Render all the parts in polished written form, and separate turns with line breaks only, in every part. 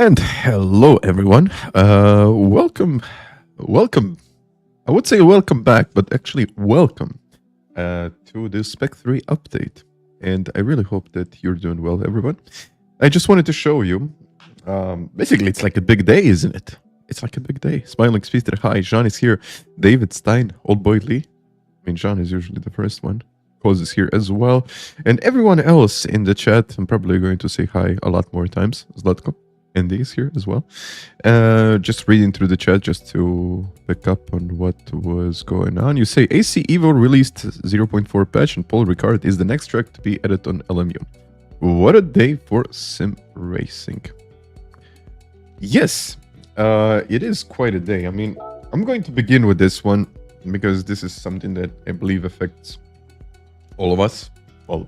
And hello, everyone. Welcome. I would say welcome back, but actually welcome to the Spec 3 update. And I really hope that you're doing well, everyone. I just wanted to show you. Basically, it's like a big day, isn't it? It's like a big day. Smiling Speedster, hi. Jean is here. David Stein, Old Boy Lee. I mean, Jean is usually the first one. Cause is here as well. And everyone else in the chat, I'm probably going to say hi a lot more times. Zlatko. Andy is here as well. Just reading through the chat just to pick up on what was going on. You say AC Evo released 0.4 patch and Paul Ricard is the next track to be added on LMU. What a day for sim racing. Yes, it is quite a day. I mean, I'm going to begin with this one because this is something that I believe affects all of us. Well,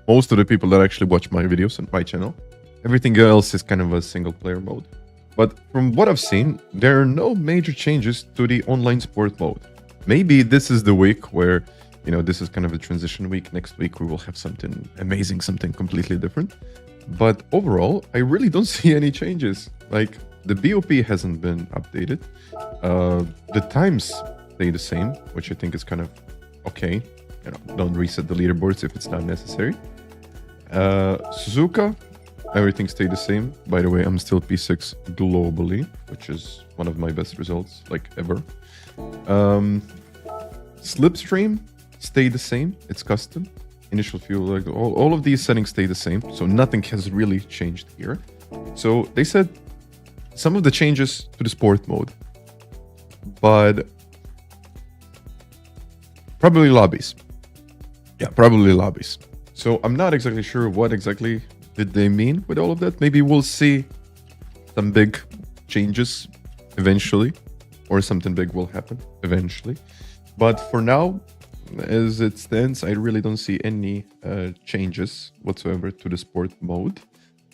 most of the people that actually watch my videos on my channel. Everything else is kind of a single player mode. But from what I've seen, there are no major changes to the online sport mode. Maybe this is the week where, you know, this is kind of a transition week. Next week we will have something amazing, something completely different. But overall, I really don't see any changes. Like, the BOP hasn't been updated. The times stay the same, which I think is kind of okay. You know, don't reset the leaderboards if it's not necessary. Suzuka, everything stayed the same. By the way, I'm still P6 globally, which is one of my best results, like, ever. Slipstream stayed the same. It's custom. Initial fuel, like, all of these settings stay the same. So nothing has really changed here. So they said some of the changes to the sport mode. But probably lobbies. Yeah, probably lobbies. So I'm not exactly sure what exactly did they mean with all of that. Maybe we'll see some big changes eventually, or something big will happen eventually. But for now, as it stands, I really don't see any changes whatsoever to the sport mode.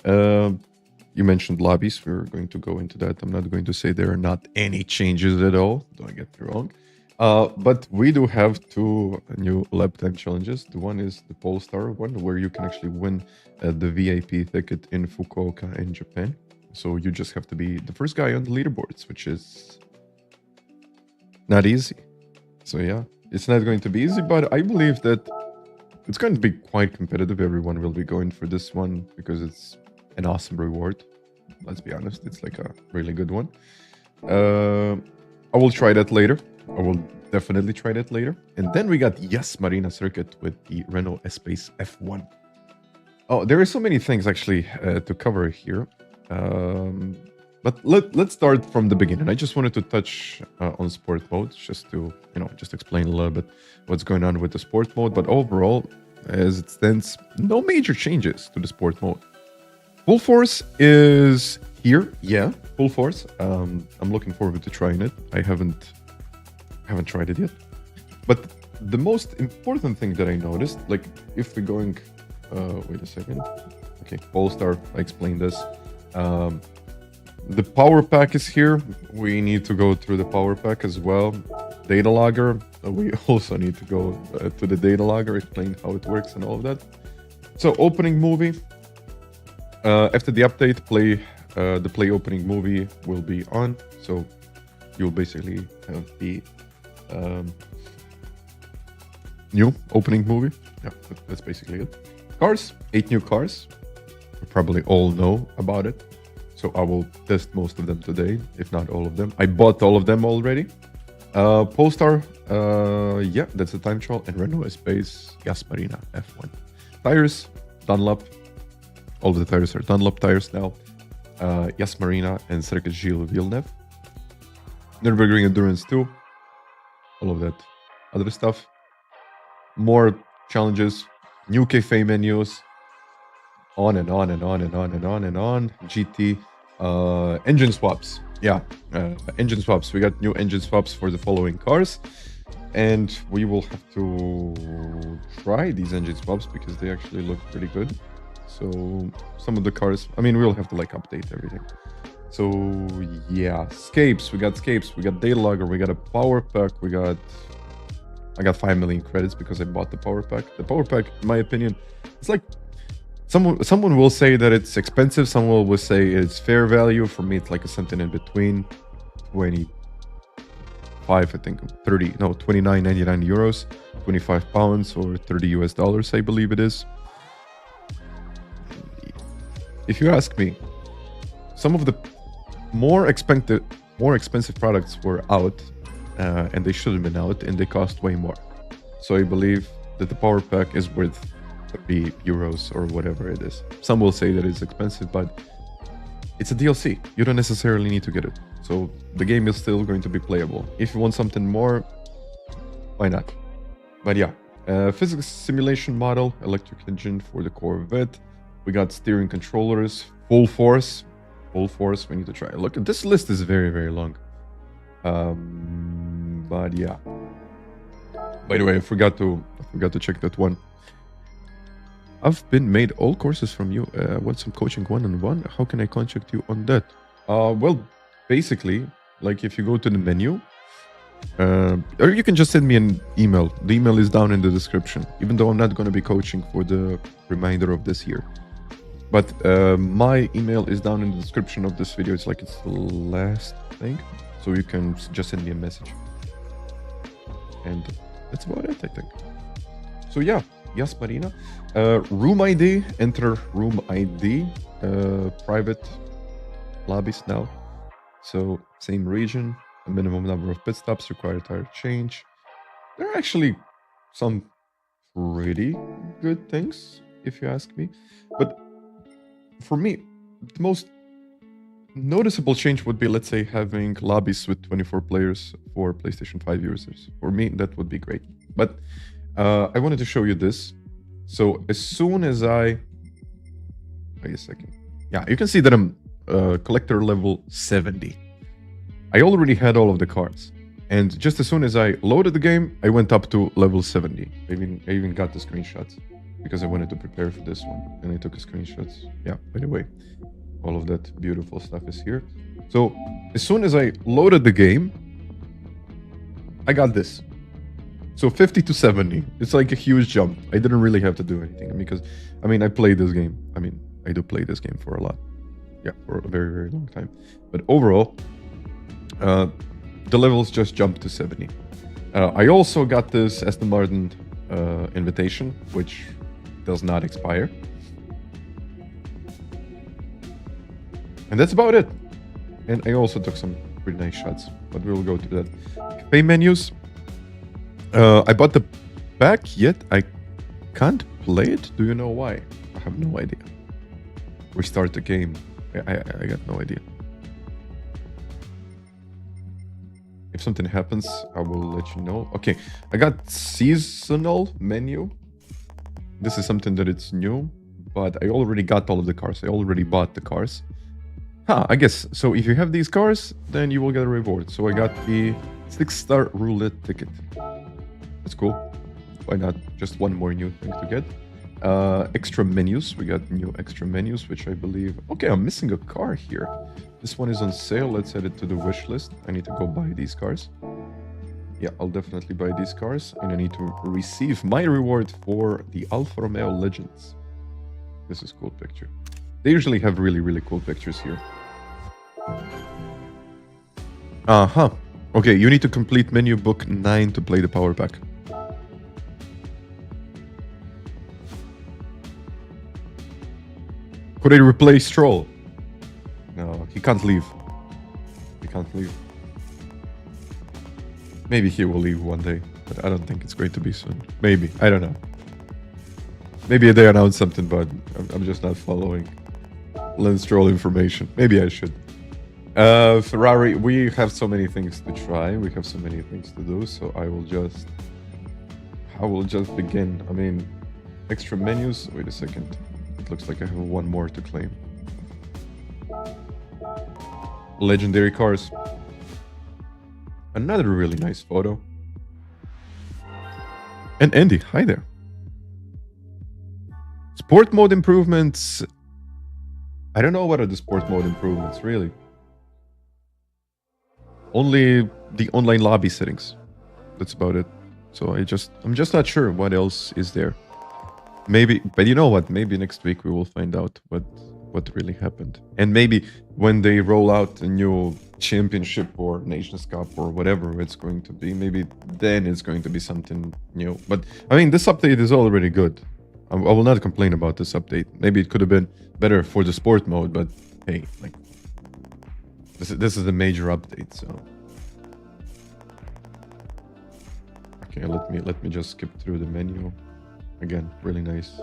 You mentioned lobbies. We're going to go into that. I'm not going to say there are not any changes at all. Don't get me wrong. But we do have two new lap time challenges. The one is the Polestar one, where you can actually win the VIP ticket in Fukuoka in Japan. So you just have to be the first guy on the leaderboards, which is not easy. So yeah, it's not going to be easy, but I believe that it's going to be quite competitive. Everyone will be going for this one because it's an awesome reward. Let's be honest, it's like a really good one. I will try that later. I will definitely try that later. And then we got Yas Marina circuit with the Renault S-Pace F1. Oh, there are so many things actually to cover here. But let's start from the beginning. I just wanted to touch on sport mode, just to, you know, just explain a little bit what's going on with the sport mode. But overall, as it stands, no major changes to the sport mode. Full Force is here. Yeah, Full Force. I'm looking forward to trying it. I haven't tried it yet. But the most important thing that I noticed, like, if we're going, wait a second. Okay, Polestar, I explained this. The power pack is here. We need to go through the power pack as well. Data logger, we also need to go to the data logger, explain how it works and all of that. So opening movie. After the update, the play opening movie will be on. So you'll basically have the new opening movie. Yeah, that's basically it. Cars, 8 new cars. You probably all know about it. So I will test most of them today, if not all of them. I bought all of them already. Polestar, yeah, that's a time trial. And Renault S-Pace, Yas Marina, F1. Tires, Dunlop. All of the tires are Dunlop tires now. Yas Marina and Circuit Gilles Villeneuve. Nürburgring Endurance 2. All of that other stuff. More challenges. New cafe menus. On and on and on and on and on and on. GT. Engine swaps. Yeah, engine swaps. We got new engine swaps for the following cars. And we will have to try these engine swaps because they actually look pretty good. So some of the cars, I mean, we'll have to like update everything. So yeah, scapes, we got data logger, we got a power pack, I got 5 million credits because I bought the power pack. The power pack, in my opinion, it's like Someone will say that it's expensive. Someone will say it's fair value. For me, it's like something in between. 25, I think, 30, no, 29.99 euros, 25 pounds, or 30 US dollars, I believe it is. If you ask me, some of the more expensive products were out, and they should have been out, and they cost way more. So I believe that the power pack is worth 30 euros or whatever it is. Some will say that it's expensive, but it's a DLC. You don't necessarily need to get it. So the game is still going to be playable. If you want something more, why not? But yeah, physics simulation model, electric engine for the Corvette. We got steering controllers, full force. Full force, we need to try. Look, this list is very, very long. But yeah. By the way, I forgot to check that one. I've been made all courses from you. Want some coaching one-on-one? How can I contact you on that? Well, basically, like if you go to the menu, or you can just send me an email. The email is down in the description, even though I'm not going to be coaching for the remainder of this year. But my email is down in the description of this video. It's like it's the last thing. So you can just send me a message. And that's about it, I think. So yeah, Yas Marina. Room ID, enter room ID. Private lobbies now. So same region, a minimum number of pit stops, required tire change. There are actually some pretty good things, if you ask me. But for me, the most noticeable change would be, let's say, having lobbies with 24 players for PlayStation 5 users. For me, that would be great. But I wanted to show you this. So as soon as I... Wait a second. Yeah, you can see that I'm collector level 70. I already had all of the cars. And just as soon as I loaded the game, I went up to level 70. I even got the screenshots because I wanted to prepare for this one. And I took screenshots. Yeah, by the way, all of that beautiful stuff is here. So as soon as I loaded the game, I got this. So 50 to 70. It's like a huge jump. I didn't really have to do anything because, I mean, I played this game. I mean, I do play this game for a lot. Yeah, for a very, very long time. But overall, the levels just jumped to 70. I also got this Aston Martin invitation, which does not expire. And that's about it. And I also took some pretty nice shots, but we'll go to that. Cafe menus. I bought the pack, yet I can't play it. Do you know why? I have no idea. Restart the game. I got no idea. If something happens, I will let you know. Okay, I got seasonal menu. This is something that it's new, but I already got all of the cars. I already bought the cars. I guess, so if you have these cars, then you will get a reward. So I got the 6-star roulette ticket. That's cool. Why not? Just one more new thing to get. Extra menus. We got new extra menus, which I believe... Okay, I'm missing a car here. This one is on sale. Let's add it to the wish list. I need to go buy these cars. Yeah, I'll definitely buy these cars. And I need to receive my reward for the Alfa Romeo Legends. This is a cool picture. They usually have really, really cool pictures here. Okay, you need to complete menu book 9 to play the power pack. Could I replace Stroll? No, he can't leave. He can't leave. Maybe he will leave one day, but I don't think it's going to be soon. Maybe, I don't know. Maybe they announced something, but I'm just not following Lance Stroll information. Maybe I should. Ferrari, we have so many things to try. We have so many things to do, so I will just begin. I mean, extra menus. Wait a second. It looks like I have one more to claim. Legendary cars. Another really nice photo. And Andy, hi there. Sport mode improvements. I don't know what are the sport mode improvements, really. Only the online lobby settings. That's about it. So I'm just not sure what else is there. Maybe, but you know what? Maybe next week we will find out what really happened, and maybe when they roll out a new championship or Nations Cup or whatever it's going to be, maybe then it's going to be something new. But I mean, this update is already good. I will not complain about this update. Maybe it could have been better for the sport mode, but hey, like this is a major update, so. Okay, let me just skip through the menu. Again, really nice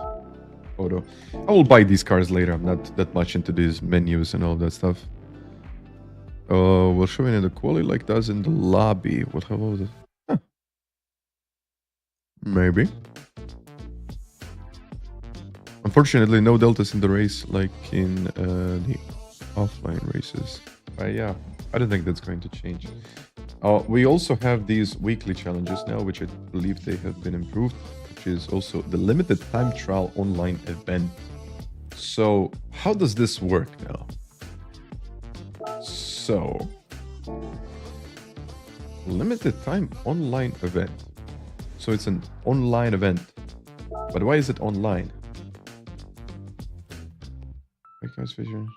photo. I will buy these cars later. I'm not that much into these menus and all that stuff. We'll show it in the quality like does in the lobby. What about it? Huh. Maybe. Unfortunately, no deltas in the race like in the offline races. Yeah, I don't think that's going to change. We also have these weekly challenges now, which I believe they have been improved, which is also the limited time trial online event. So how does this work now? So, limited time online event. So it's an online event. But why is it online? Vision.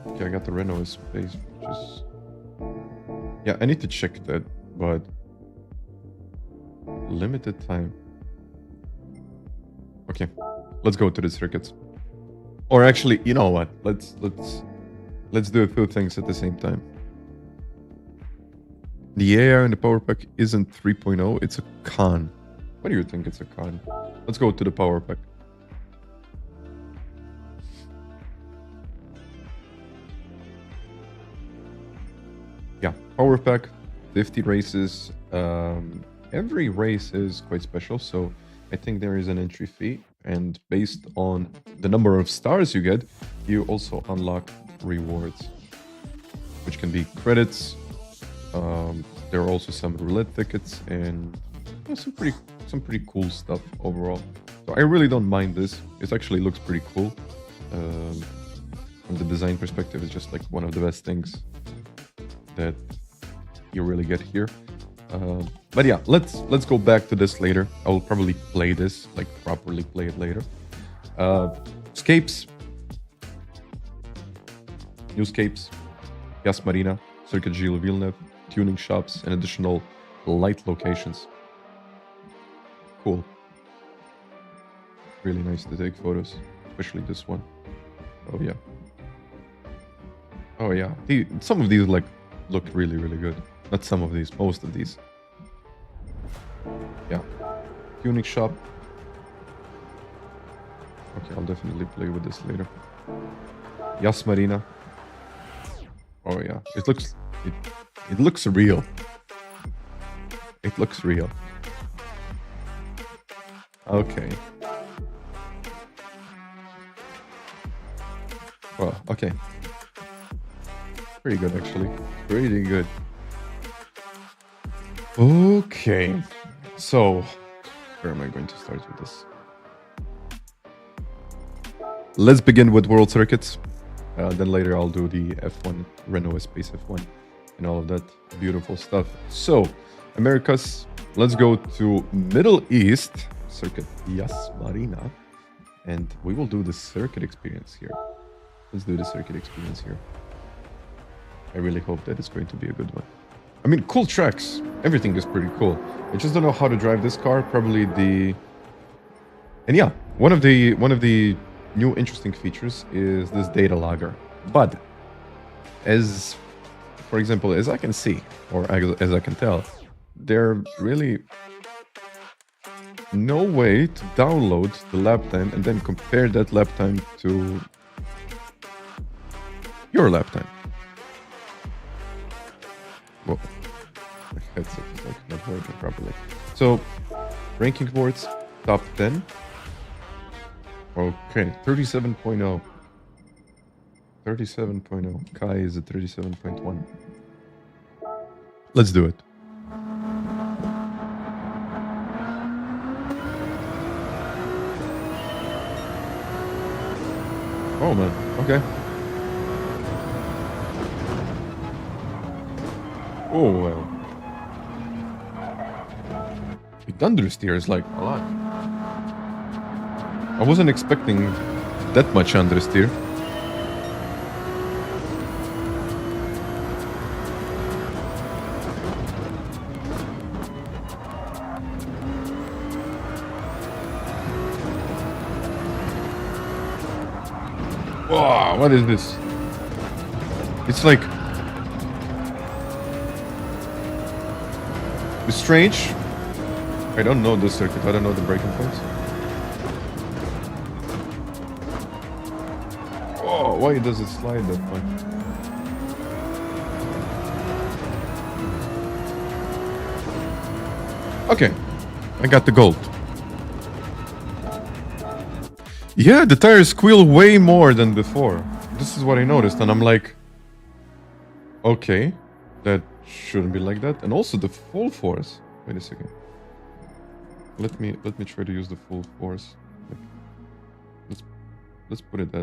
Okay, I got the Renault space, which is... Yeah, I need to check that, but... Limited time. Okay, let's go to the circuits. Or actually, you know what? Let's do a few things at the same time. The AR in the power pack isn't 3.0, it's a con. What do you think it's a con? Let's go to the power pack. Yeah, power pack, 50 races. Every race is quite special, so I think there is an entry fee, and based on the number of stars you get, you also unlock rewards, which can be credits. There are also some roulette tickets and some pretty cool stuff overall. So I really don't mind this. It actually looks pretty cool. From the design perspective, it's just like one of the best things that you really get here. But yeah, let's go back to this later. I will probably play this, like properly play it later. Scapes. New scapes. Yas Marina, Circuit Gilles Villeneuve, tuning shops, and additional light locations. Cool. Really nice to take photos, especially this one. Oh yeah. Oh yeah. Some of these like look really, really good. Not some of these, most of these. Yeah. Tuning shop. Okay, I'll definitely play with this later. Yas Marina. Oh yeah. It looks real. It looks real. Okay. Well, okay. Pretty good, actually. Pretty good. Okay. So, where am I going to start with this? Let's begin with World Circuits. Then later I'll do the F1, Renault Space F1, and all of that beautiful stuff. So, Americas, let's go to Middle East, Circuit Yas Marina, and we will do the circuit experience here. Let's do the circuit experience here. I really hope that it's going to be a good one. I mean, cool tracks. Everything is pretty cool. I just don't know how to drive this car. Probably the... And yeah, one of the new interesting features is this data logger. But as, for example, as I can see, or as I can tell, there really no way to download the lap time and then compare that lap time to your lap time. Whoa. My headset is like not working properly. So, ranking boards, top 10. Okay, 37.0. 37.0. Kai is at 37.1. Let's do it. Oh man, okay. Oh well. The thunder steer is like a lot. I wasn't expecting that much understeer. Wow, what is this? It's like... It's strange. I don't know this circuit. I don't know the braking points. Oh, why does it slide that much? Okay, I got the gold. Yeah, the tires squeal way more than before. This is what I noticed, and I'm like, okay, that shouldn't be like that. And also the full force. Wait a second. Let me try to use the full force. Like, let's put it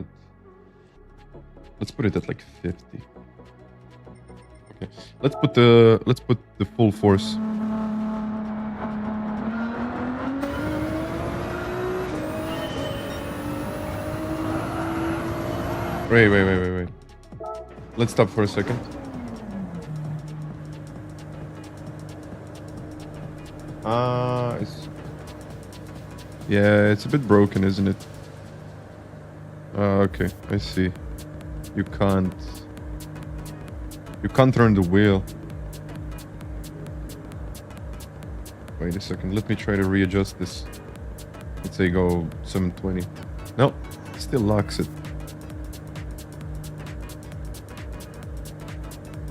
at like 50. Okay, let's put the full force. Wait. Let's stop for a second. It's a bit broken, isn't it? Okay, I see. You can't turn the wheel. Wait a second, let me try to readjust this. Let's say go 720. No, still locks it.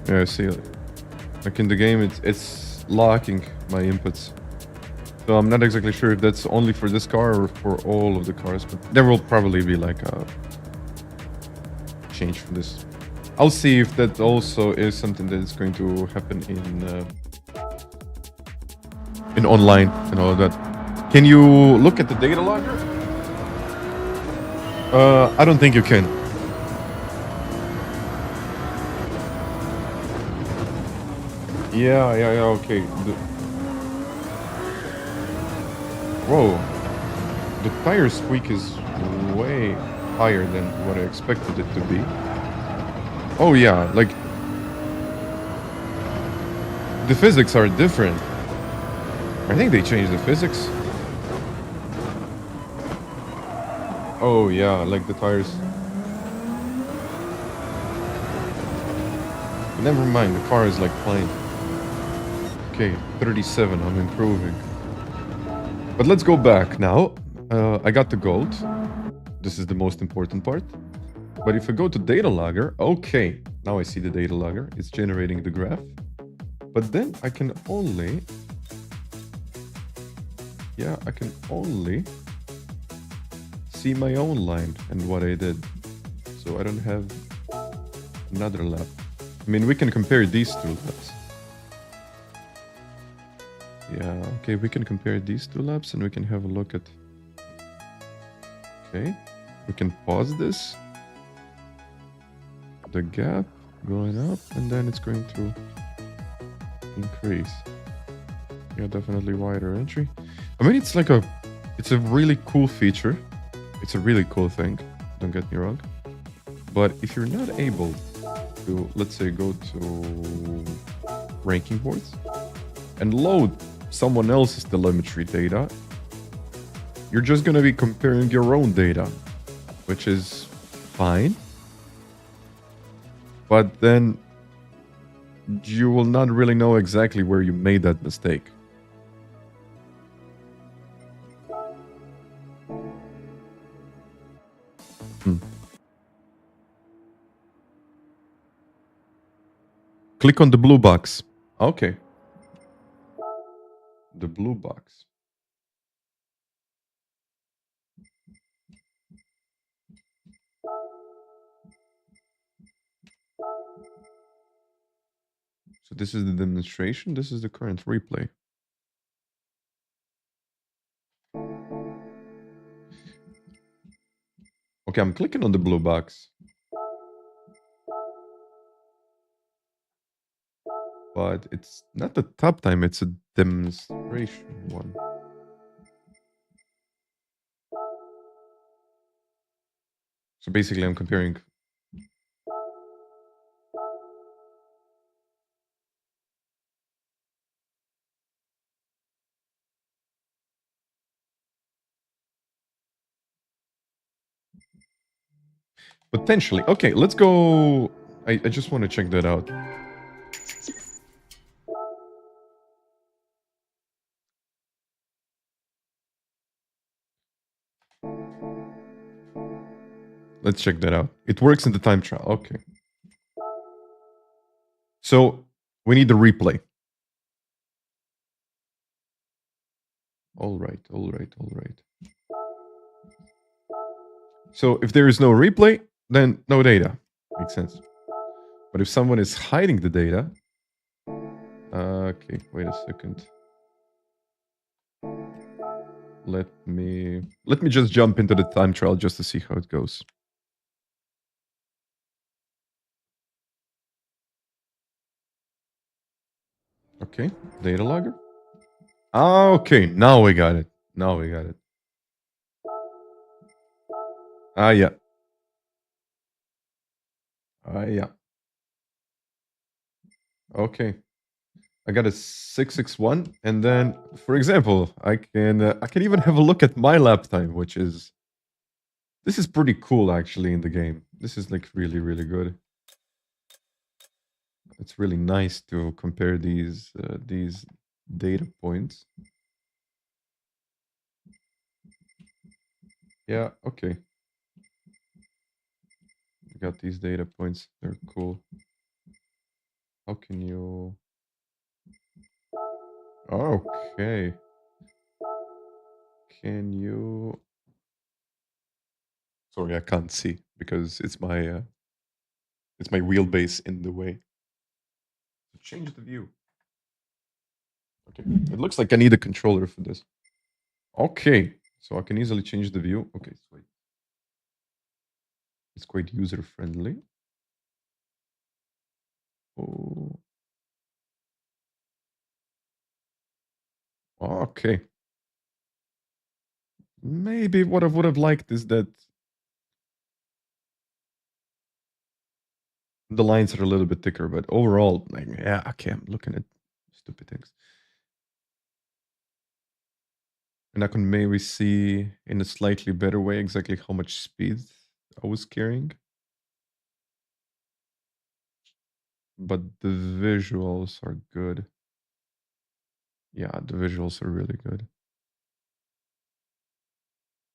Yeah, I see. Like in the game, it's locking my inputs. So I'm not exactly sure if that's only for this car or for all of the cars, but there will probably be like a change for this. I'll see if that also is something that is going to happen in online and all of that. Can you look at the data logger? I don't think you can. Yeah, okay. Whoa. The tire squeak is way higher than what I expected it to be. Oh yeah, like... The physics are different. I think they changed the physics. Oh yeah, like the tires... Never mind, the car is like fine. Okay, 37, I'm improving. But let's go back now. I got the gold. This is the most important part. But if I go to data logger, okay, now I see the data logger. It's generating the graph. But then I can only... Yeah, I can only see my own line and what I did. So I don't have another lap. I mean, we can compare these two laps. Yeah, okay, we can compare these two laps and we can have a look at... Okay, we can pause this. The gap going up and then it's going to increase. Yeah, definitely wider entry. I mean, it's like it's a really cool feature. It's a really cool thing, don't get me wrong. But if you're not able to, let's say, go to ranking boards and load someone else's telemetry data, you're just going to be comparing your own data, which is fine. But then you will not really know exactly where you made that mistake. Click on the blue box. Okay. The blue box. So this is the demonstration. This is the current replay. Okay, I'm clicking on the blue box. But it's not the top time, it's a demonstration one. So basically I'm comparing. Potentially. Okay, let's go. I just want to check that out. Let's check that out. It works in the time trial. Okay. So we need the replay. All right, all right, all right. So if there is no replay, then no data. Makes sense. But if someone is hiding the data... okay, wait a second. Let me just jump into the time trial just to see how it goes. Okay, data logger. Ah, okay, now we got it. Now we got it. Ah, yeah. Ah, yeah. Okay. I got a 661, and then, for example, I can even have a look at my lap time, which is... this is pretty cool, actually, in the game. This is, like, really, really good. It's really nice to compare these data points. Yeah, okay. We got these data points. They're cool. How can you... okay. Can you... sorry, I can't see because it's my wheelbase in the way. Change the view. Okay, it looks like I need a controller for this. Okay, so I can easily change the view. Okay, sweet. It's quite user friendly. Oh. Okay. Maybe what I would have liked is that the lines are a little bit thicker, but overall, like, yeah, okay, I'm looking at stupid things. And I can maybe see in a slightly better way exactly how much speed I was carrying. But the visuals are good. Yeah, the visuals are really good.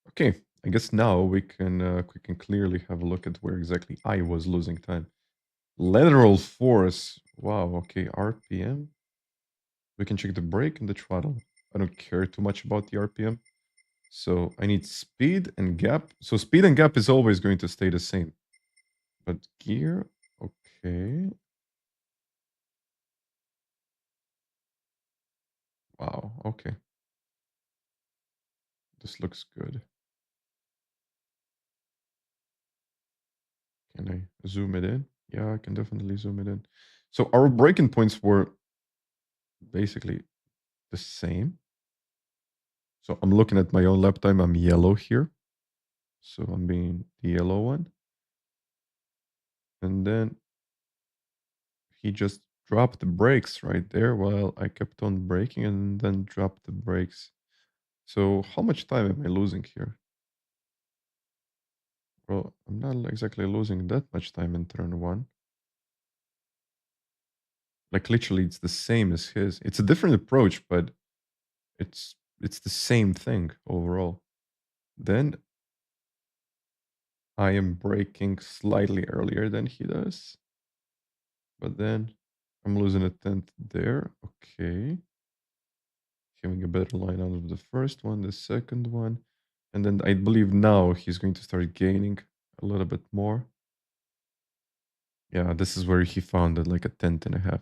Okay, I guess now we can clearly have a look at where exactly I was losing time. Lateral force. Wow, okay, RPM. We can check the brake and the throttle. I don't care too much about the RPM. So I need speed and gap. So speed and gap is always going to stay the same. But gear, okay. Wow, okay. This looks good. Can I zoom it in? Yeah, I can definitely zoom it in. So our breaking points were basically the same. So I'm looking at my own lap time. I'm yellow here. So I'm being the yellow one. And then he just dropped the brakes right there while I kept on braking and then dropped the brakes. So how much time am I losing here? Well, I'm not exactly losing that much time in turn one. Like literally it's the same as his. It's a different approach, but it's the same thing overall. Then I am braking slightly earlier than he does. But then I'm losing a tenth there. Okay. Having a better line out of the first one, the second one. And then I believe now he's going to start gaining a little bit more. Yeah, this is where he found it, like a tenth and a half.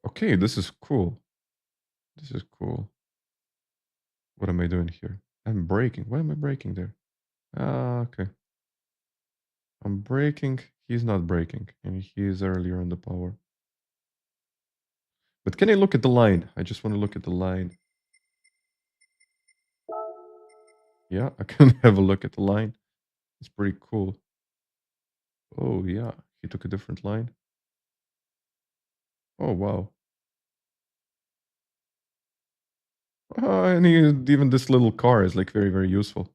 Okay, this is cool. This is cool. What am I doing here? I'm braking. Why am I braking there? Ah, okay. I'm braking. He's not braking. And he is earlier on the power. But can I look at the line? I just want to look at the line. Yeah, I can have a look at the line. It's pretty cool. Oh, yeah. He took a different line. Oh, wow. And even this little car is like very, very useful.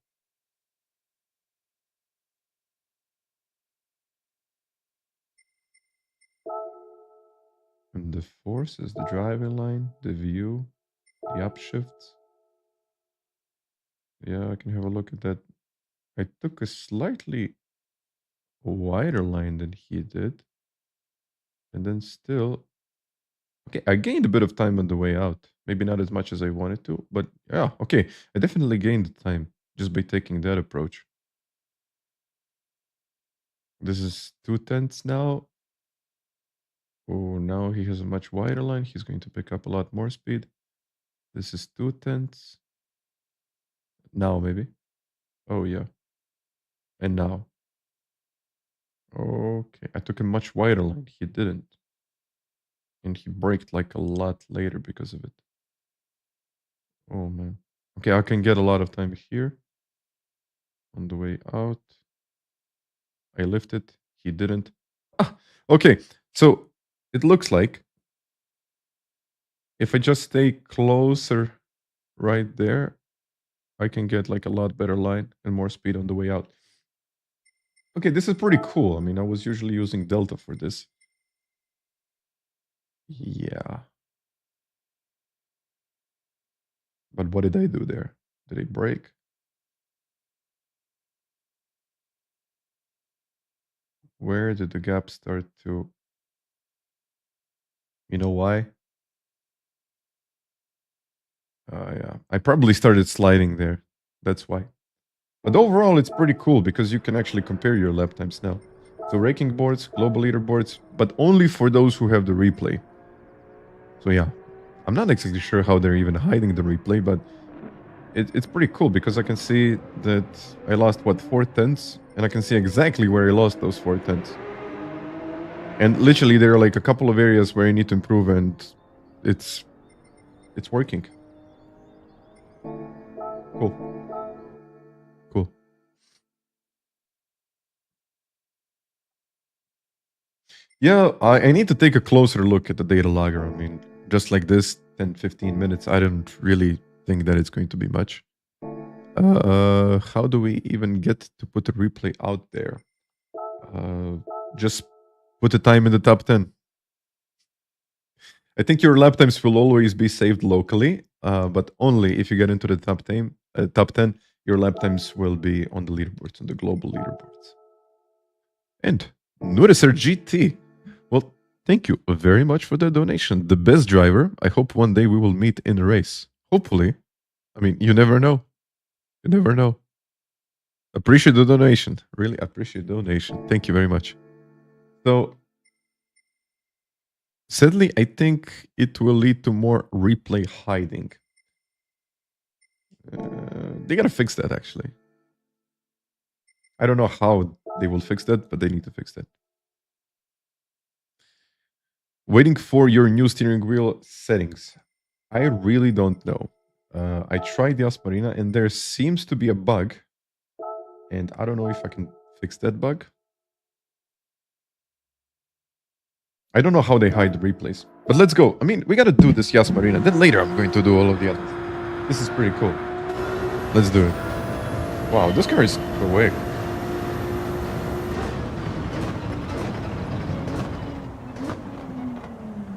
And the force is the driving line, the view, the upshifts. Yeah, I can have a look at that. I took a slightly wider line than he did. And then still, okay, I gained a bit of time on the way out. Maybe not as much as I wanted to, but yeah, okay. I definitely gained time just by taking that approach. This is 2/10 now. Oh, now he has a much wider line. He's going to pick up a lot more speed. This is 2/10. Now, maybe. Oh, yeah. And now. Okay. I took a much wider line. He didn't. And he braked like a lot later because of it. Oh, man. Okay, I can get a lot of time here. On the way out. I lifted. He didn't. Ah, okay. So it looks like if I just stay closer right there, I can get like a lot better line and more speed on the way out. Okay, this is pretty cool. I mean, I was usually using Delta for this. Yeah. But what did I do there? Did I brake? Where did the gap start to... You know why? Yeah. I probably started sliding there. That's why. But overall, it's pretty cool because you can actually compare your lap times now. So ranking boards, global leaderboards, but only for those who have the replay. So yeah, I'm not exactly sure how they're even hiding the replay, but it's pretty cool because I can see that I lost, what, 4/10, and I can see exactly where I lost those 4/10. And literally, there are like a couple of areas where I need to improve, and it's working. Cool. Cool. Yeah, I need to take a closer look at the data logger. I mean, just like this, 10, 15 minutes, I don't really think that it's going to be much. How do we even get to put a replay out there? Just put the time in the top 10. I think your lap times will always be saved locally, but only if you get into the top 10, your lap times will be on the leaderboards, on the global leaderboards. And Noticer GT. Well, thank you very much for the donation. The best driver. I hope one day we will meet in a race. Hopefully. I mean, you never know. You never know. Appreciate the donation. Really appreciate the donation. Thank you very much. So, sadly, I think it will lead to more replay hiding. They gotta fix that, actually. I don't know how they will fix that, but they need to fix that. Waiting for your new steering wheel settings. I really don't know. I tried Yas Marina, and there seems to be a bug. And I don't know if I can fix that bug. I don't know how they hide the replays. But let's go. I mean, we gotta do this Yas Marina. Then later I'm going to do all of the others. This is pretty cool. Let's do it. Wow, this car is quick.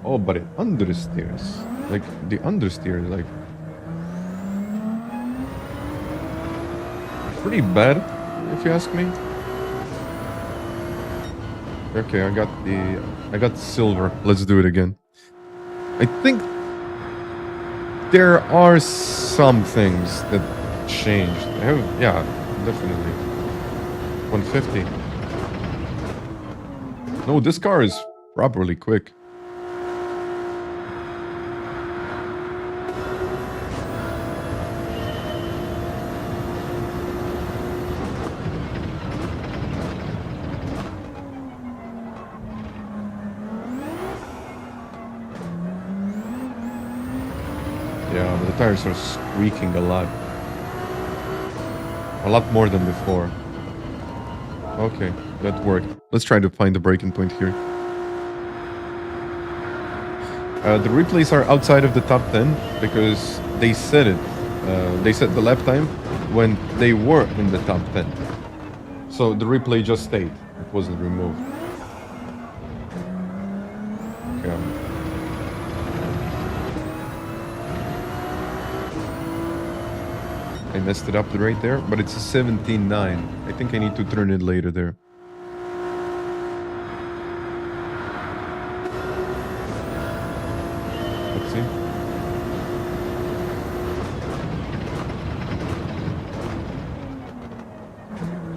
Oh, but it understeers. Like, the understeer is like... pretty bad, if you ask me. Okay, I got silver. Let's do it again. I think there are some things that changed. Yeah, definitely. 150. No, this car is properly quick. Yeah, but the tires are squeaking a lot. A lot more than before. Okay, that worked. Let's try to find the breaking point here. The replays are outside of the top 10 because they set it. They set the lap time when they were in the top 10. So the replay just stayed. It wasn't removed. Okay. I messed it up right there, but it's a 17.9. I think I need to turn it later there. Let's see.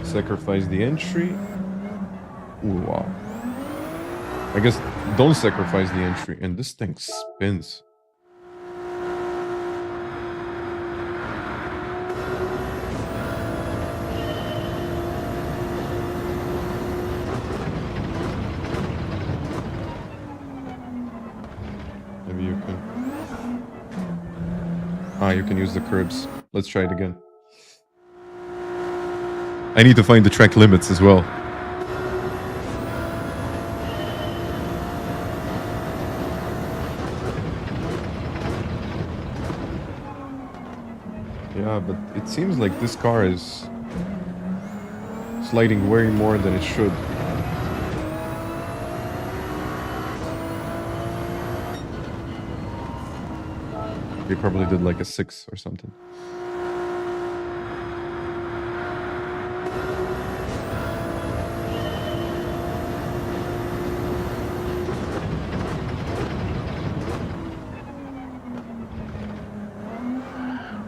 Sacrifice the entry. Ooh, wow. I guess don't sacrifice the entry. And this thing spins. Maybe you can... Ah, you can use the curbs. Let's try it again. I need to find the track limits as well. Yeah, but it seems like this car is sliding way more than it should. They probably did like a 6 or something.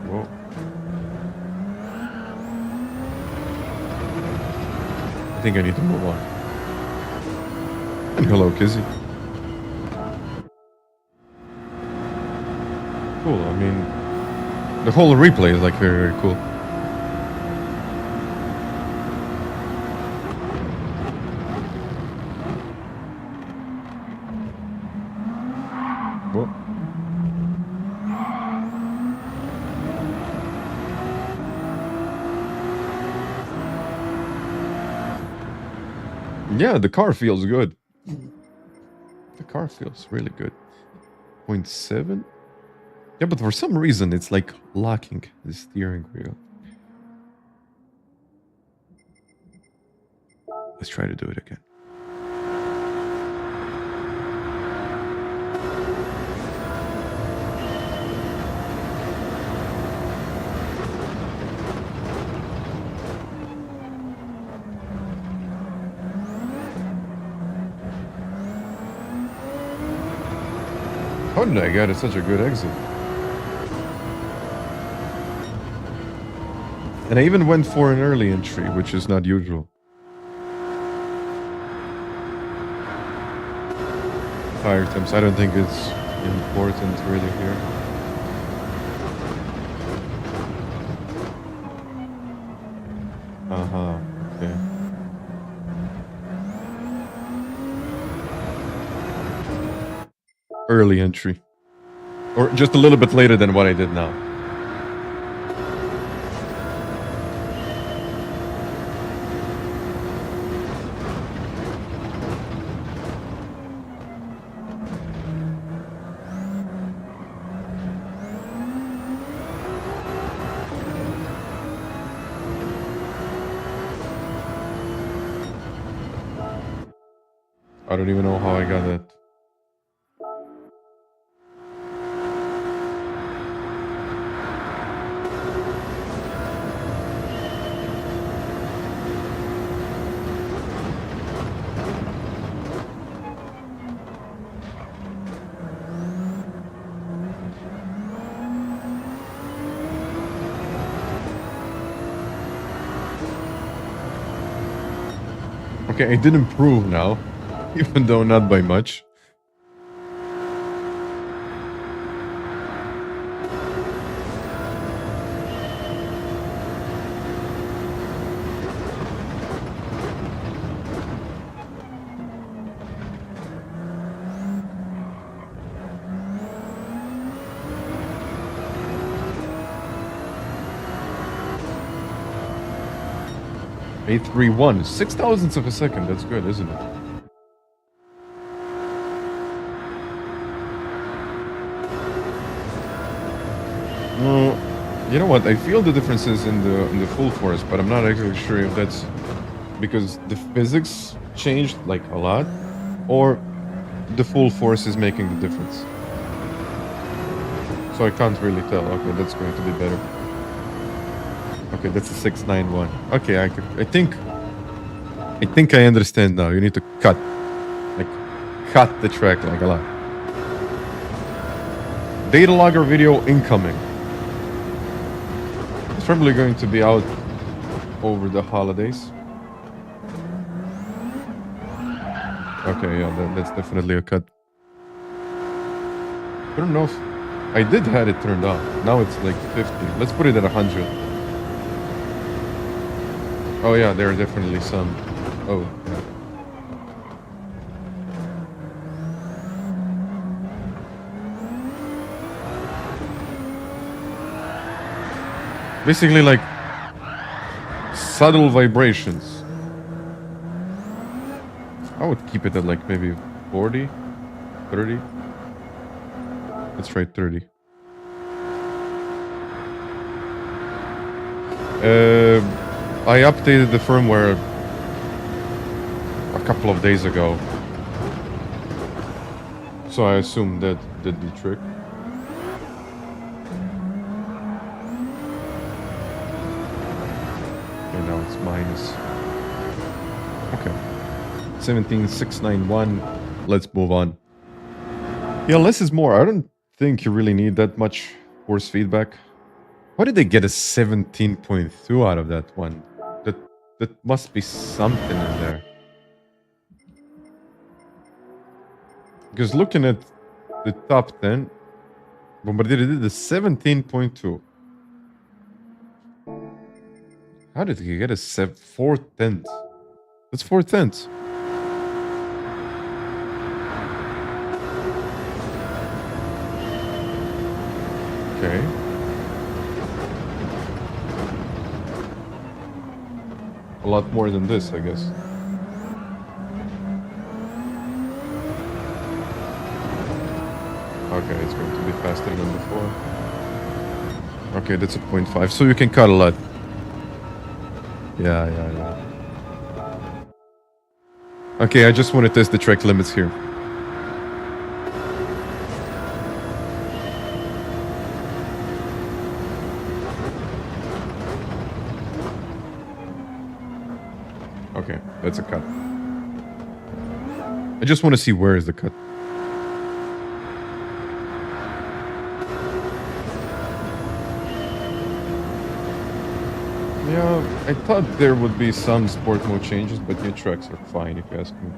Whoa. I think I need to move on. And hello, Kizzy. Cool, I mean, the whole replay is like very, very cool. Whoa. Yeah, the car feels good. The car feels really good. 0.7? Yeah, but for some reason, it's like locking the steering wheel. Let's try to do it again. How did I get such a good exit? And I even went for an early entry, which is not usual. Tire temps, I don't think it's important really here. Okay. Early entry. Or just a little bit later than what I did now. I don't even know how I got that. Okay, I did improve now, even though not by much. 831. 6 thousandths of a second. That's good, isn't it? You know what? I feel the differences in the full force, but I'm not actually sure if that's because the physics changed like a lot, or the full force is making the difference. So I can't really tell. Okay, that's going to be better. Okay, that's a 691. Okay, I think I understand now. You need to cut the track like a lot. Data logger video incoming. It's probably going to be out over the holidays. Okay, yeah, that's definitely a cut. I don't know if I did have it turned on. Now it's like 50. Let's put it at 100. Oh yeah, there are definitely some. Oh, yeah. Basically like subtle vibrations. I would keep it at like maybe 40, 30. Let's try 30. I updated the firmware a couple of days ago, so I assume that did the trick. Okay, now it's minus. Okay, 17,691. Let's move on. Yeah, less is more. I don't think you really need that much force feedback. Why did they get a 17.2 out of that one? That must be something in there. Because looking at the top 10, Bombardier did the 17.2. How did he get a 4/10? That's 4/10. Okay. A lot more than this, I guess. Okay, it's going to be faster than before. Okay, that's a 0.5, so you can cut a lot. Yeah. Okay, I just want to test the track limits here. Okay, that's a cut. I just want to see where is the cut. Yeah, I thought there would be some sport mode changes, but new tracks are fine if you ask me.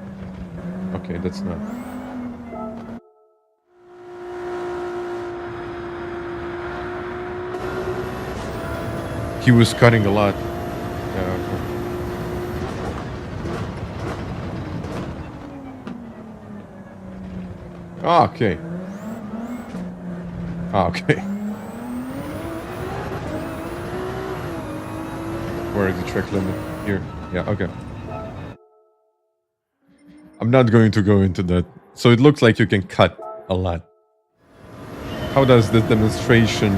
Okay, that's not. He was cutting a lot. Yeah, okay. Ah, okay. Ah, okay. Where is the track limit? Here. Yeah, okay. I'm not going to go into that. So it looks like you can cut a lot. How does the demonstration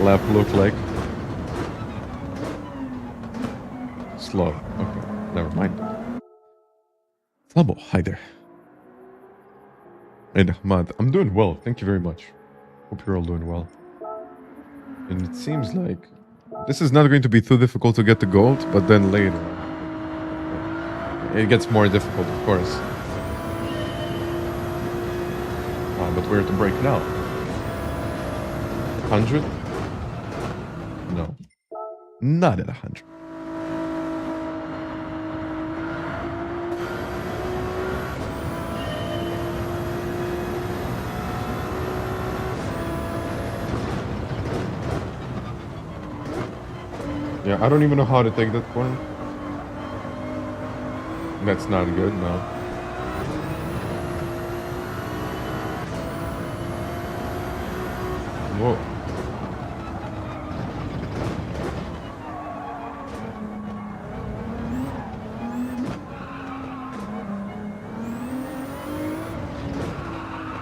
lap look like? Slow. Okay, never mind. Slabo, hi there. And Ahmad, I'm doing well. Thank you very much. Hope you're all doing well. And it seems like this is not going to be too difficult to get the gold, but then later it gets more difficult, of course. But we're at the break now. 100? No. Not at 100. Yeah, I don't even know how to take that corner. That's not good, no. Whoa.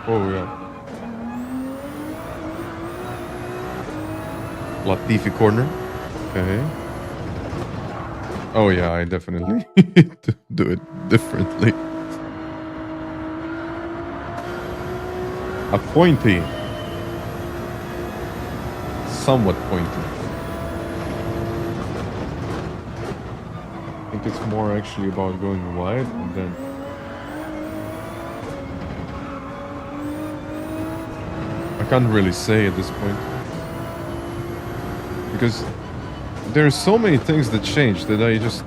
Oh, yeah. Latifi corner. Okay. Oh, yeah, I definitely need to do it differently. A pointy. Somewhat pointy. I think it's more actually about going wide and then... I can't really say at this point. Because there are so many things that change that I just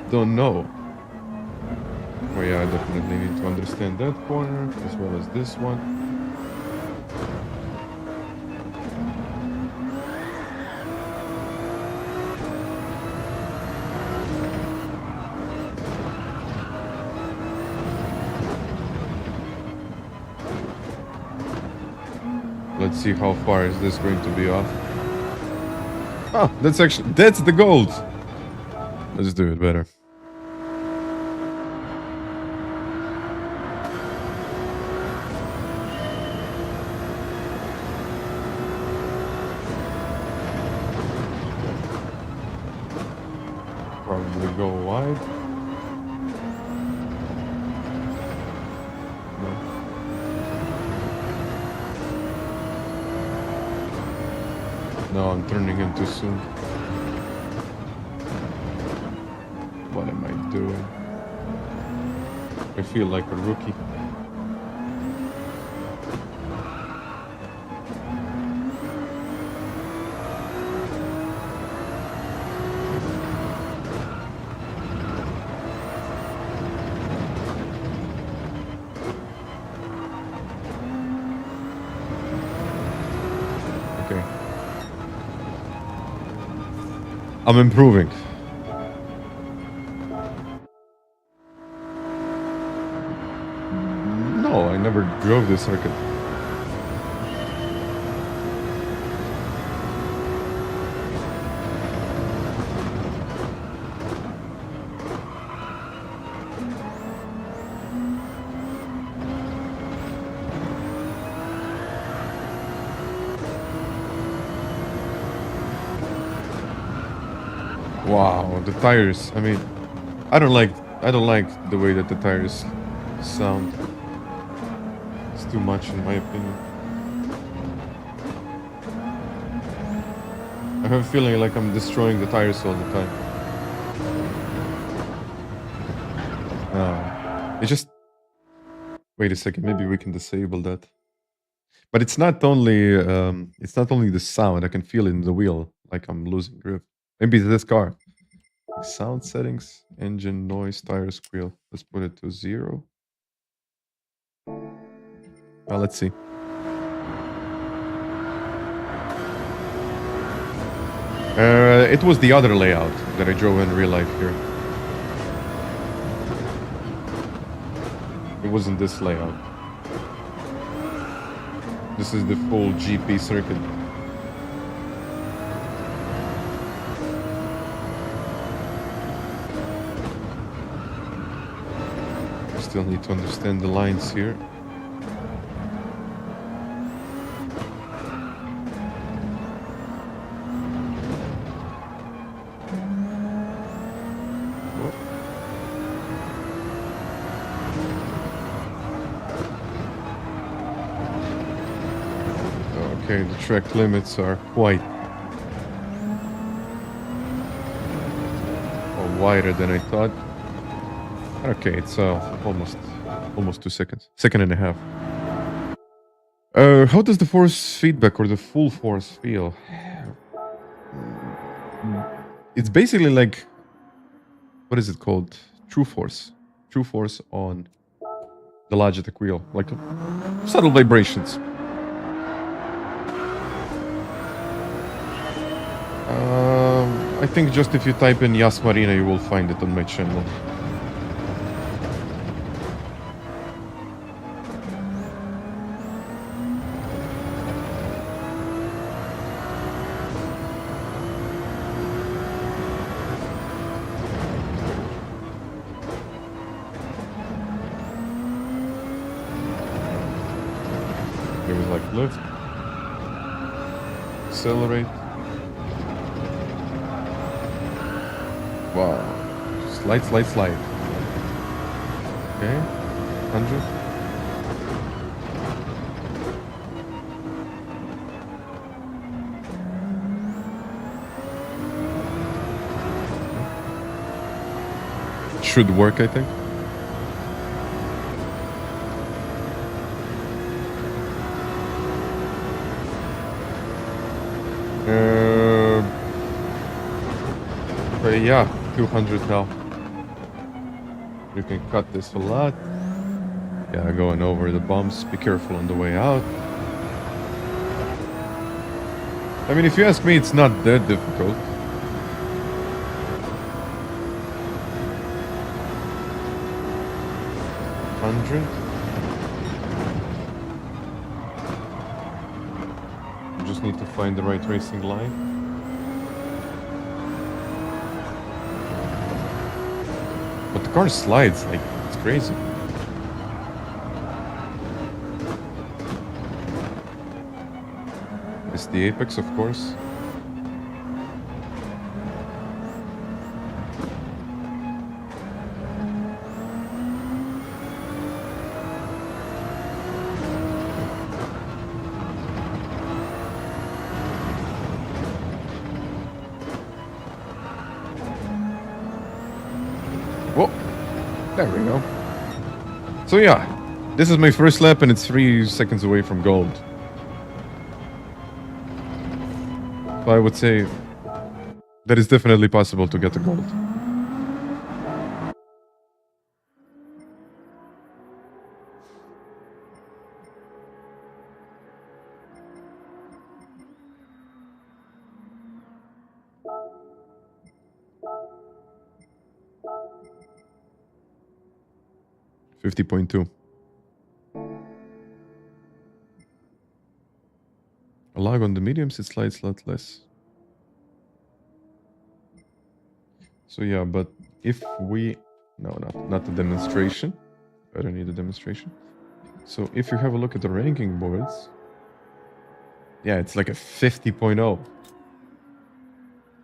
don't know. Oh yeah, I definitely need to understand that corner as well as this one. Let's see how far is this going to be off. Oh, that's the gold. Let's do it better. Probably go wide. No, I'm turning in too soon. What am I doing? I feel like a rookie. Okay. I'm improving. No, I never drove this circuit. Wow, the tires. I mean, I don't like the way that the tires sound. It's too much in my opinion. I have a feeling like I'm destroying the tires all the time. It just... Wait a second, maybe we can disable that. But it's not only the sound. I can feel it in the wheel, like I'm losing grip. Maybe it's this car. Sound settings, engine noise, tire squeal. Let's put it to 0. Well, let's see. It was the other layout that I drove in real life here. It wasn't this layout. This is the full GP circuit. Still need to understand the lines here. Okay, the track limits are quite wider than I thought. Okay, it's almost 2 seconds. Second and a half. How does the force feedback or the full force feel? It's basically like, what is it called? True force. True force on the Logitech wheel. Like subtle vibrations. I think just if you type in Yas Marina, you will find it on my channel. There was like lift. Accelerate. Wow. Slide, slide, slide. Okay. 100. Should work, I think. But yeah, 200 now. You can cut this a lot. Yeah, going over the bumps. Be careful on the way out. I mean, if you ask me, it's not that difficult. You just need to find the right racing line. But the car slides like it's crazy. It's the apex, of course. There we go. So yeah, this is my first lap and it's 3 seconds away from gold. So I would say that is definitely possible to get the gold. $50.2. A lag on the mediums, it slides a lot less. So yeah, but if we... No, not the demonstration. I don't need a demonstration. So if you have a look at the ranking boards... Yeah, it's like a 50.0.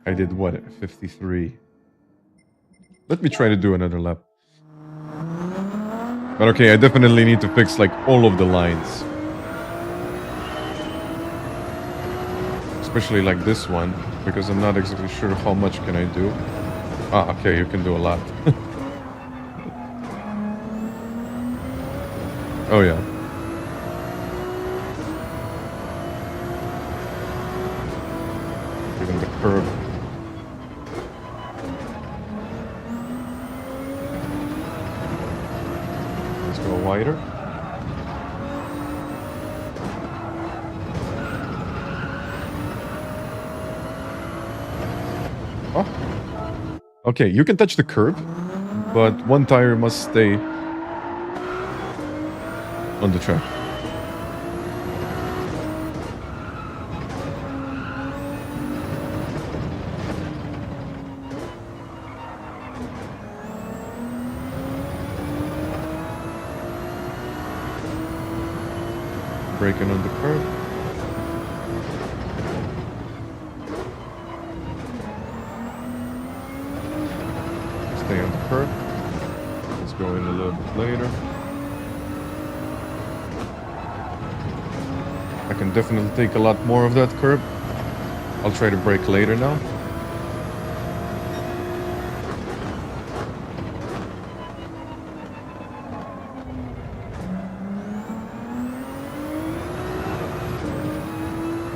I did what? 53. Let me try to do another lap. But okay, I definitely need to fix like all of the lines. Especially like this one, because I'm not exactly sure how much can I do. Ah, okay, you can do a lot. Oh yeah. Even the curve. Let's go wider. Oh. Okay, you can touch the curb, but one tire must stay on the track. Braking on the curb. Stay on the curb. Let's go in a little bit later. I can definitely take a lot more of that curb. I'll try to brake later now.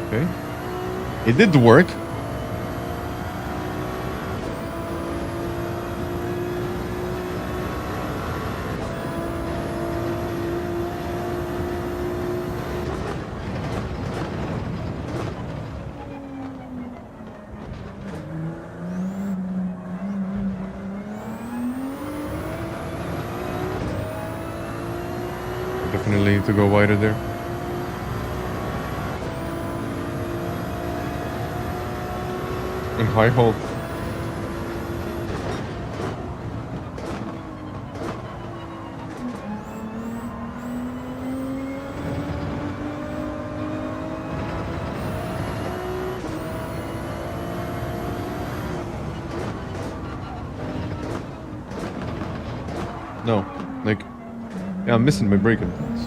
Okay. It did work. Definitely need to go wider there. In high hold. Yeah, I'm missing my braking points.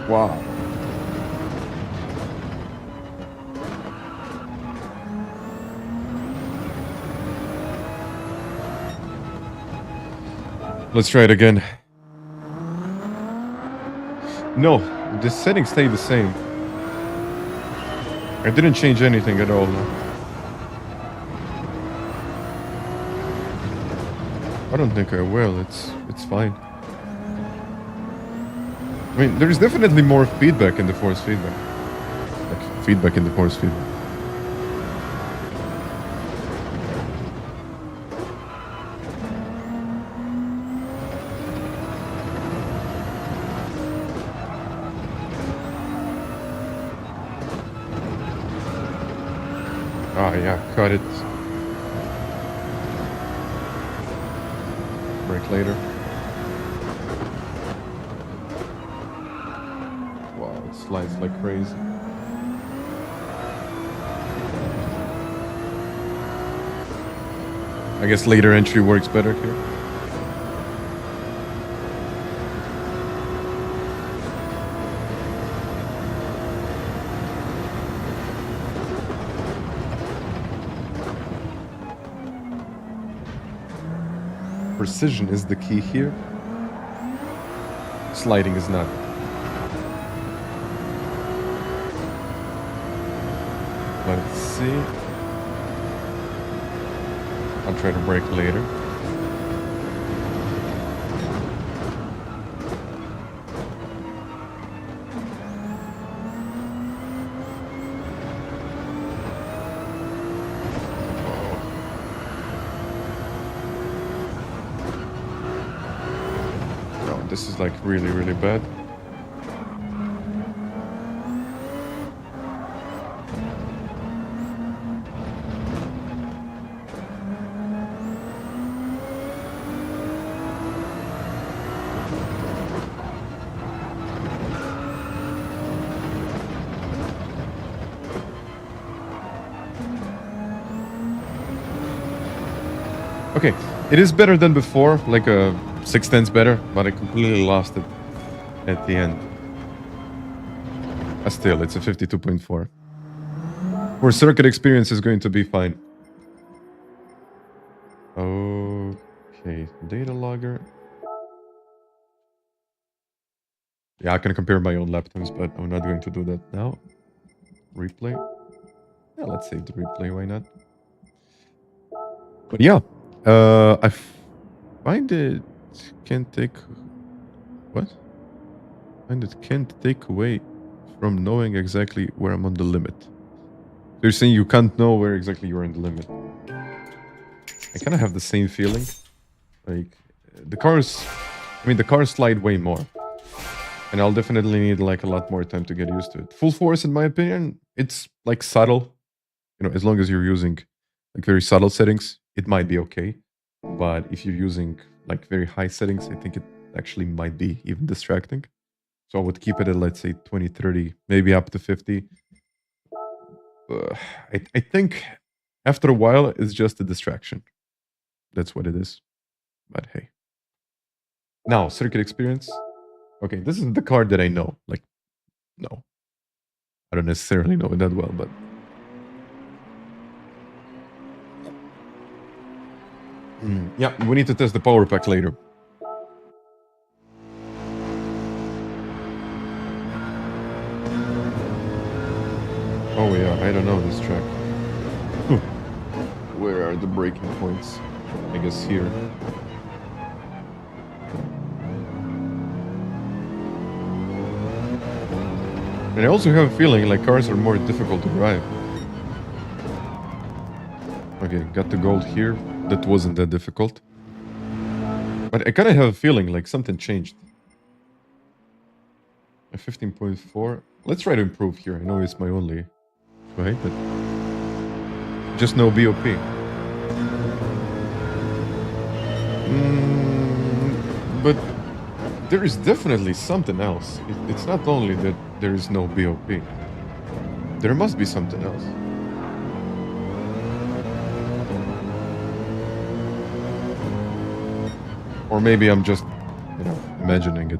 Wow. Let's try it again. No, the settings stay the same. I didn't change anything at all. No. I don't think I will. It's fine. I mean, there's definitely more feedback in the force feedback. Like feedback in the force feedback. Ah, yeah, cut it. Break later. Wow, it slides like crazy. I guess later entry works better here. Precision is the key here. Sliding is not. Let's see. I'll try to brake later. This is like really, really bad. Okay, it is better than before, like a 6/10's better, but I completely lost it at the end. Still, it's a 52.4. For circuit experience is going to be fine. Okay, data logger. Yeah, I can compare my own lap times, but I'm not going to do that now. Replay. Yeah, let's save the replay, why not? But yeah, I find it can't take... What? And it can't take away from knowing exactly where I'm on the limit. So you're saying you can't know where exactly you're in the limit. I kind of have the same feeling. Like, the cars... I mean, the cars slide way more. And I'll definitely need, like, a lot more time to get used to it. Full force, in my opinion, it's, like, subtle. You know, as long as you're using, like, very subtle settings, it might be okay. But if you're using, like, very high settings, I think it actually might be even distracting. So I would keep it at, let's say, 20, 30, maybe up to 50. I think after a while, it's just a distraction. That's what it is. But hey. Now, circuit experience. Okay, this is the car that I know. Like, no. I don't necessarily know it that well, but... yeah, we need to test the power pack later. Oh yeah, I don't know this track. Where are the braking points? I guess here. And I also have a feeling like cars are more difficult to drive. Okay, got the gold here. That wasn't that difficult. But I kind of have a feeling like something changed. A 15.4. Let's try to improve here. I know it's my only try, but just no BOP. But there is definitely something else. It's not only that there is no BOP. There must be something else. Or maybe I'm just, you know, imagining it.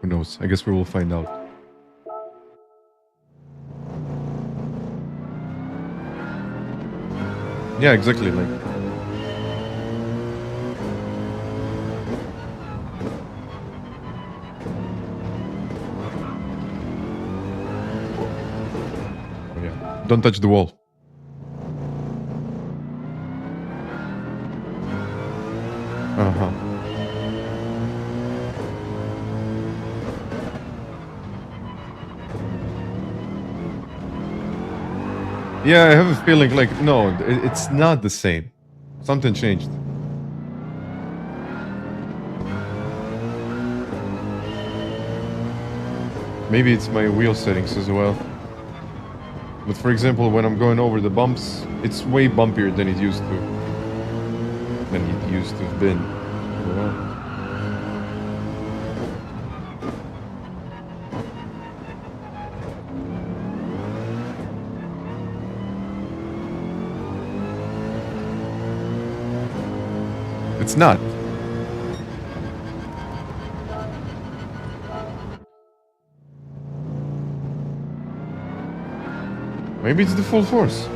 Who knows? I guess we will find out. Yeah, exactly. Like, oh yeah, don't touch the wall. Uh-huh. Yeah, I have a feeling like, no, it's not the same. Something changed. Maybe it's my wheel settings as well. But for example, when I'm going over the bumps, it's way bumpier than it used to. Than it used to have been. You know? It's not. Maybe it's the full force.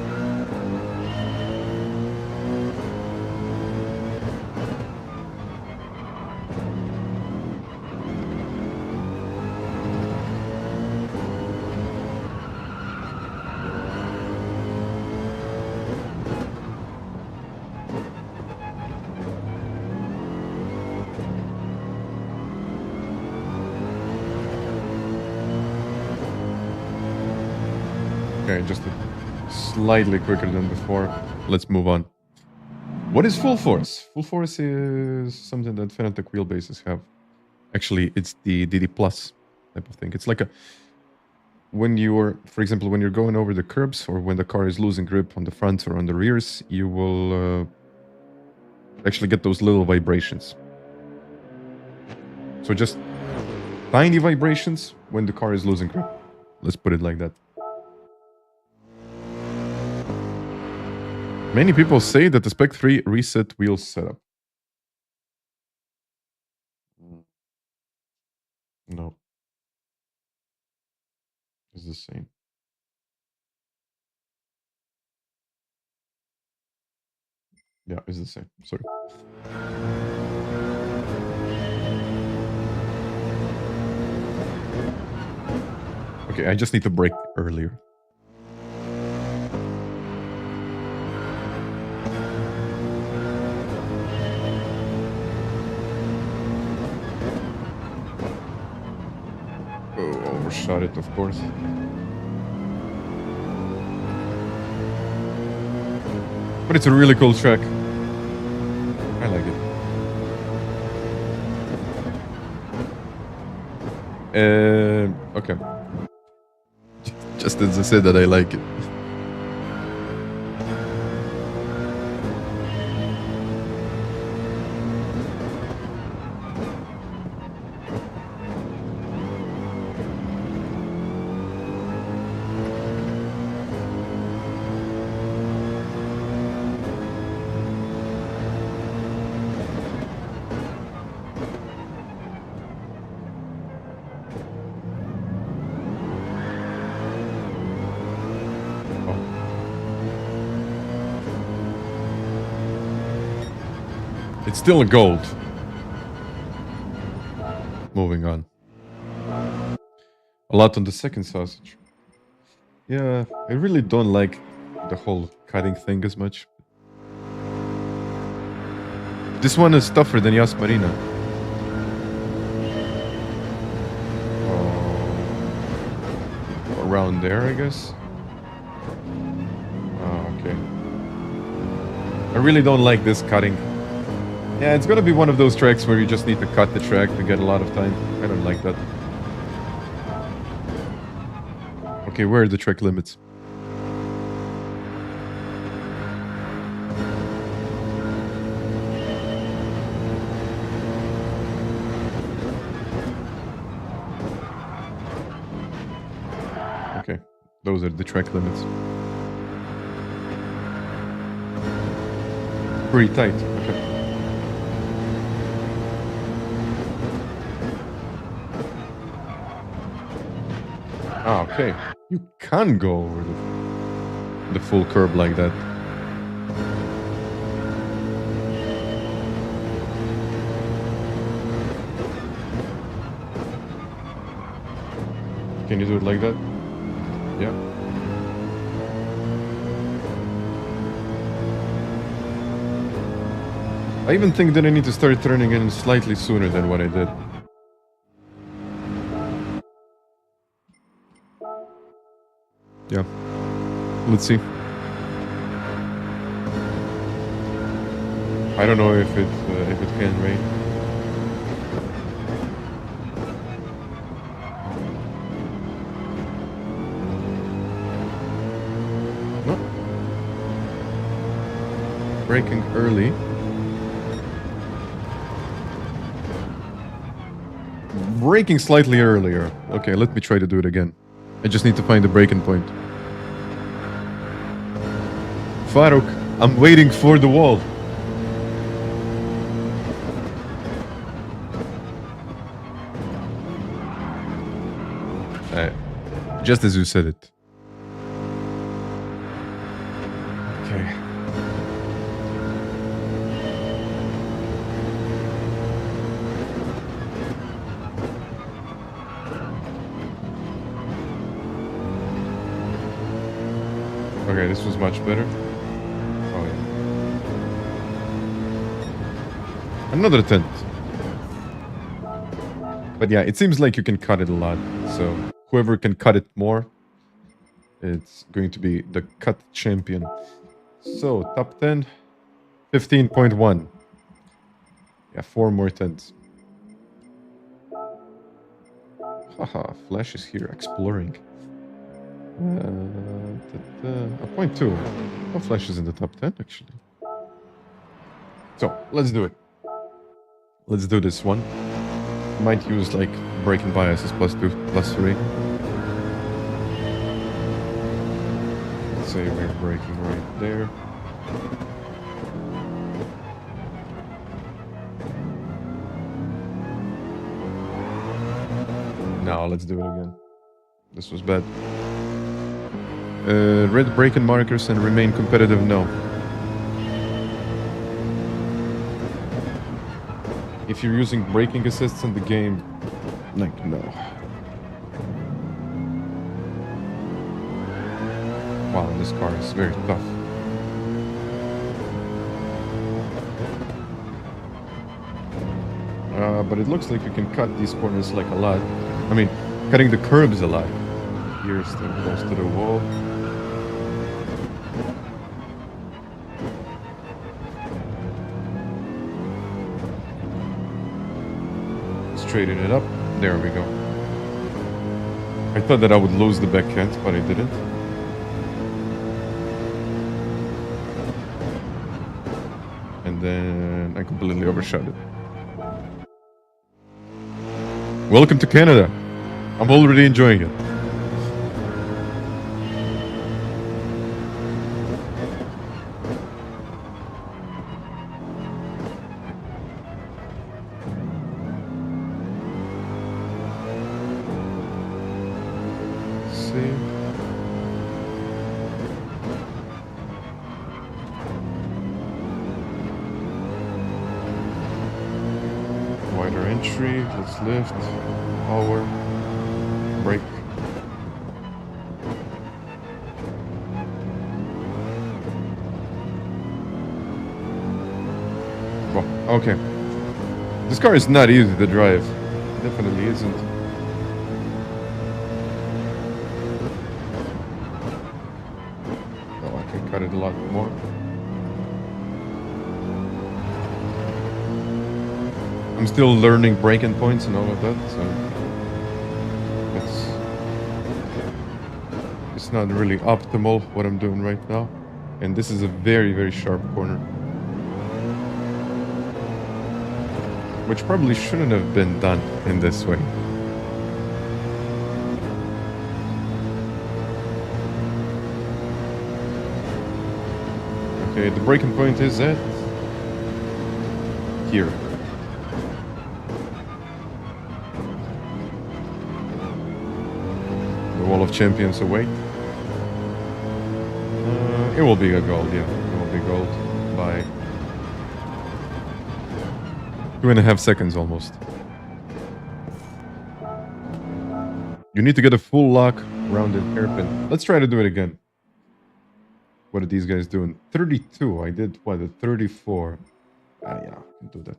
Okay, just slightly quicker than before. Let's move on. What is full force? Full force is something that FANATEC wheelbases have. Actually, it's the DD Plus type of thing. It's like a... When you're, for example, when you're going over the curbs or when the car is losing grip on the front or on the rears, you will actually get those little vibrations. So just tiny vibrations when the car is losing grip. Let's put it like that. Many people say that the Spec 3 reset wheel setup. No. It's the same. Yeah, it's the same. Sorry. Okay, I just need to brake earlier. Oh, overshot it, of course. But it's a really cool track. I like it. Okay. Just as I said that I like it. It's still a gold. Moving on. A lot on the second sausage. Yeah, I really don't like the whole cutting thing as much. This one is tougher than Yas Marina. Around there, I guess. Oh, okay. I really don't like this cutting. Yeah, it's gonna be one of those tracks where you just need to cut the track to get a lot of time. I don't like that. Okay, where are the track limits? Those are the track limits. Pretty tight. Okay. Ah, okay. You can go over the full curb like that. Can you do it like that? Yeah. I even think that I need to start turning in slightly sooner than what I did. Yeah. Let's see. I don't know if it can rain. No. Braking early. Braking slightly earlier. Okay, let me try to do it again. I just need to find the braking point. Farouk, I'm waiting for the wall. Just as you said it. Okay. Okay, this was much better. Oh yeah. Another tent. But yeah, it seems like you can cut it a lot, so whoever can cut it more, it's going to be the cut champion. So, top 10, 15.1. Yeah, 4 more tents. Haha, Flash is here exploring. A point 2. Oh, Flash is in the top 10, actually. So, let's do it. Let's do this one. Might use, like, braking biases +2, +3. Let's say we're braking right there. Now, let's do it again. This was bad. Red braking markers and remain competitive, no. If you're using braking assists in the game, like, no. Wow, this car is very tough. But it looks like you can cut these corners like a lot. I mean, cutting the curbs a lot. Here, still close to the wall. Straighten it up. There we go. I thought that I would lose the backhand, but I didn't. And then I completely overshot it. Welcome to Canada. I'm already enjoying it. Let's lift, power, brake. Well, okay. This car is not easy to drive. Definitely isn't. Oh, I can cut it a lot more. I'm still learning braking points and all of that, so it's not really optimal what I'm doing right now. And this is a very, very sharp corner, which probably shouldn't have been done in this way. Okay, the breaking point is at here. The Wall of Champions await. It will be a gold, yeah. It will be gold by 2.5 seconds almost. You need to get a full lock rounded hairpin. Let's try to do it again. What are these guys doing? 32. I did what? A 34. Yeah, I can do that.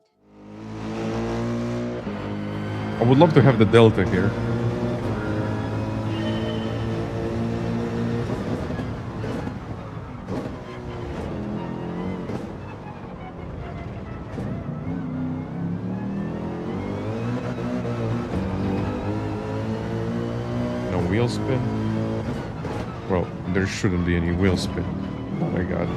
I would love to have the delta here. No wheel spin. Well, there shouldn't be any wheel spin. Oh my god.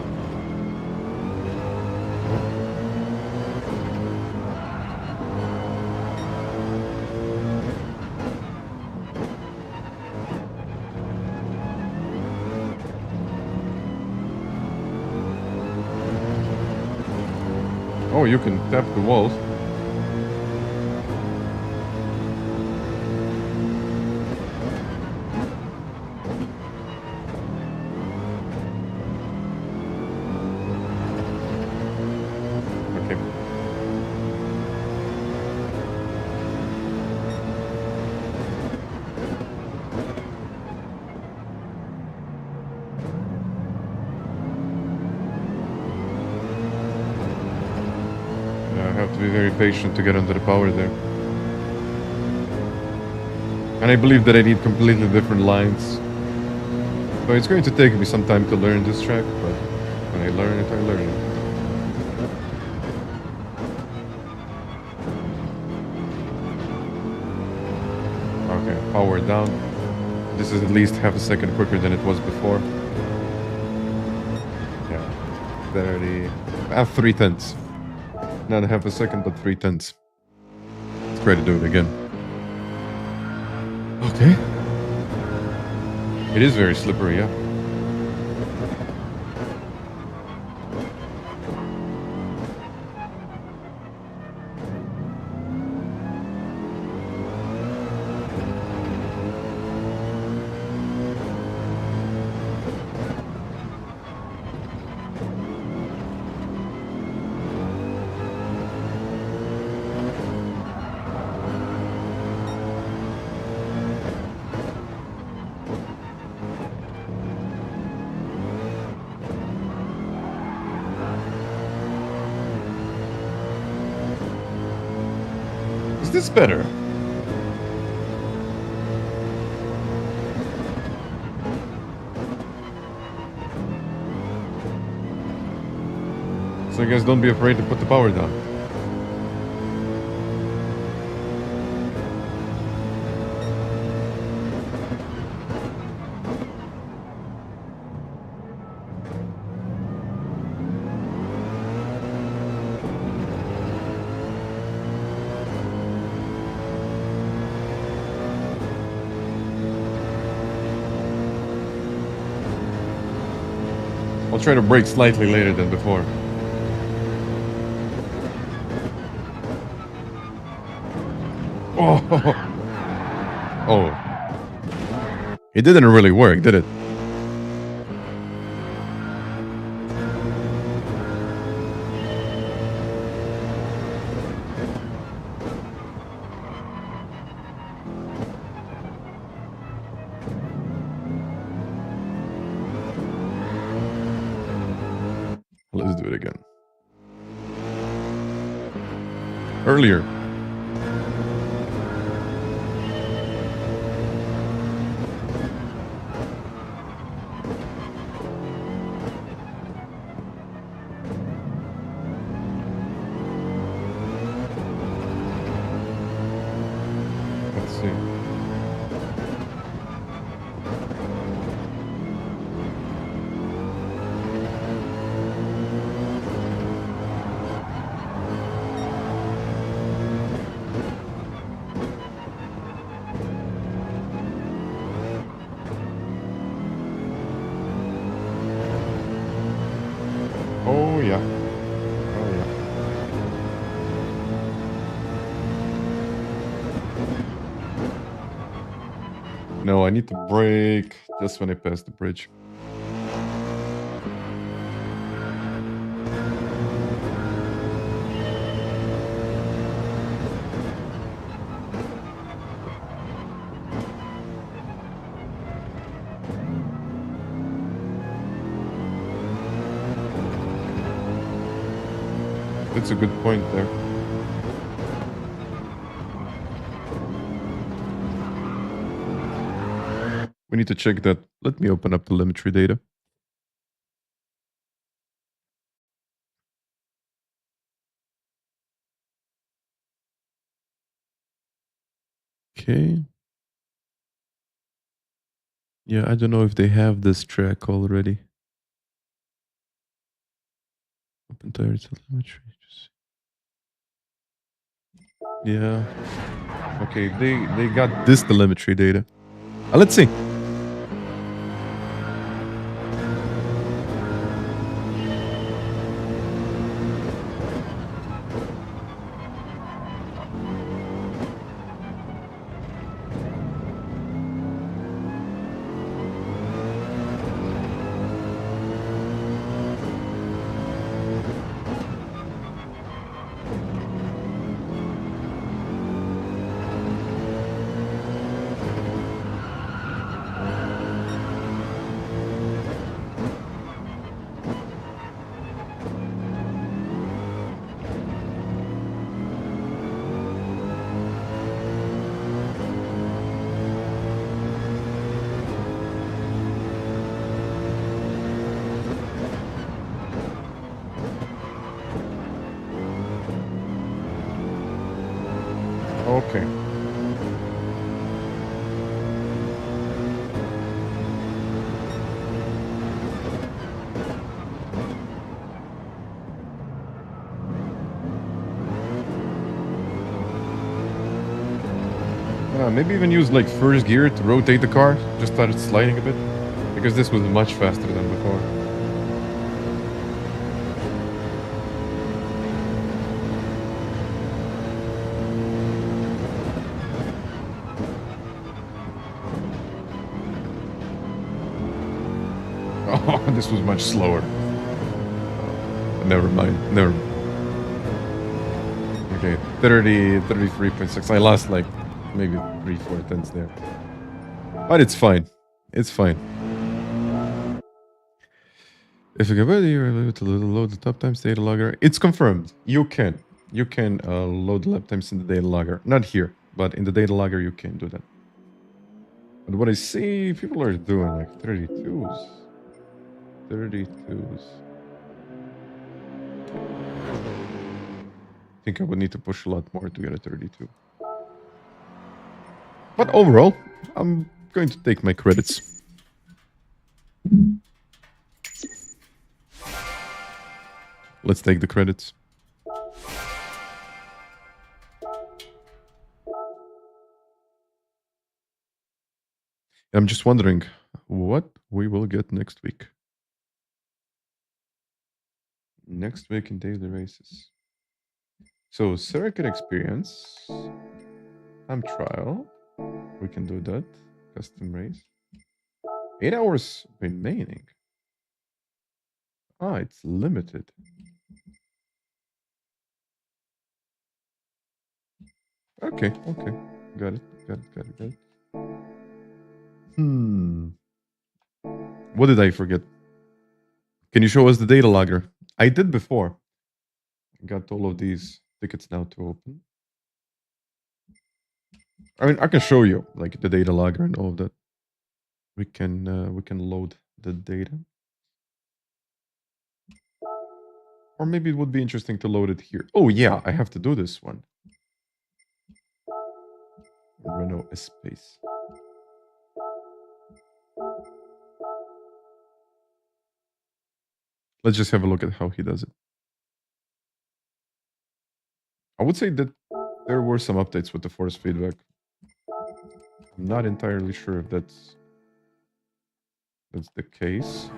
Oh, you can tap the walls. Okay. I have to be very patient to get under the power there. And I believe that I need completely different lines. So it's going to take me some time to learn this track, but when I learn it, I learn it. Okay, power down. This is at least half a second quicker than it was before. Yeah, 30. 3/10. Not half a second, but 3/10. Let's try to do it again. Okay. It is very slippery, yeah. Is this better? So guys, don't be afraid to put the power down. I'll try to brake slightly later than before. Oh, oh. It didn't really work, did it? Let's do it again. Earlier. Let's see. No, I need to brake just when I pass the bridge. That's a good point there. We need to check that. Let me open up telemetry data. Okay. Yeah, I don't know if they have this track already. Open tire telemetry. Yeah. Okay, they got this telemetry data. Let's see. Okay. Maybe even use like first gear to rotate the car. Just started sliding a bit. Because this was much faster than before. Oh, this was much slower. Never mind. Never. Okay, 33.6. I lost like maybe 3-4 tenths there. But it's fine. It's fine. If you get ready, you're able to load the top times data logger. It's confirmed. You can. You can load the lap times in the data logger. Not here, but in the data logger you can do that. But what I see people are doing like 32s. 32s. I think I would need to push a lot more to get a 32. But overall, I'm going to take my credits. Let's take the credits. I'm just wondering what we will get next week. Next week in daily races. So circuit experience, time trial, we can do that. Custom race. 8 hours remaining. Ah, it's limited. Okay, okay. Got it. What did I forget? Can you show us the data logger? I did before. I got all of these tickets now to open. I mean, I can show you like the data logger and all of that. We can load the data. Or maybe it would be interesting to load it here. Oh yeah, I have to do this one. Renault Espace. Let's just have a look at how he does it. I would say that there were some updates with the force feedback. I'm not entirely sure if that's the case.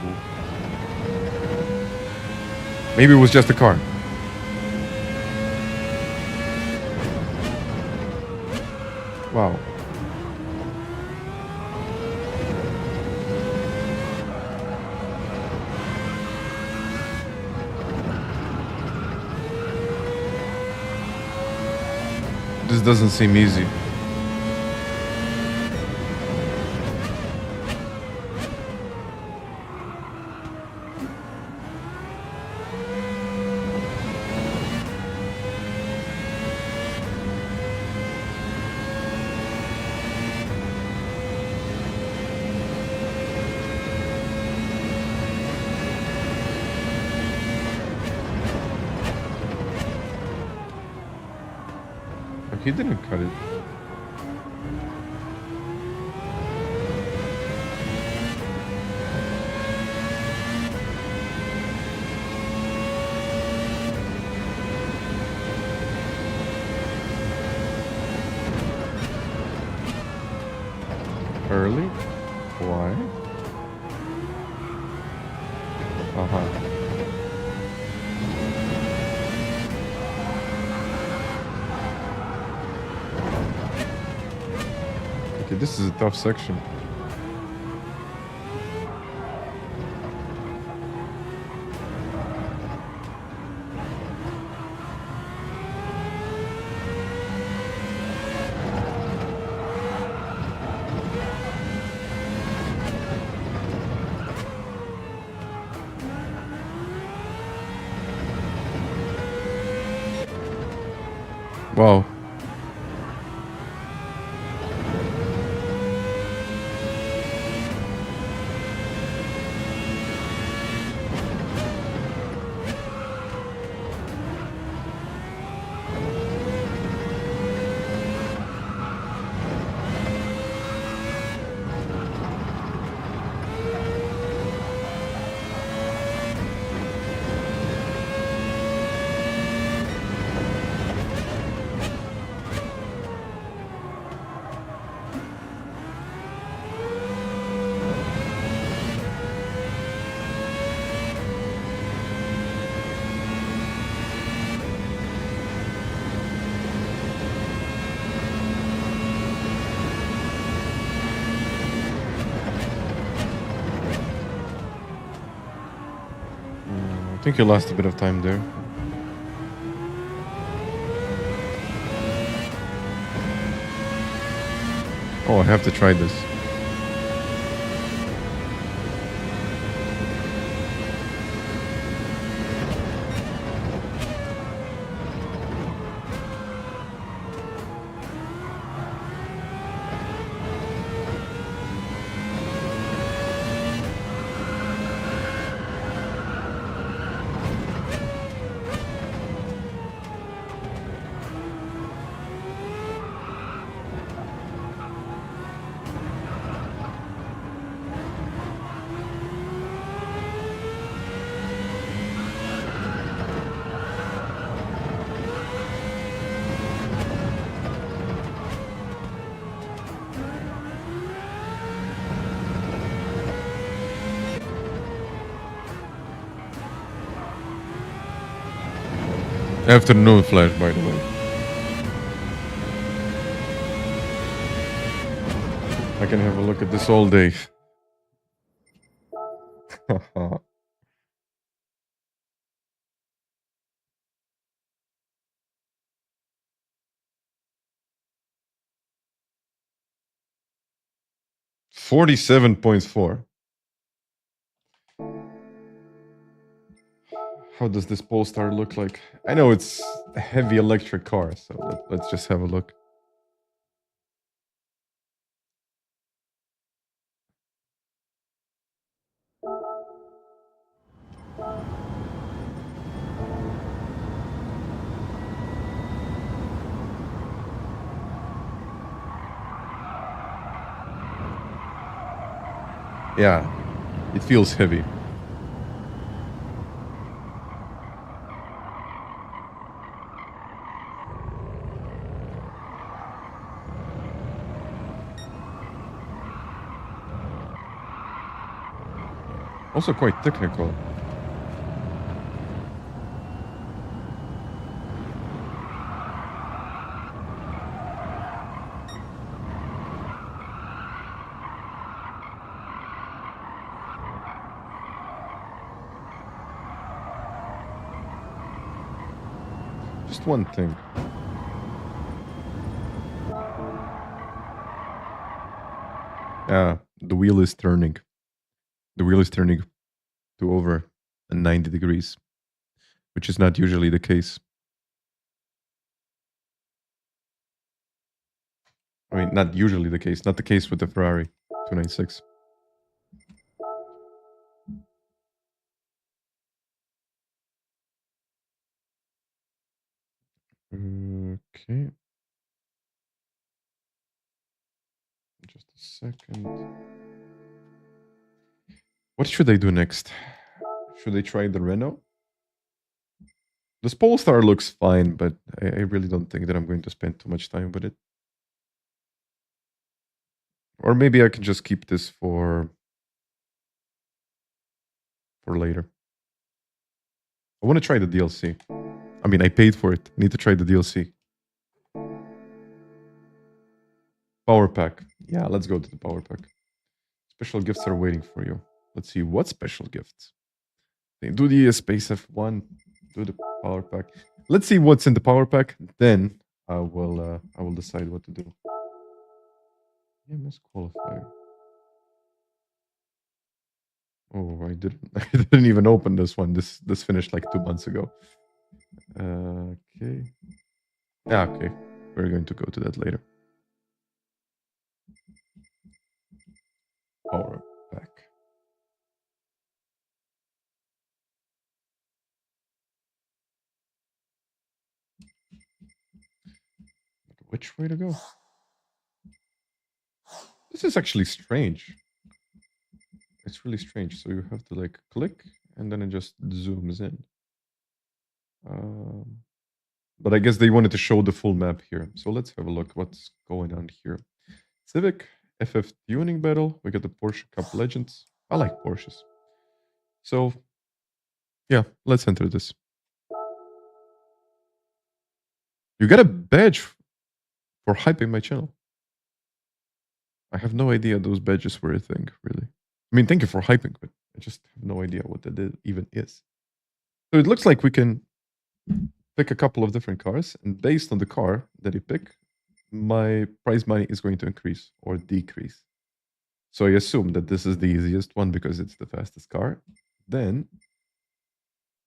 Ooh. Maybe it was just a car. Wow. This doesn't seem easy. He didn't cut it. Early? Why? Uh-huh. Okay, this is a tough section. Wow. I think you lost a bit of time there. Oh, I have to try this. Afternoon flash, by the way. I can have a look at this all day. $47.4. How does this Polestar look like? I know it's a heavy electric car, so let's just have a look. Yeah, it feels heavy. Also quite technical. Just one thing. The wheel is turning. The wheel is turning to over 90 degrees, which is not usually the case. I mean, not usually the case. Not the case with the Ferrari 296. Okay. Just a second. What should I do next? Should I try the Renault? The Polestar looks fine, but I really don't think that I'm going to spend too much time with it. Or maybe I can just keep this for later. I want to try the DLC. I mean, I paid for it. I need to try the DLC. Power pack. Yeah, let's go to the power pack. Special gifts are waiting for you. Let's see what special gifts. Do the Space F1. Do the power pack. Let's see what's in the power pack. Then I will decide what to do. EMS qualifier. Oh, I didn't even open this one. This finished like 2 months ago. Okay. Yeah, okay. We're going to go to that later. Power pack. Which way to go? This is actually strange. It's really strange. So you have to like click and then it just zooms in. But I guess they wanted to show the full map here. So let's have a look what's going on here. Civic, FF tuning battle. We got the Porsche Cup Legends. I like Porsches. So yeah, let's enter this. You got a badge for hyping my channel. I have no idea those badges were a thing, really. I mean, thank you for hyping, but I just have no idea what that even is. So it looks like we can pick a couple of different cars, and based on the car that you pick, my prize money is going to increase or decrease. So I assume that this is the easiest one because it's the fastest car. Then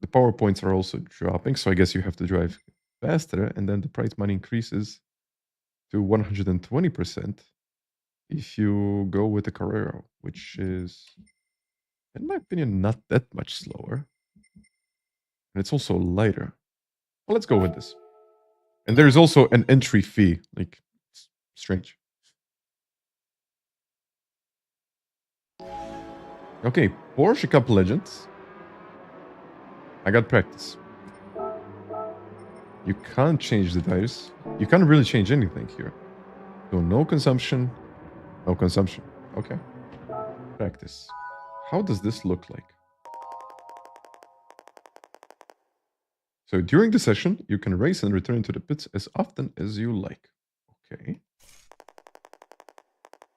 the power points are also dropping, so I guess you have to drive faster, and then the prize money increases to 120% if you go with the Carrera, which is, in my opinion, not that much slower. And it's also lighter. Well, let's go with this. And there's also an entry fee. Like, it's strange. Okay, Porsche Cup Legends. I got practice. You can't change the tires. You can't really change anything here. So no consumption. No consumption. Okay. Practice. How does this look like? So during the session, you can race and return to the pits as often as you like. Okay.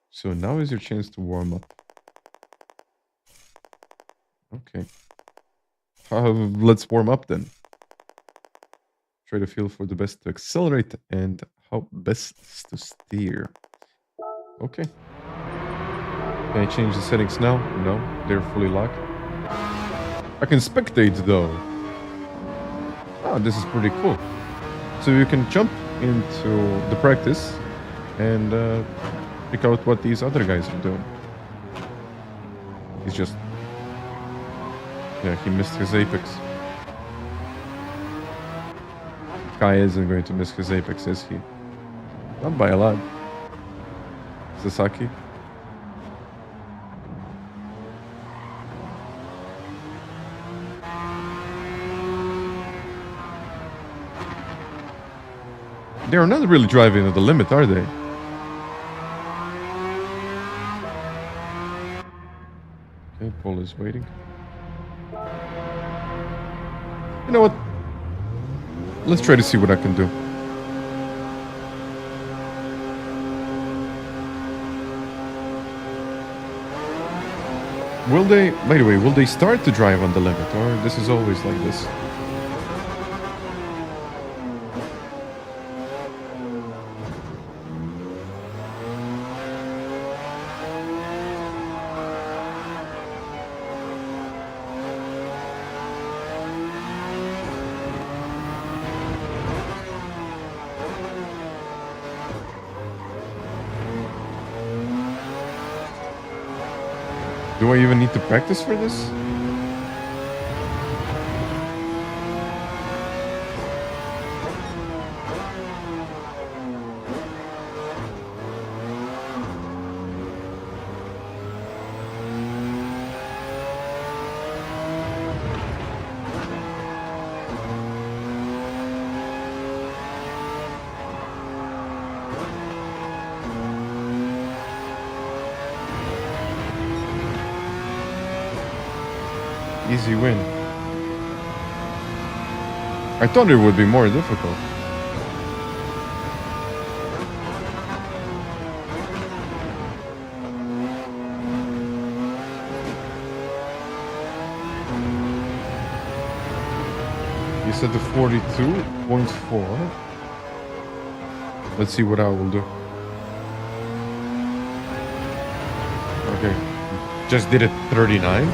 So now is your chance to warm up. Okay. Let's warm up then. Try to feel for the best to accelerate and how best to steer. Okay. Can I change the settings now? No, they're fully locked. I can spectate though. Oh, this is pretty cool. So you can jump into the practice and pick out what these other guys are doing. He's just... Yeah, he missed his apex. Kai isn't going to miss his apex, is he? Not by a lot. Sasaki. They're not really driving at the limit, are they? Okay, Paul is waiting. You know what? Let's try to see what I can do. Will they, by the way, will they start to drive on the limit, or this is always like this? Do I even need to practice for this? Easy win. I thought it would be more difficult. You said the 42.4. Let's see what I will do. Okay. Just did it 39.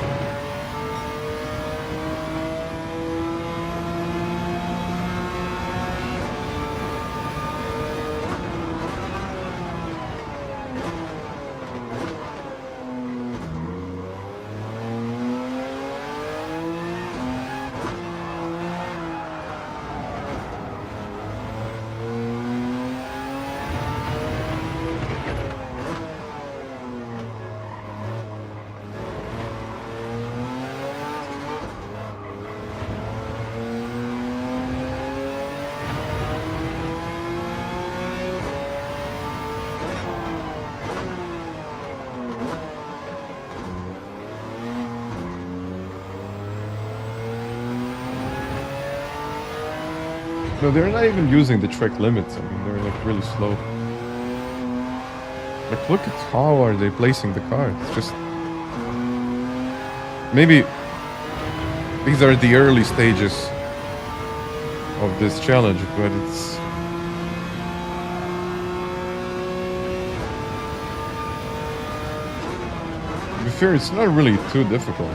No, they're not even using the track limits. I mean, they're like really slow. Like, look at how are they placing the car. It's just... Maybe these are the early stages of this challenge, but it's... To be fair, it's not really too difficult.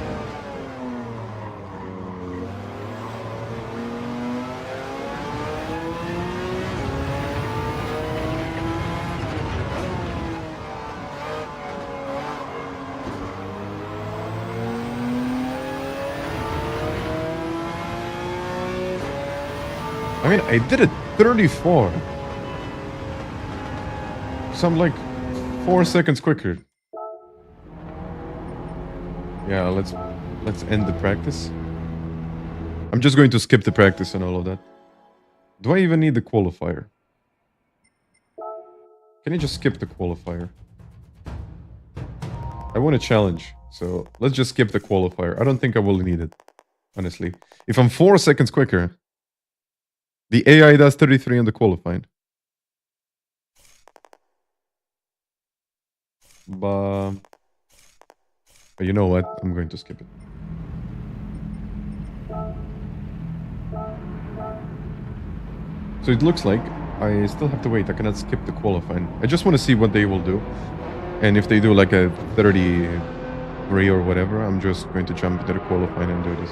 I mean, I did it 34. So I'm like 4 seconds quicker. Yeah, let's end the practice. I'm just going to skip the practice and all of that. Do I even need the qualifier? Can you just skip the qualifier? I want a challenge, so let's just skip the qualifier. I don't think I will need it, honestly. If I'm 4 seconds quicker, the AI does 33 on the qualifying. But you know what? I'm going to skip it. So it looks like I still have to wait. I cannot skip the qualifying. I just want to see what they will do. And if they do like a 33 or whatever, I'm just going to jump into the qualifying and do this.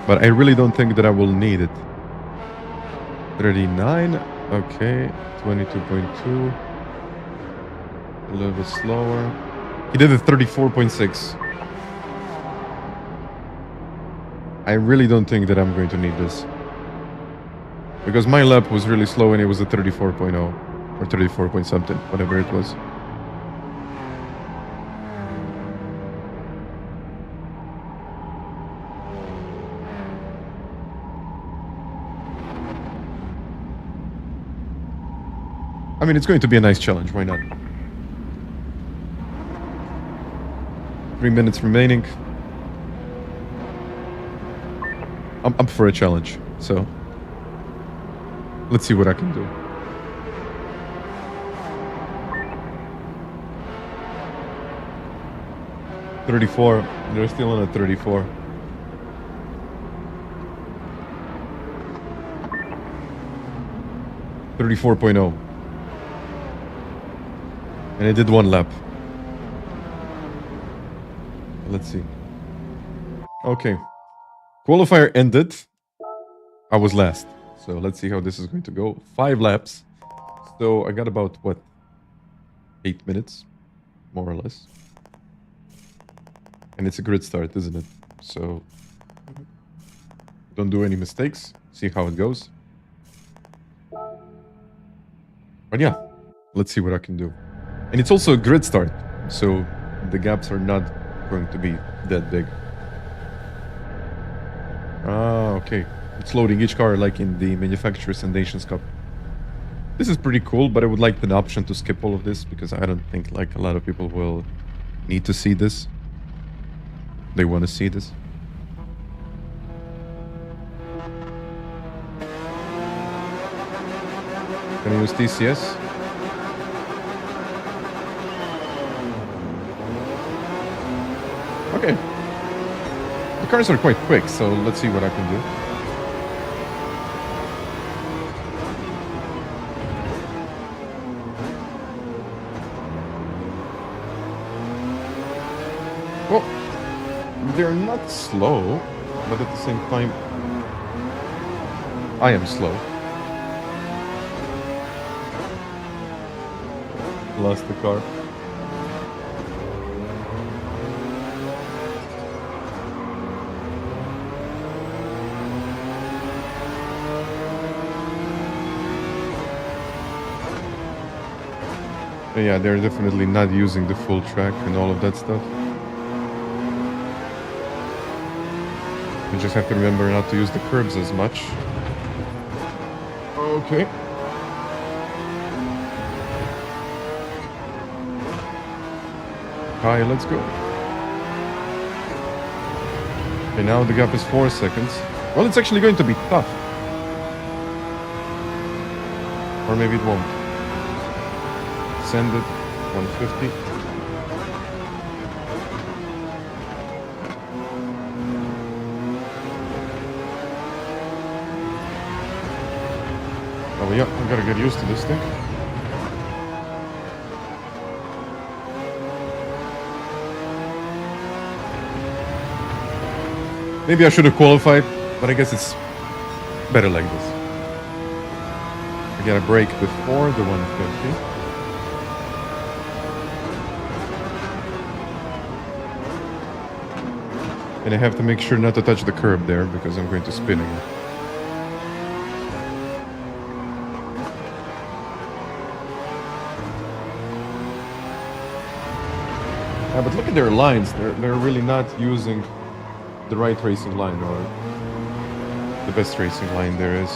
But I really don't think that I will need it. 39, okay, 22.2, a little bit slower. He did a 34.6. I really don't think that I'm going to need this. Because my lap was really slow and it was a 34.0 or 34 point something, whatever it was. I mean, it's going to be a nice challenge, why not? 3 minutes remaining. I'm up for a challenge, so let's see what I can do. $34. They're still on a 34. $34.0. And I did one lap. Let's see. Okay. Qualifier ended. I was last. So let's see how this is going to go. 5 laps. So I got about, what, 8 minutes, more or less. And it's a grid start, isn't it? So don't do any mistakes. See how it goes. But yeah, let's see what I can do. And it's also a grid start, so the gaps are not going to be that big. Ah, okay. It's loading each car like in the Manufacturers and Nations Cup. This is pretty cool, but I would like an option to skip all of this because I don't think like a lot of people will need to see this. They want to see this. Can I use TCS? Okay. The cars are quite quick, so let's see what I can do. Well, they're not slow, but at the same time, I am slow. Lost the car. Yeah, they're definitely not using the full track and all of that stuff. You just have to remember not to use the curbs as much. Okay. Hi, let's go. Okay, now the gap is 4 seconds. Well, it's actually going to be tough. Or maybe it won't. Send it, 150. Oh yeah, I gotta get used to this thing. Maybe I should have qualified, but I guess it's better like this. I gotta brake before the 150. And I have to make sure not to touch the curb there because I'm going to spin again. But look at their lines. They're really not using the right racing line or the best racing line there is.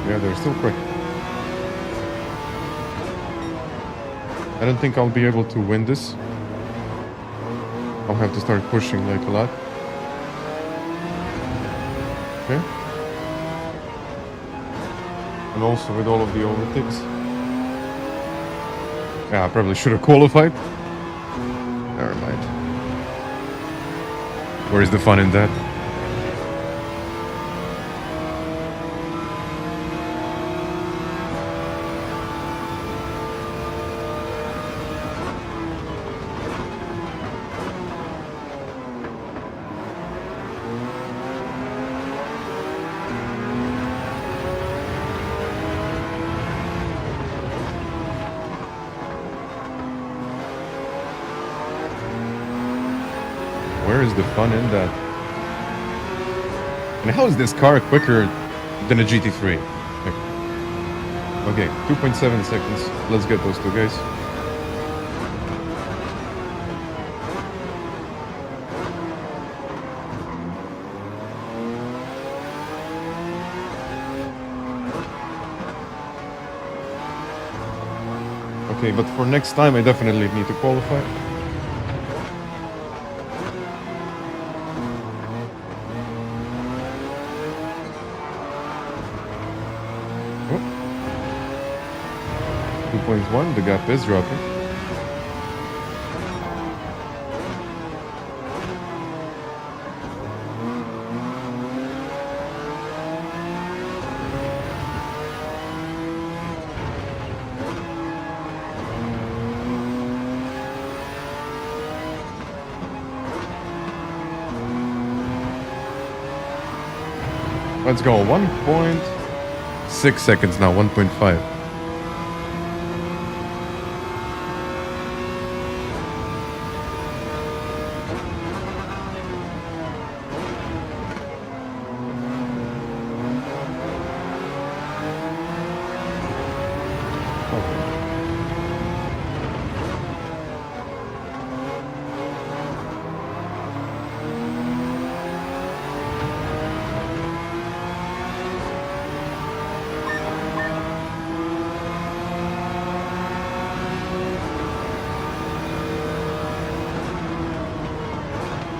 Yeah, they're still quick. I don't think I'll be able to win this. I'll have to start pushing like a lot. Okay. And also with all of the overtakes. Yeah, I probably should have qualified. Never mind. Where's the fun in that? Where is the fun in that? And how is this car quicker than a GT3? Okay, 2.7 seconds. Let's get those two guys. Okay, but for next time I definitely need to qualify. The gap is dropping. Let's go. 1.6 seconds now. 1.5.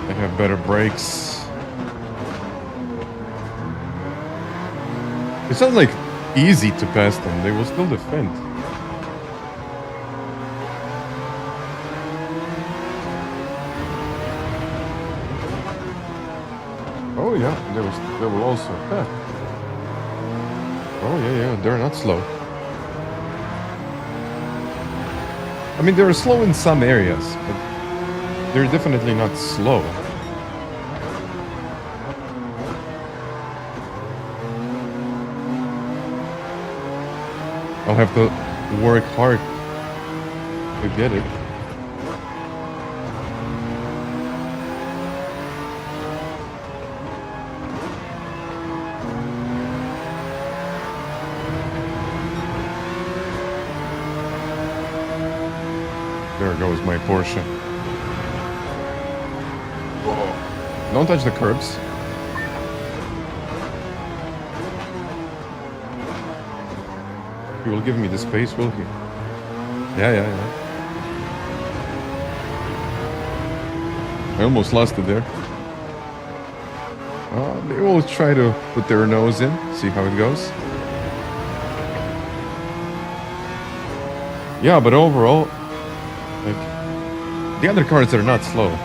They have better brakes. It's not like easy to pass them. They will still defend. Oh yeah, they will also. Yeah. Oh yeah, they're not slow. I mean, they're slow in some areas, but they're definitely not slow. I'll have to work hard to get it. There goes my Porsche. Whoa. Don't touch the curbs. He will give me the space, will he? Yeah. I almost lost it there. They will try to put their nose in, see how it goes. Yeah, but overall, like, the other cars are not slow.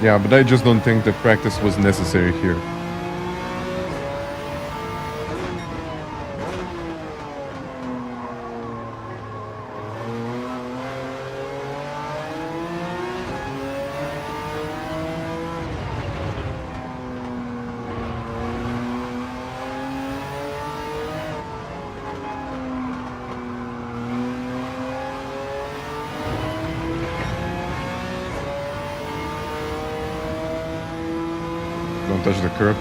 Yeah, but I just don't think the practice was necessary here. Don't touch the curb.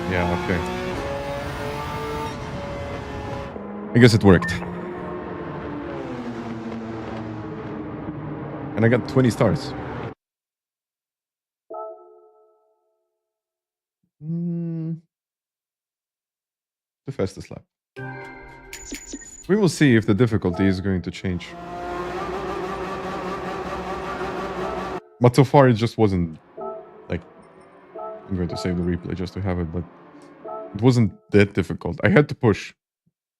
Yeah, okay. I guess it worked. And I got 20 stars. The fastest lap. We will see if the difficulty is going to change. But so far it just wasn't like... I'm going to save the replay just to have it, but it wasn't that difficult. I had to push.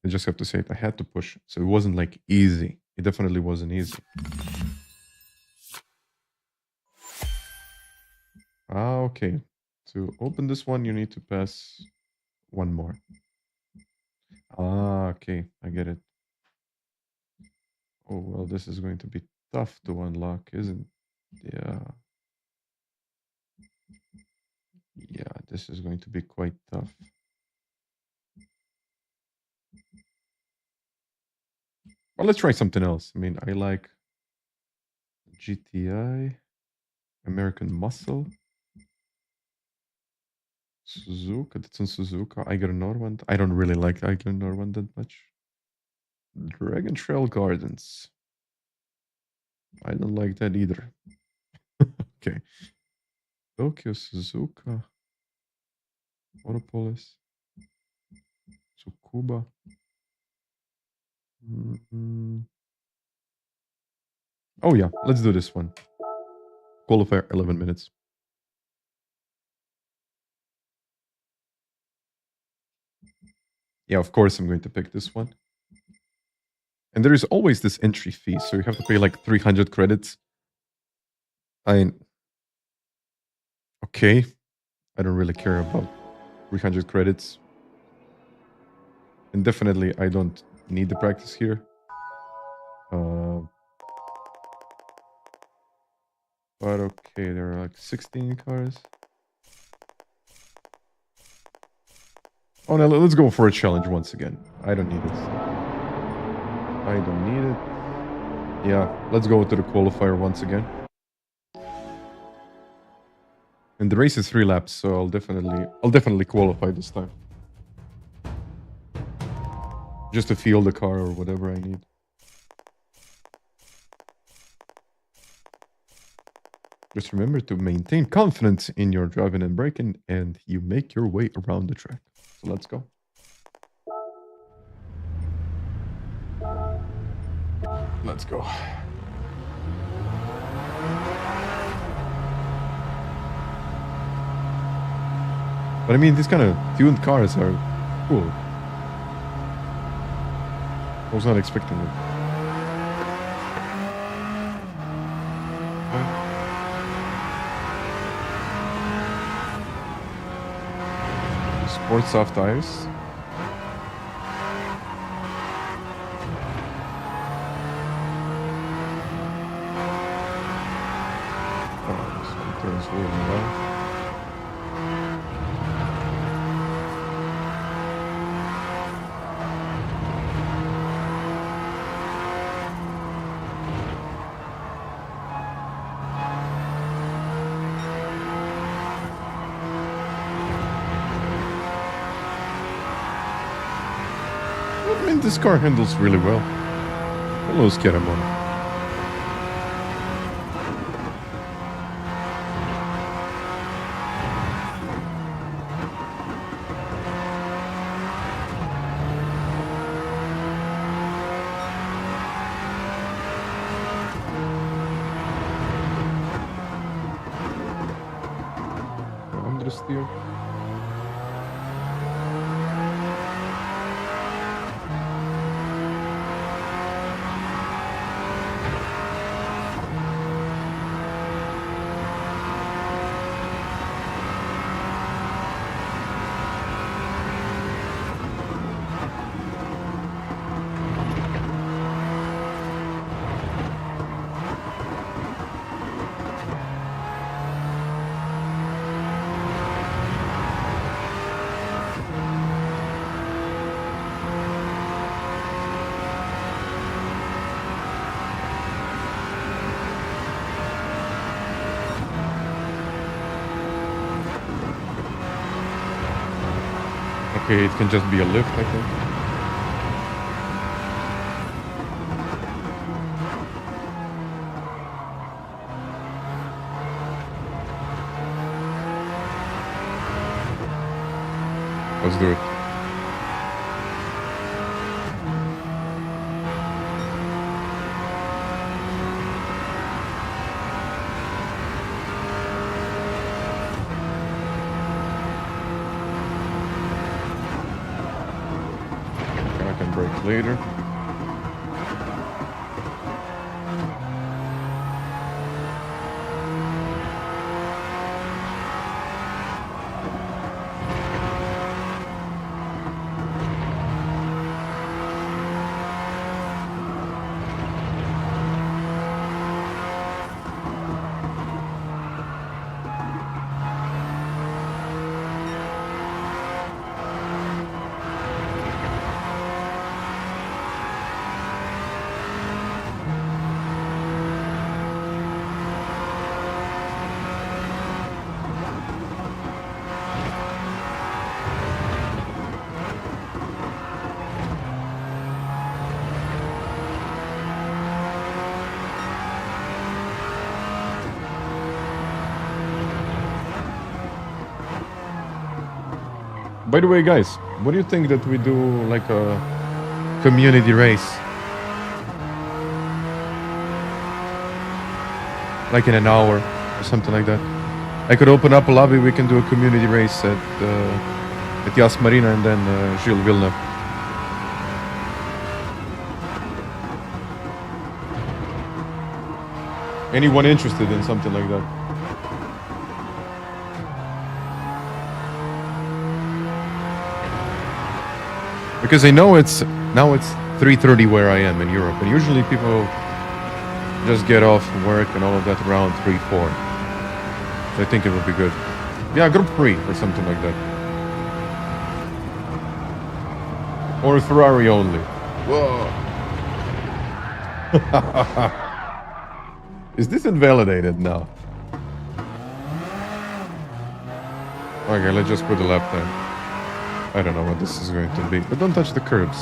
I just have to say it. I had to push. So it wasn't like easy. It definitely wasn't easy. Okay. To open this one, you need to pass one more. Okay. I get it. Oh, well, this is going to be tough to unlock, isn't it? Yeah. Yeah, this is going to be quite tough. Well, let's try something else. I mean, I like GTI, American Muscle, Suzuka. That's on Suzuka. I got another one. I don't really like I got another one that much. Dragon Trail Gardens. I don't like that either. Okay. Tokyo, Suzuka, Autopolis, Tsukuba. Oh yeah, let's do this one. Qualifier 11 minutes. Yeah, of course I'm going to pick this one. And there is always this entry fee, so you have to pay like 300 credits. Okay, I don't really care about 300 credits. And definitely I don't need the practice here. But okay, there are like 16 cars. Oh no, let's go for a challenge once again. I don't need it. I don't need it. Yeah, let's go to the qualifier once again. And the race is 3 laps, so I'll definitely qualify this time. Just to feel the car or whatever I need. Just remember to maintain confidence in your driving and braking, and you make your way around the track. So let's go. Let's go. But I mean, these kind of tuned cars are cool. I was not expecting it. Sport soft tires. Oh, this one turns really well. I mean, this car handles really well. Hello, Chiarvesio. Understeer. Okay, it can just be a lift, I think. Let's do it. Break later. By the way, guys, what do you think that we do like a community race? Like in an hour or something like that. I could open up a lobby, we can do a community race at Yas Marina and then Gilles Villeneuve. Anyone interested in something like that? Because I know now it's 3:30 where I am in Europe, and usually people just get off work and all of that around 3, 4. So I think it would be good. Yeah, group 3 or something like that. Or Ferrari only. Whoa. Is this invalidated now? Okay, let's just put a lap there. I don't know what this is going to be, but don't touch the curbs.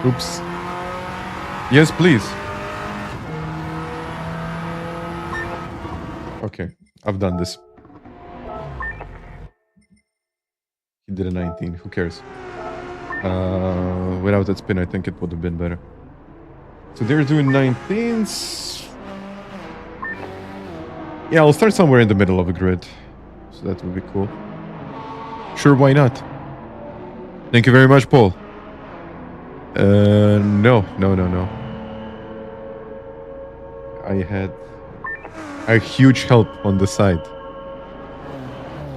Oops. Yes, please. Okay, I've done this. He did a 19, who cares? Without that spin, I think it would have been better. So they're doing 19s. Yeah, I'll start somewhere in the middle of the grid. So that would be cool. Sure, why not? Thank you very much, Paul. No. I had a huge help on the side.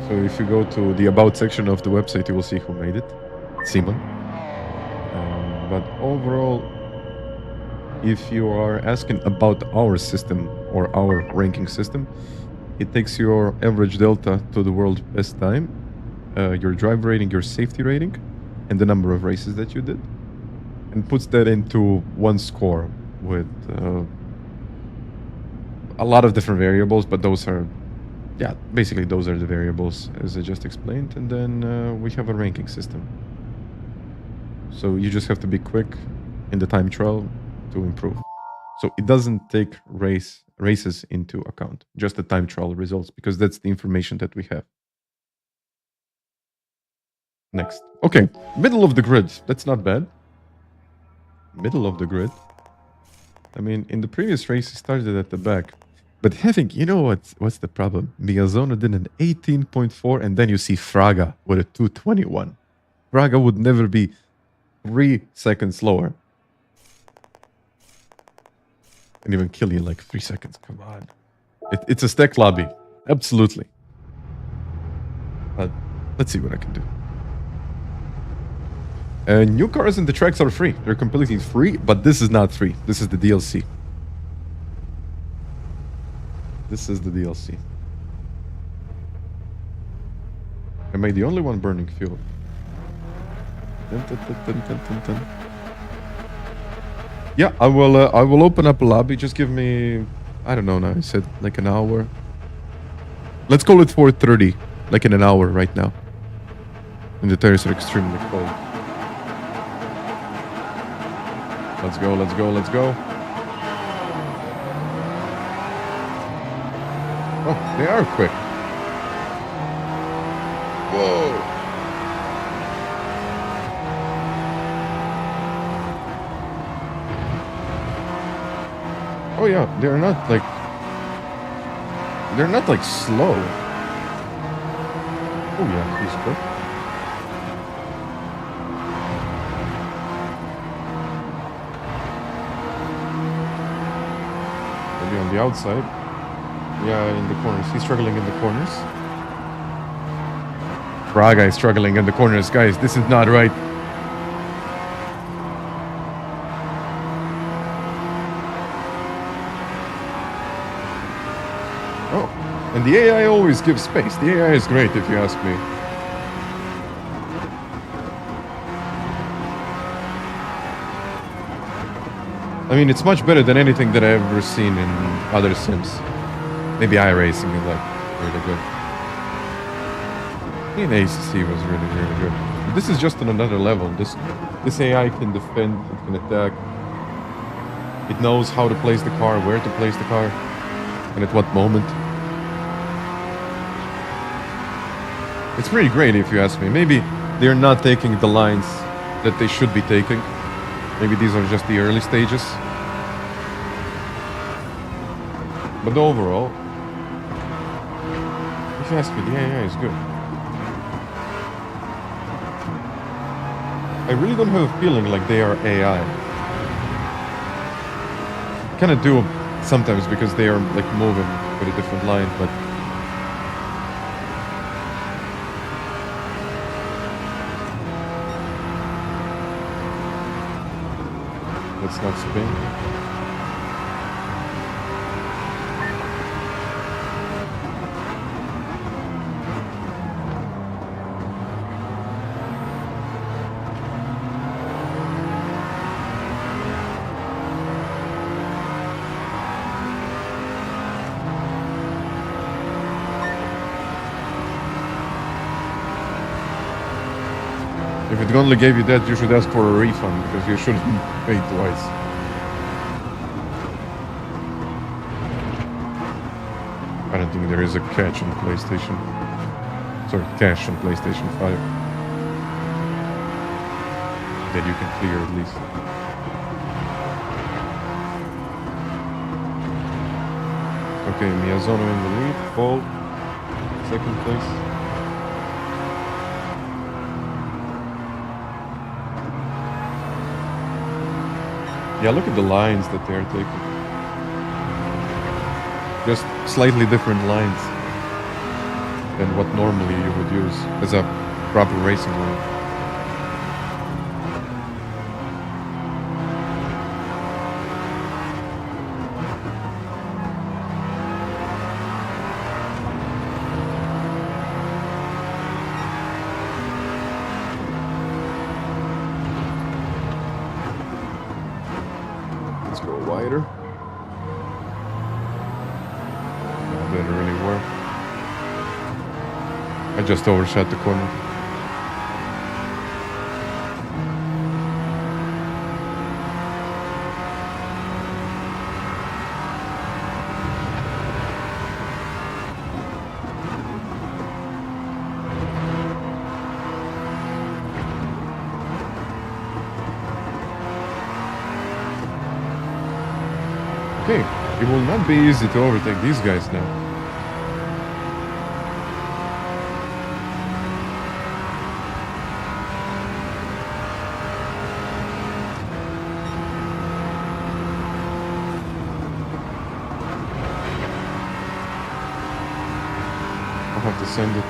So if you go to the About section of the website, you will see who made it. Simon. But overall, if you are asking about our system or our ranking system, it takes your average delta to the world best time, your drive rating, your safety rating, and the number of races that you did, and puts that into one score with a lot of different variables, but those are, yeah, basically those are the variables as I just explained, and then we have a ranking system. So you just have to be quick in the time trial to improve. So it doesn't take races into account, just the time trial results, because that's the information that we have. Next. Okay, middle of the grid. That's not bad. Middle of the grid. I mean, in the previous race, he started at the back. But having, you know what's the problem? Miyazono did an 18.4, and then you see Fraga with a 221. Fraga would never be 3 seconds slower. And even kill you in like 3 seconds. Come on. It's a stack lobby. Absolutely. But let's see what I can do. New cars and the tracks are free. They're completely free, but this is not free. This is the DLC. This is the DLC. Am I the only one burning fuel? Yeah, I will open up a lobby. Just give me, I don't know now. I said like an hour. Let's call it 4:30, like in an hour right now. And the tires are extremely cold. Let's go, let's go, let's go. Oh, they are quick. Whoa. Oh yeah, they're not like slow. Oh yeah, he's quick. Maybe on the outside. Yeah, in the corners. He's struggling in the corners. Fraga is struggling in the corners, guys. This is not right. And the AI always gives space. The AI is great, if you ask me. I mean, it's much better than anything that I've ever seen in other sims. Maybe iRacing is like really good. In ACC was really, really good. But this is just on another level. This AI can defend, it can attack. It knows how to place the car, where to place the car. and at what moment. It's pretty great if you ask me. Maybe they're not taking the lines that they should be taking. Maybe these are just the early stages. But overall, if you ask me, the AI is good. I really don't have a feeling like they are AI. Kind of do sometimes because they are like moving with a different line, but let's not spin. If it only gave you that, you should ask for a refund because you shouldn't pay twice. I don't think there is a catch on PlayStation. Sorry, cache on PlayStation 5 that you can clear at least. Okay, Miyazono in the lead, Paul, second place. Yeah, look at the lines that they're taking. Just slightly different lines than what normally you would use as a proper racing line. Let's go wider. That didn't really work. I just overshot the corner. Okay, it will not be easy to overtake these guys now. I'll have to send it.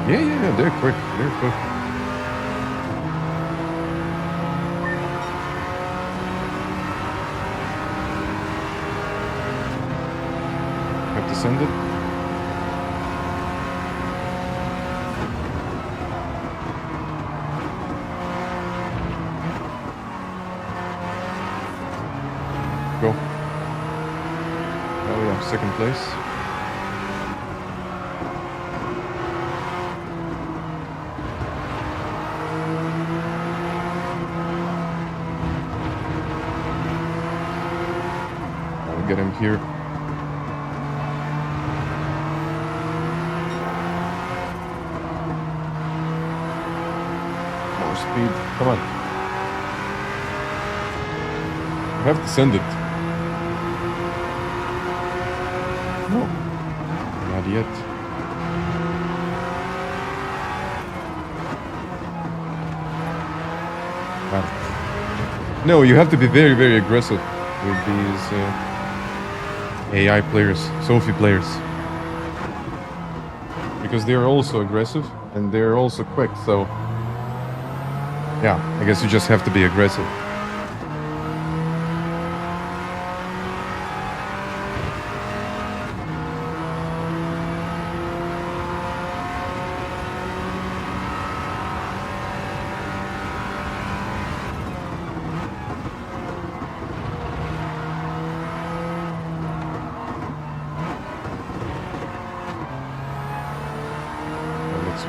Yeah, they're quick. They're quick. Have to send it. Go. Oh yeah, second place. Get him here. More speed. Come on. I have to send it. No. Not yet. No, you have to be very, very aggressive with these AI players, Sophie players, because they are also aggressive and they're also quick, so yeah, I guess you just have to be aggressive.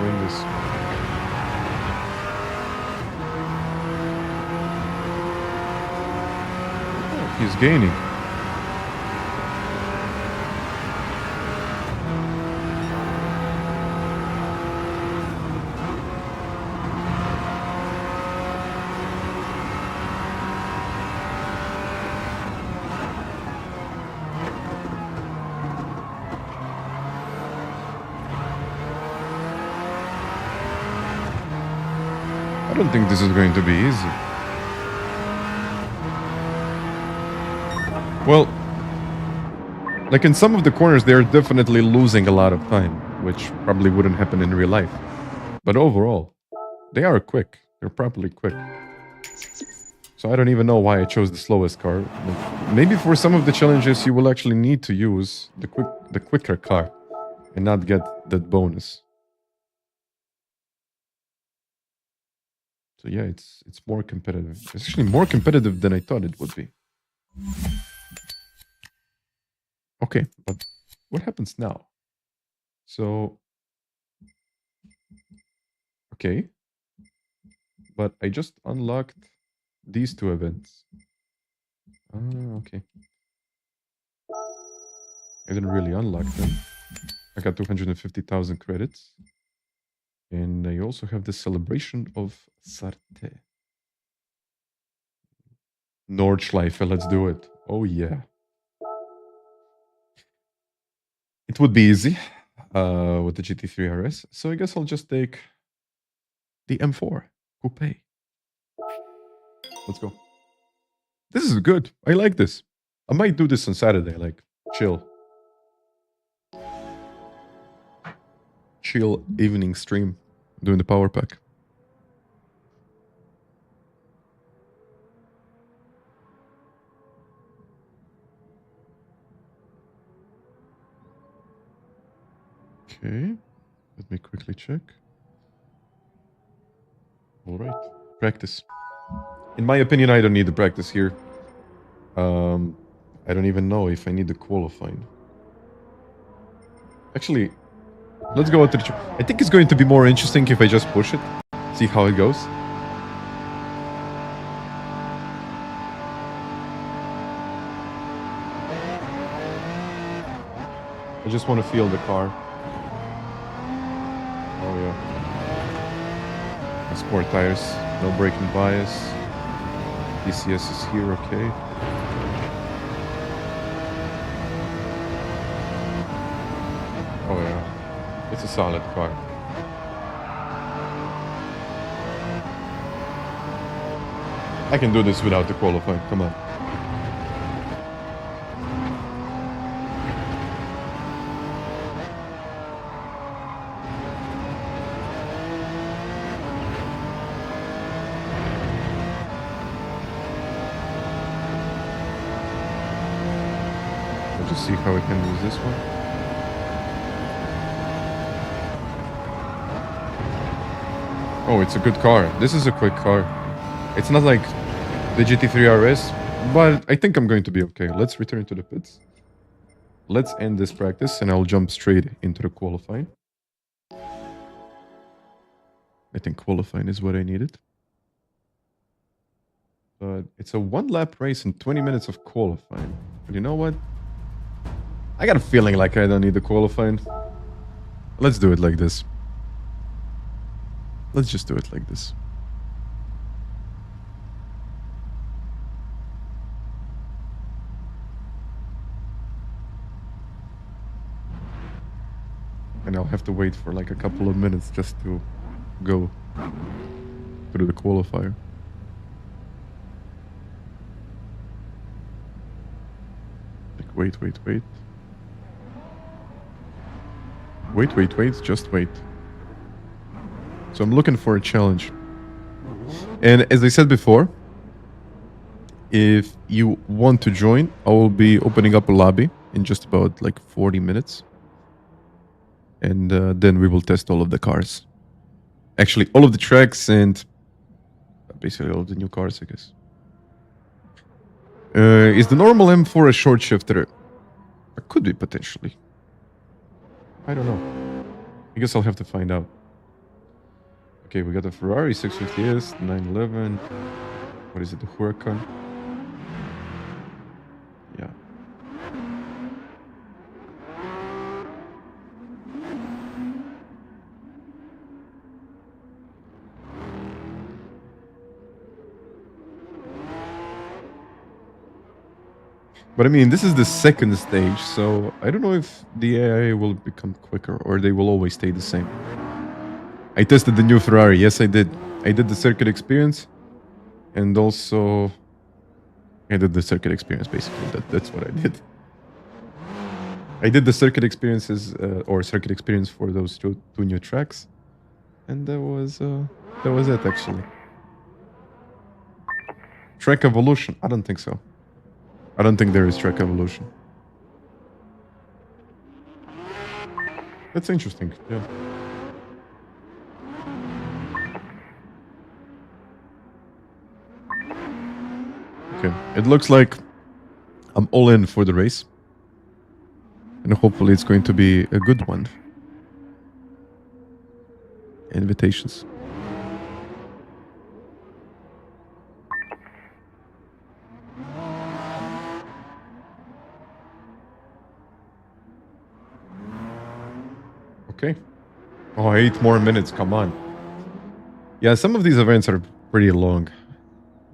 win this. Oh, he's gaining. I don't think this is going to be easy. Well, like in some of the corners, they're definitely losing a lot of time, which probably wouldn't happen in real life. But overall, they are quick. They're properly quick. So I don't even know why I chose the slowest car. Maybe for some of the challenges, you will actually need to use the quicker car and not get that bonus. So yeah, it's more competitive. It's actually more competitive than I thought it would be. Okay, but what happens now? So, okay. But I just unlocked these two events. Okay. I didn't really unlock them. I got 250,000 credits. And I also have the celebration of Sarte. Nordschleife, let's do it. Oh yeah. It would be easy with the GT3 RS. So I guess I'll just take the M4 Coupe. Let's go. This is good. I like this. I might do this on Saturday, like chill. Chill evening stream. Doing the power pack. Okay. Let me quickly check. All right. Practice. In my opinion, I don't need the practice here. I don't even know if I need the qualifying. Actually, let's go out to the... I think it's going to be more interesting if I just push it. See how it goes. I just want to feel the car. Oh yeah. Sport tires, no braking bias. DCS is here, okay. Oh yeah, it's a solid car. I can do this without the qualifying, come on. Let's just see how we can use this one. Oh, it's a good car. This is a quick car. It's not like the GT3 RS, but I think I'm going to be okay. Let's return to the pits. Let's end this practice and I'll jump straight into the qualifying. I think qualifying is what I needed. But it's a 1-lap race and 20 minutes of qualifying. But you know what? I got a feeling like I don't need the qualifying. Let's do it like this. Let's just do it like this. And I'll have to wait for like a couple of minutes just to go through the qualifier. Like, wait. Wait, just wait. So I'm looking for a challenge. And as I said before, if you want to join, I will be opening up a lobby in just about like 40 minutes. And then we will test all of the cars. Actually, all of the tracks and basically all of the new cars, I guess. Is the normal M4 a short shifter? It could be, potentially. I don't know. I guess I'll have to find out. Okay, we got the Ferrari 650S, 911. What is it? The Huracan. Yeah. But I mean, this is the second stage, so I don't know if the AI will become quicker or they will always stay the same. I tested the new Ferrari. Yes, I did. I did the circuit experience, and also I did the circuit experience. Basically, that's what I did. I did the circuit experiences or circuit experience for those two new tracks, and that was it actually. Track evolution? I don't think so. I don't think there is track evolution. That's interesting. Yeah. Okay. It looks like I'm all in for the race. And hopefully it's going to be a good one. Invitations. Okay. Oh, 8 more minutes. Come on. Yeah, some of these events are pretty long.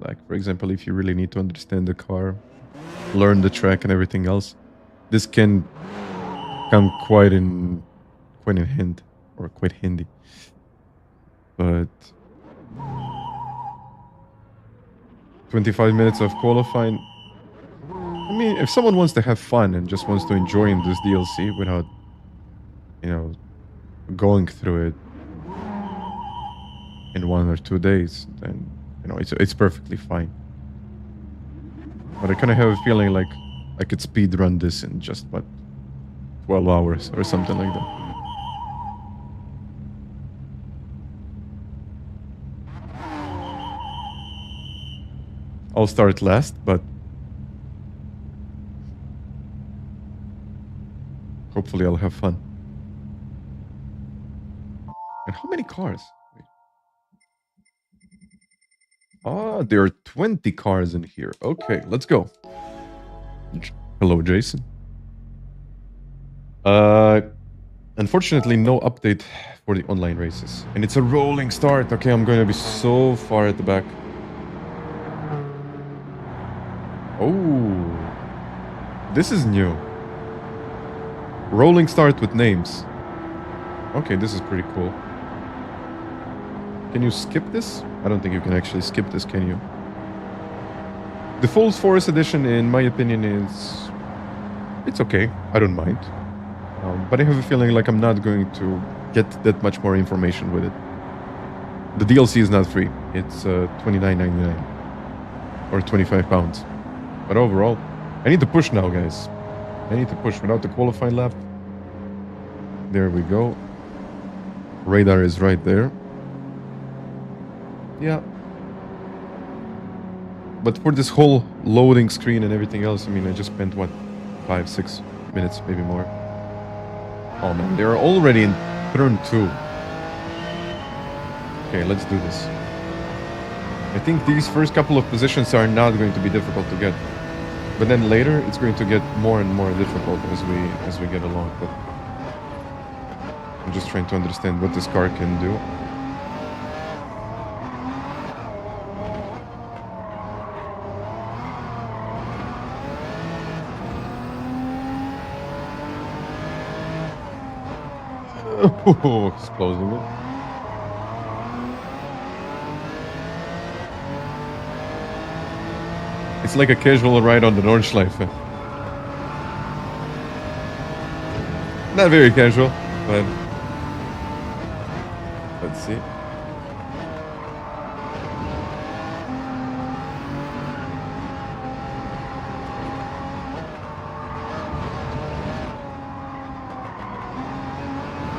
Like, for example, if you really need to understand the car, learn the track and everything else, this can come quite in hand or quite handy. But 25 minutes of qualifying. I mean, if someone wants to have fun and just wants to enjoy this DLC without, you know, going through it in 1 or 2 days, then, you know, it's perfectly fine. But I kind of have a feeling like I could speed run this in just, what, 12 hours or something like that. I'll start last, but hopefully I'll have fun. And how many cars? Wait. Ah, there are 20 cars in here. Okay, let's go. Hello, Jason. Unfortunately, no update for the online races. And it's a rolling start. Okay, I'm going to be so far at the back. Oh, this is new. Rolling start with names. Okay, this is pretty cool. Can you skip this? I don't think you can actually skip this, can you? The Full Force Edition, in my opinion, it's okay. I don't mind. But I have a feeling like I'm not going to get that much more information with it. The DLC is not free. It's $29.99 or £25. But overall, I need to push now, guys. I need to push without the qualifying lap. There we go. Radar is right there. Yeah. But for this whole loading screen and everything else, I mean, I just spent, what, 5-6 minutes, maybe more. Oh man, they're already in turn 2. Okay, let's do this. I think these first couple of positions are not going to be difficult to get. But then later, it's going to get more and more difficult as we get along. But I'm just trying to understand what this car can do. Oh, it's closing it. It's like a casual ride on the Nordschleife. Not very casual, but let's see.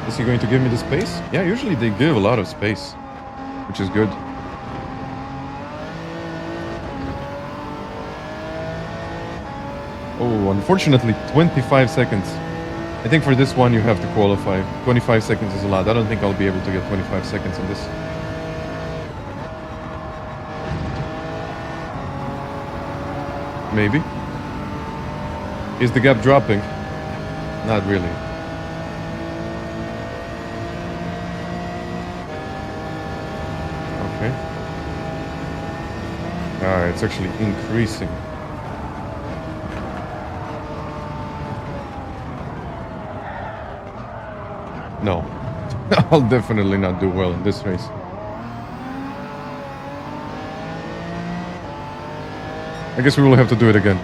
Is he going to give me the space? Yeah, usually they give a lot of space, which is good. Oh, unfortunately, 25 seconds. I think for this one you have to qualify. 25 seconds is a lot. I don't think I'll be able to get 25 seconds on this. Maybe. Is the gap dropping? Not really. Okay. It's actually increasing. No. I'll definitely not do well in this race. I guess we will have to do it again.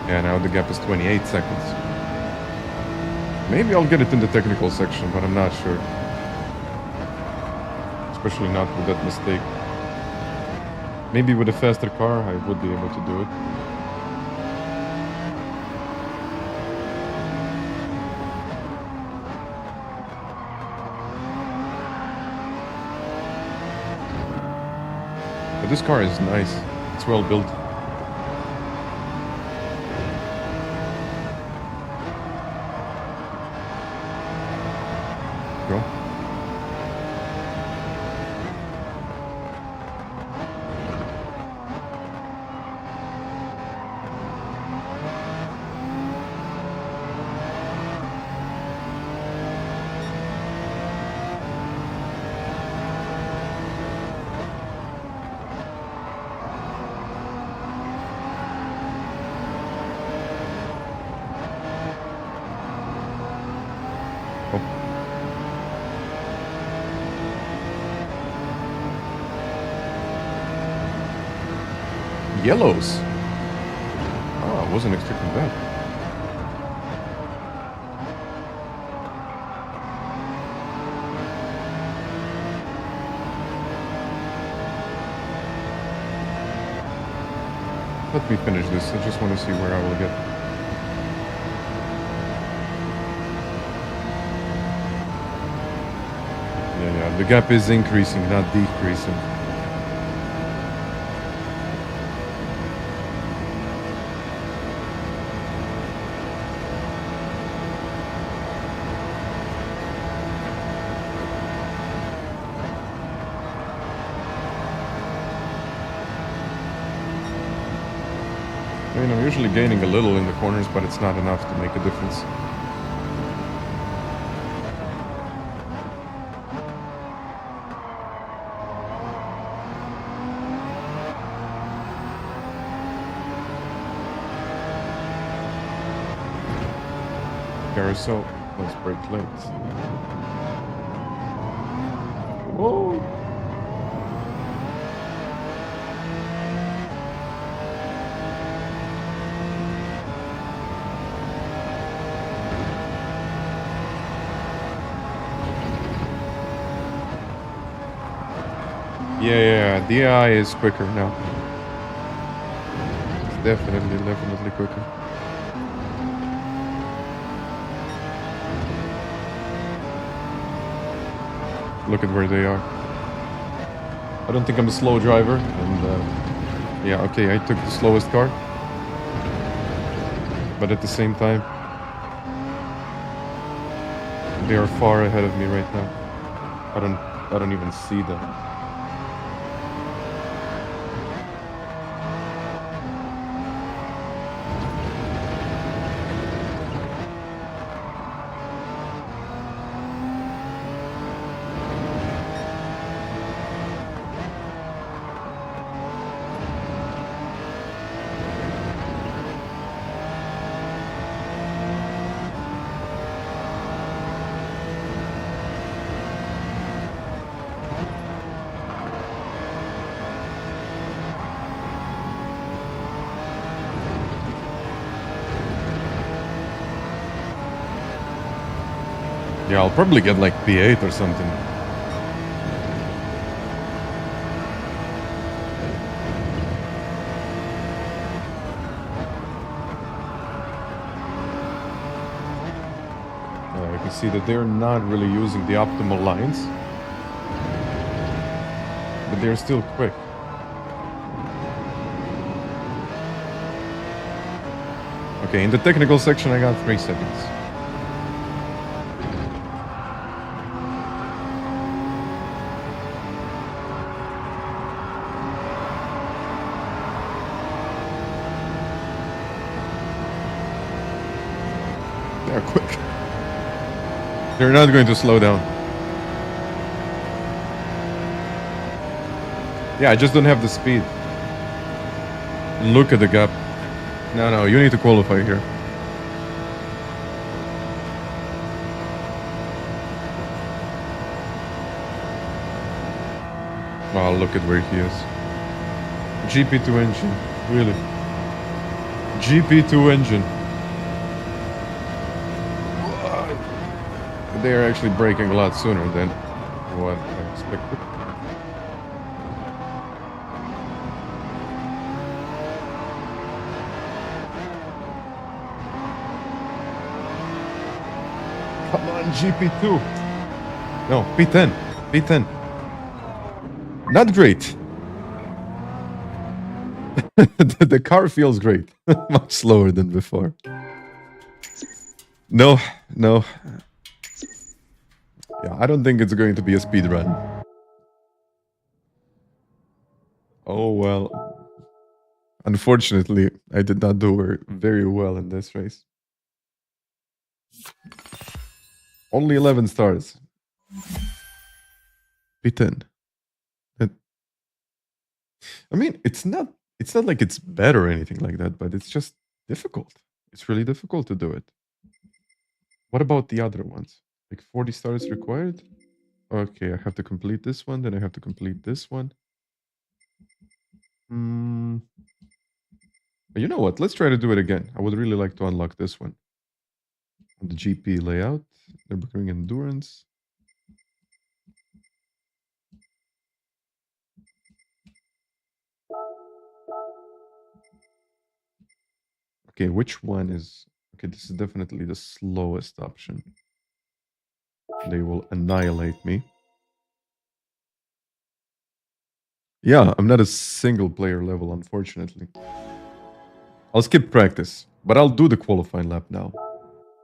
Yeah, now the gap is 28 seconds. Maybe I'll get it in the technical section, but I'm not sure. Especially not with that mistake. Maybe with a faster car, I would be able to do it. But this car is nice. It's well built. Go. Yellows. Oh, I wasn't expecting that. Let me finish this. I just want to see where I will get. Yeah, the gap is increasing, not decreasing. I mean, I'm usually gaining a little in the corners, but it's not enough to make a difference. Carousel, let's break legs. Whoa! Yeah, DI is quicker now. It's definitely quicker. Look at where they are. I don't think I'm a slow driver, and yeah, okay, I took the slowest car, but at the same time, they are far ahead of me right now. I don't even see them. Yeah, I'll probably get like P8 or something. I can see that they're not really using the optimal lines. But they're still quick. Okay, in the technical section I got 3 seconds. They're quick. They're not going to slow down. Yeah, I just don't have the speed. Look at the gap. No, you need to qualify here. Oh, look at where he is. GP2 engine, really. GP2 engine. They are actually braking a lot sooner than what I expected. Come on, GP2. No, P10. P10. Not great. The car feels great. Much slower than before. No. Yeah, I don't think it's going to be a speed run. Oh, well. Unfortunately, I did not do very well in this race. Only 11 stars. P10. I mean, it's not like it's bad or anything like that, but it's just difficult. It's really difficult to do it. What about the other ones? Like 40 stars required? Okay, I have to complete this one, then I have to complete this one. You know what? Let's try to do it again. I would really like to unlock this one. On the GP layout, they're becoming endurance. Okay, which one is... Okay, this is definitely the slowest option. They will annihilate me. Yeah, I'm not a single player level, unfortunately. I'll skip practice, but I'll do the qualifying lap now.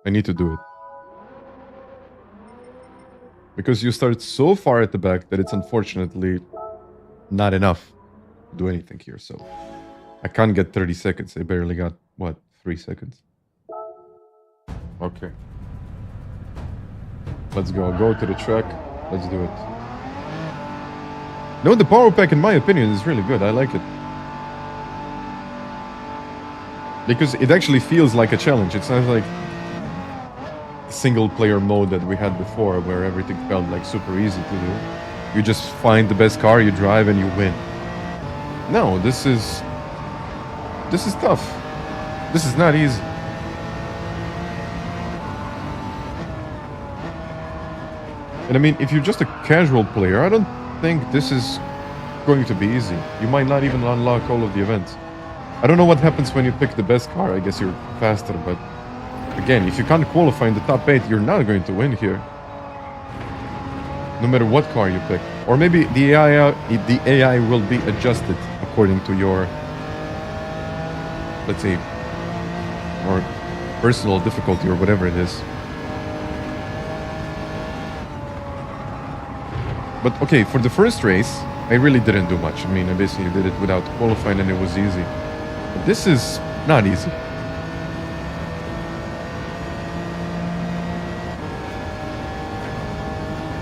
I need to do it. Because you start so far at the back that it's unfortunately not enough to do anything here, so... I can't get 30 seconds. I barely got, what, 3 seconds? Okay. Let's go. Go to the track. Let's do it. No, the power pack, in my opinion, is really good. I like it. Because it actually feels like a challenge. It's not like single-player mode that we had before, where everything felt like super easy to do. You just find the best car, you drive, and you win. No, this is tough. This is not easy. And I mean, if you're just a casual player, I don't think this is going to be easy. You might not even unlock all of the events. I don't know what happens when you pick the best car. I guess you're faster, but again, if you can't qualify in the top 8, you're not going to win here. No matter what car you pick. Or maybe the AI will be adjusted according to your, let's say, or personal difficulty or whatever it is. But okay, for the first race, I really didn't do much. I mean, I basically did it without qualifying and it was easy. But this is not easy.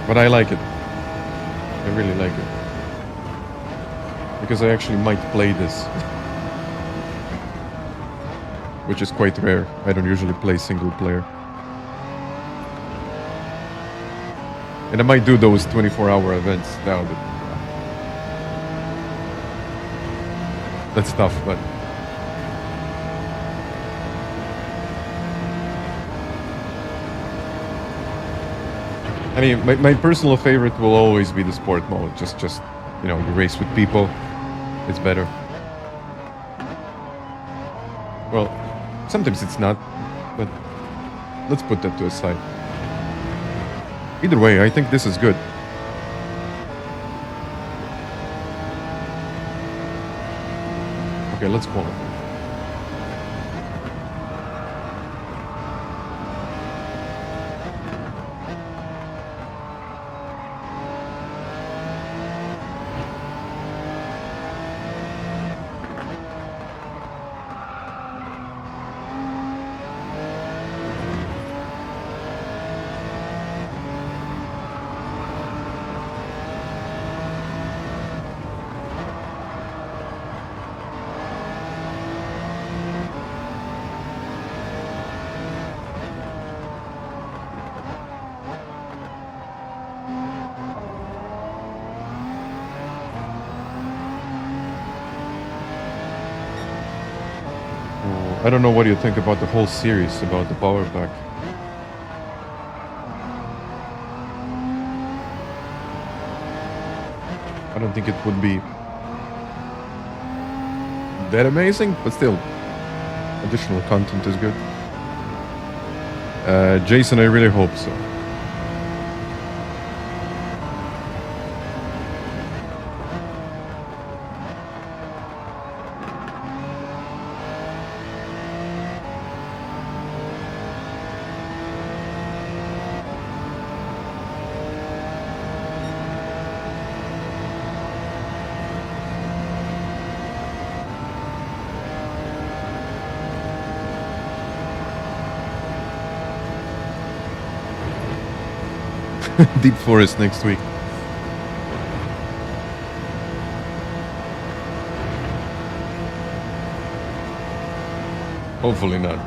But I like it. I really like it. Because I actually might play this. Which is quite rare. I don't usually play single player. And I might do those 24-hour events now. That's tough, but... I mean, my personal favorite will always be the sport mode. Just you know, you race with people. It's better. Well, sometimes it's not, but let's put that to a side. Either way, I think this is good. Okay, let's qualify. I don't know what you think about the whole series, about the power pack. I don't think it would be that amazing, but still, additional content is good. Jason, I really hope so. Deep Forest next week. Hopefully not.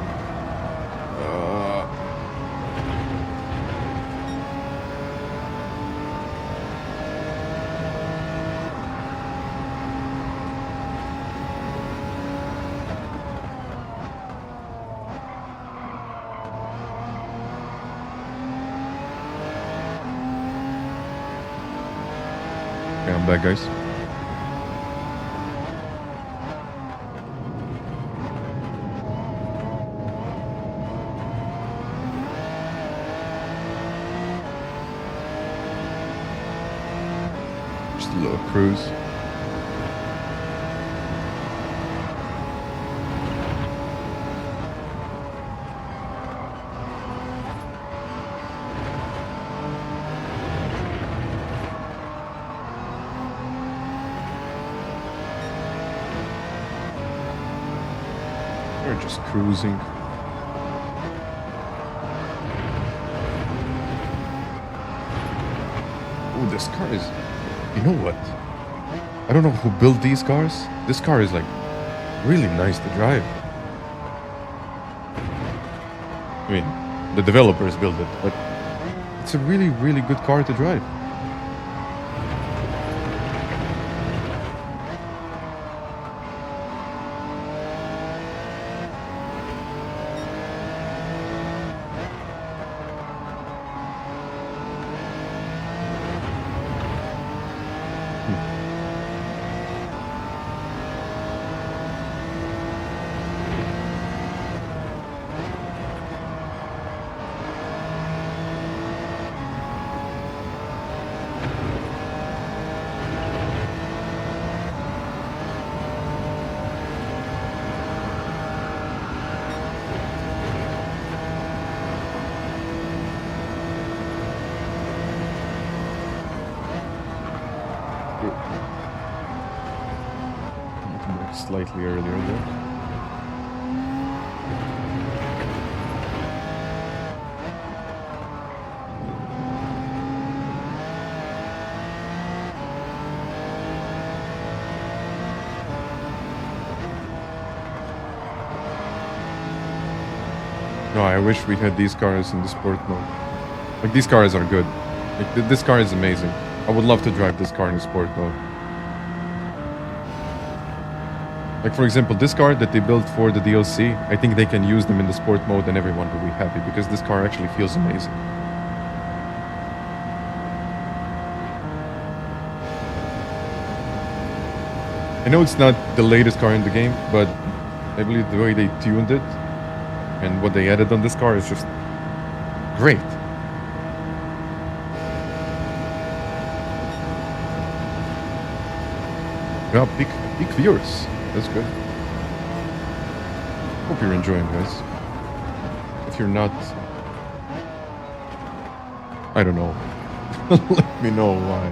Okay, I'm back, guys. Just a little cruise. We're just cruising. Oh, this car is... You know what? I don't know who built these cars. This car is like really nice to drive. I mean, the developers built it, but it's a really, really good car to drive. Slightly earlier there. No, I wish we had these cars in the sport mode. Like, these cars are good. Like, this car is amazing. I would love to drive this car in the sport mode. Like, for example, this car that they built for the DLC, I think they can use them in the sport mode and everyone will be happy because this car actually feels amazing. I know it's not the latest car in the game, but I believe the way they tuned it and what they added on this car is just great. Yeah, peak viewers. That's good. Hope you're enjoying, guys. If you're not, I don't know. Let me know why.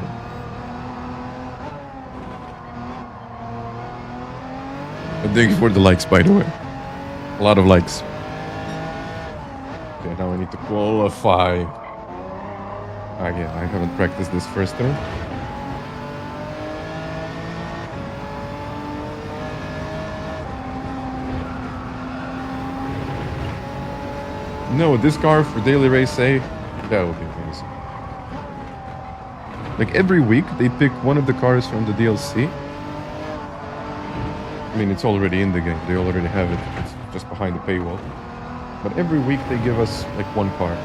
But thank you for the likes, by the way. A lot of likes. Okay, now I need to qualify. Yeah, I haven't practiced this first turn. No, this car for Daily Race A, that would be amazing. Like every week, they pick one of the cars from the DLC. I mean, it's already in the game. They already have it. It's just behind the paywall. But every week, they give us like one car.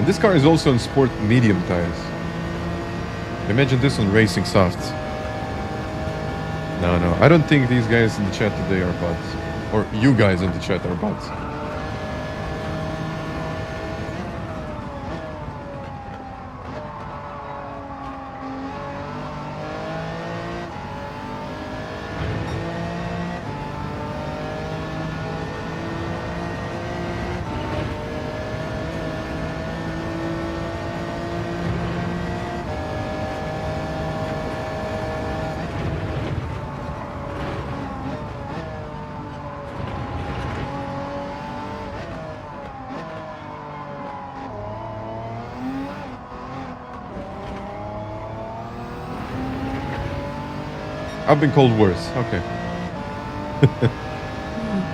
This car is also on sport medium tires. Imagine this on racing softs. No, I don't think these guys in the chat today are bots. Or you guys in the chat are bots. I've been called worse. Okay.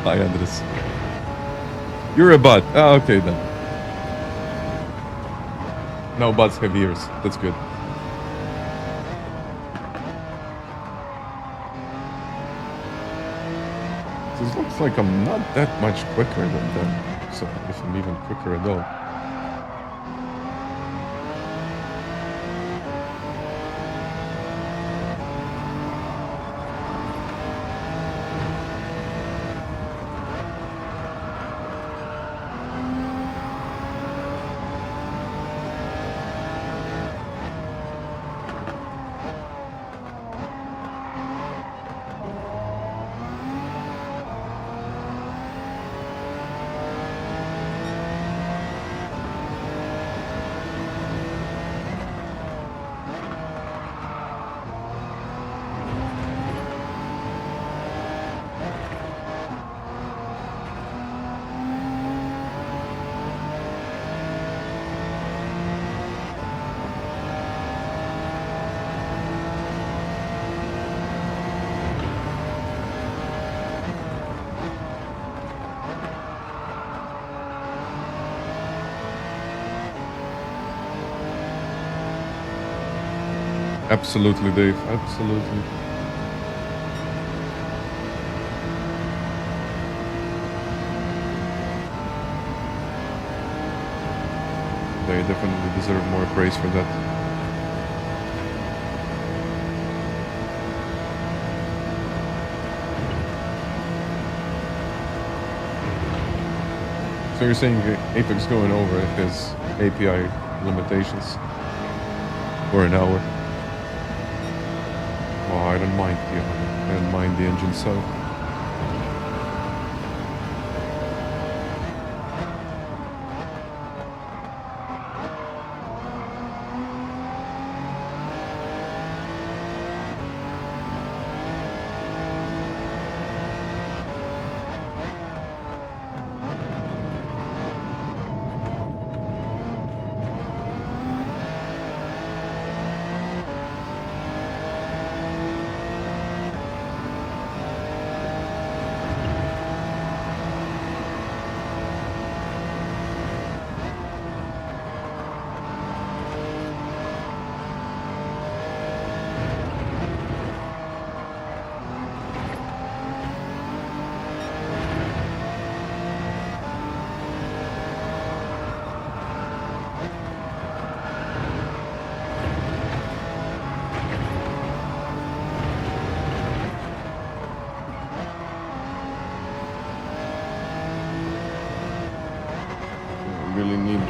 Hi, Andres. You're a bot. Ah, okay then. No, bots have ears. That's good. So it looks like I'm not that much quicker than them. So if I'm even quicker at all. Absolutely, Dave. Absolutely. They definitely deserve more praise for that. So you're saying Apex going over his API limitations for an hour? Oh, I don't mind the I don't mind the engine so.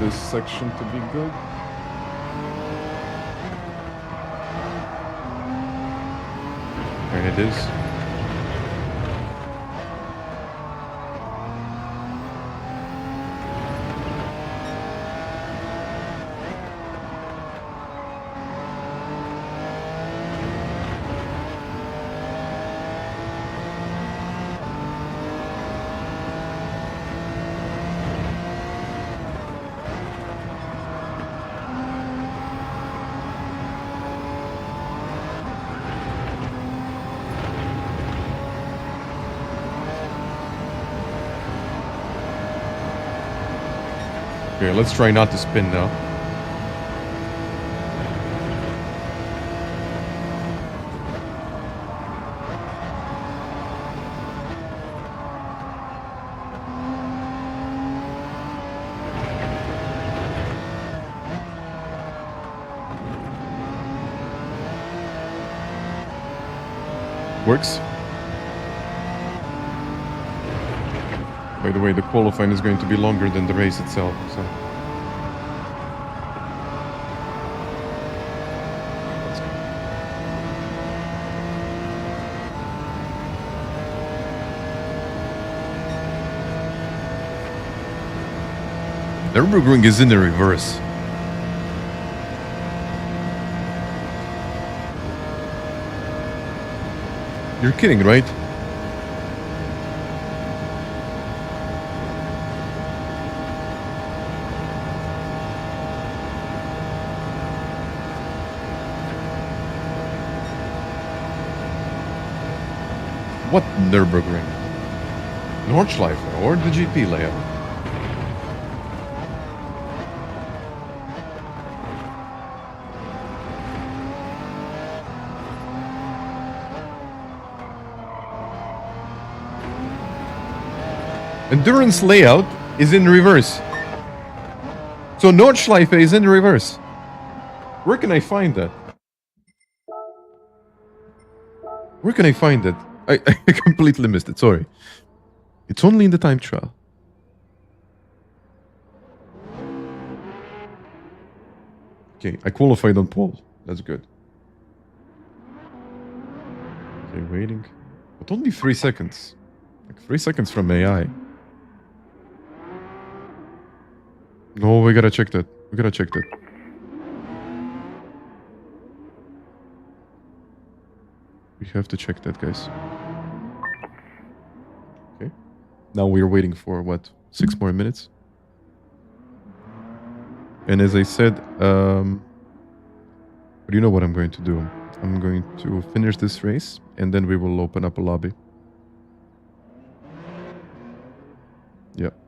this section to be good. There it is. Okay, let's try not to spin now. Works. By the way, the qualifying is going to be longer than the race itself, so... The Nürburgring is in the reverse. You're kidding, right? What Nürburgring? Nordschleife or the GP layout? Endurance layout is in reverse. So Nordschleife is in reverse. Where can I find that? Where can I find it? I completely missed it, sorry. It's only in the time trial. Okay, I qualified on pole. That's good. Okay, waiting. But only 3 seconds. Like 3 seconds from AI. No, we gotta check that. We gotta check that. We have to check that, guys. Okay. Now we're waiting for, what, 6 more minutes? And as I said, but you know what I'm going to do? I'm going to finish this race, and then we will open up a lobby. Yep.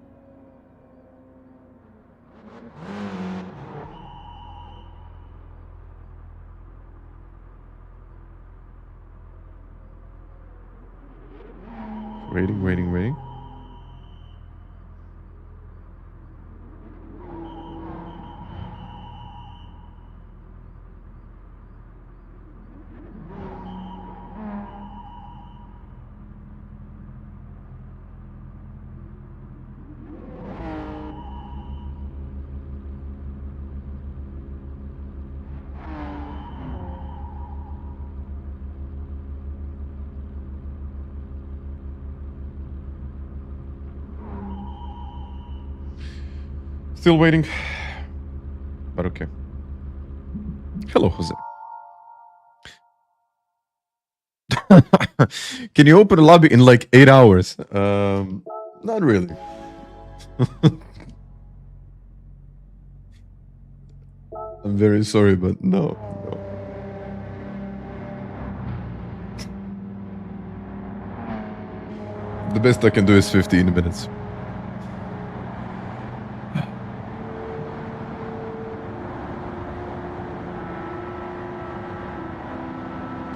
Waiting. Still waiting, but okay. Hello, Jose. Can you open a lobby in like 8 hours? Not really. I'm very sorry, but no. The best I can do is 15 minutes.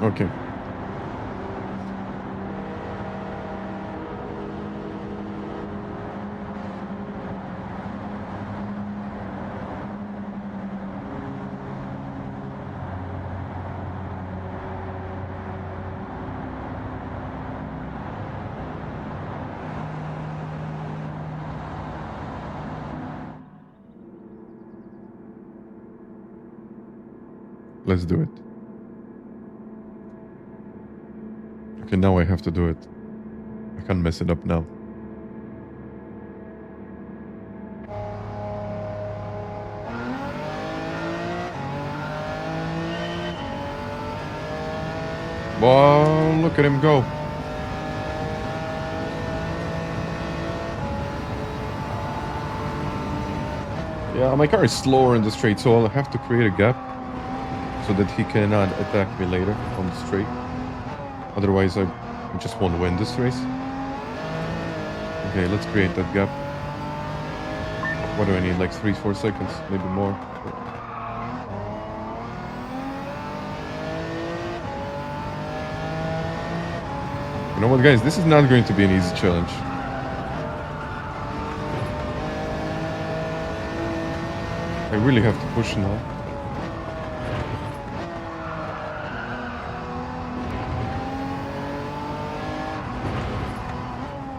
Okay. Let's do it. Okay, now I have to do it. I can't mess it up now. Well, look at him go. Yeah, my car is slower in the straight, so I'll have to create a gap so that he cannot attack me later on the straight. Otherwise, I just won't win this race. Okay, let's create that gap. What do I need? Like 3-4 seconds, maybe more. You know what, guys? This is not going to be an easy challenge. I really have to push now.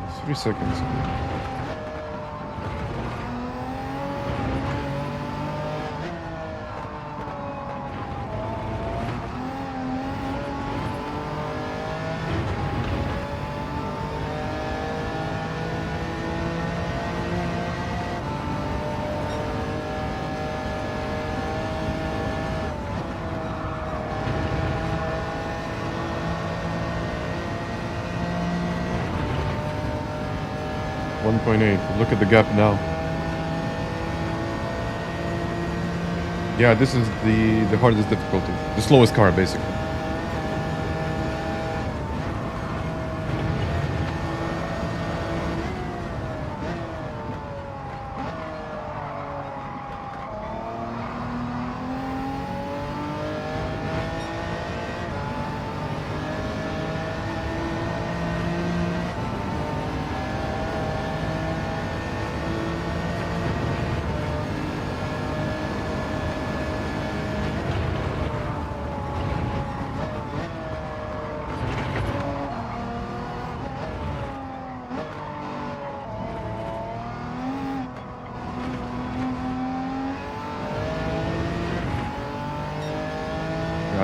It's 3 seconds. Look at the gap now. Yeah, this is the hardest difficulty. The slowest car, basically.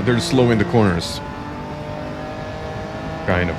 They're slow in the corners. Kind of.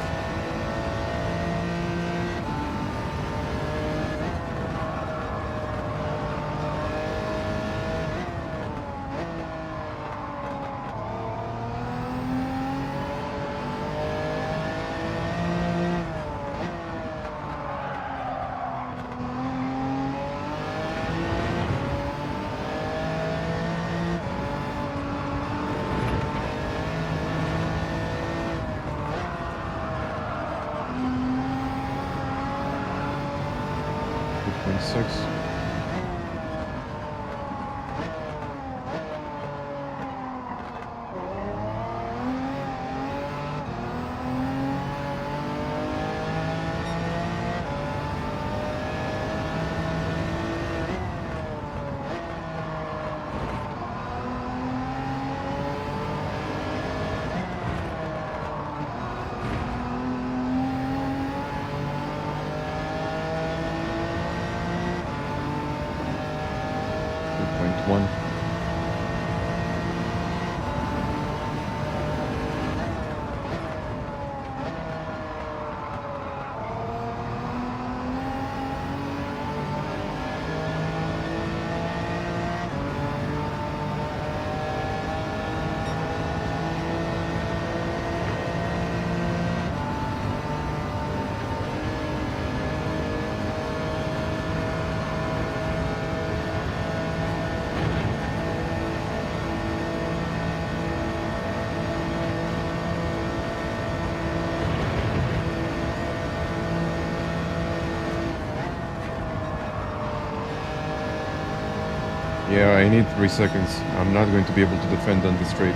Yeah, I need 3 seconds. I'm not going to be able to defend on the straight.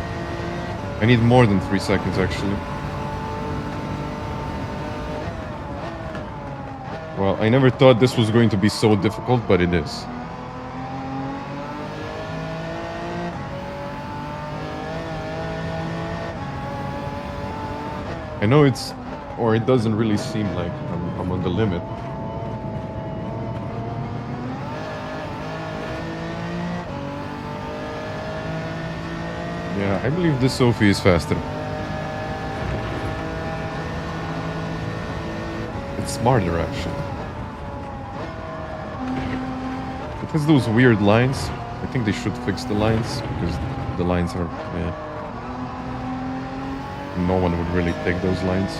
I need more than 3 seconds, actually. Well, I never thought this was going to be so difficult, but it is. I know it's... or it doesn't really seem like I'm on the limit. Yeah, I believe this Sophie is faster. It's smarter, actually. It has those weird lines. I think they should fix the lines, because the lines are... Yeah. No one would really take those lines.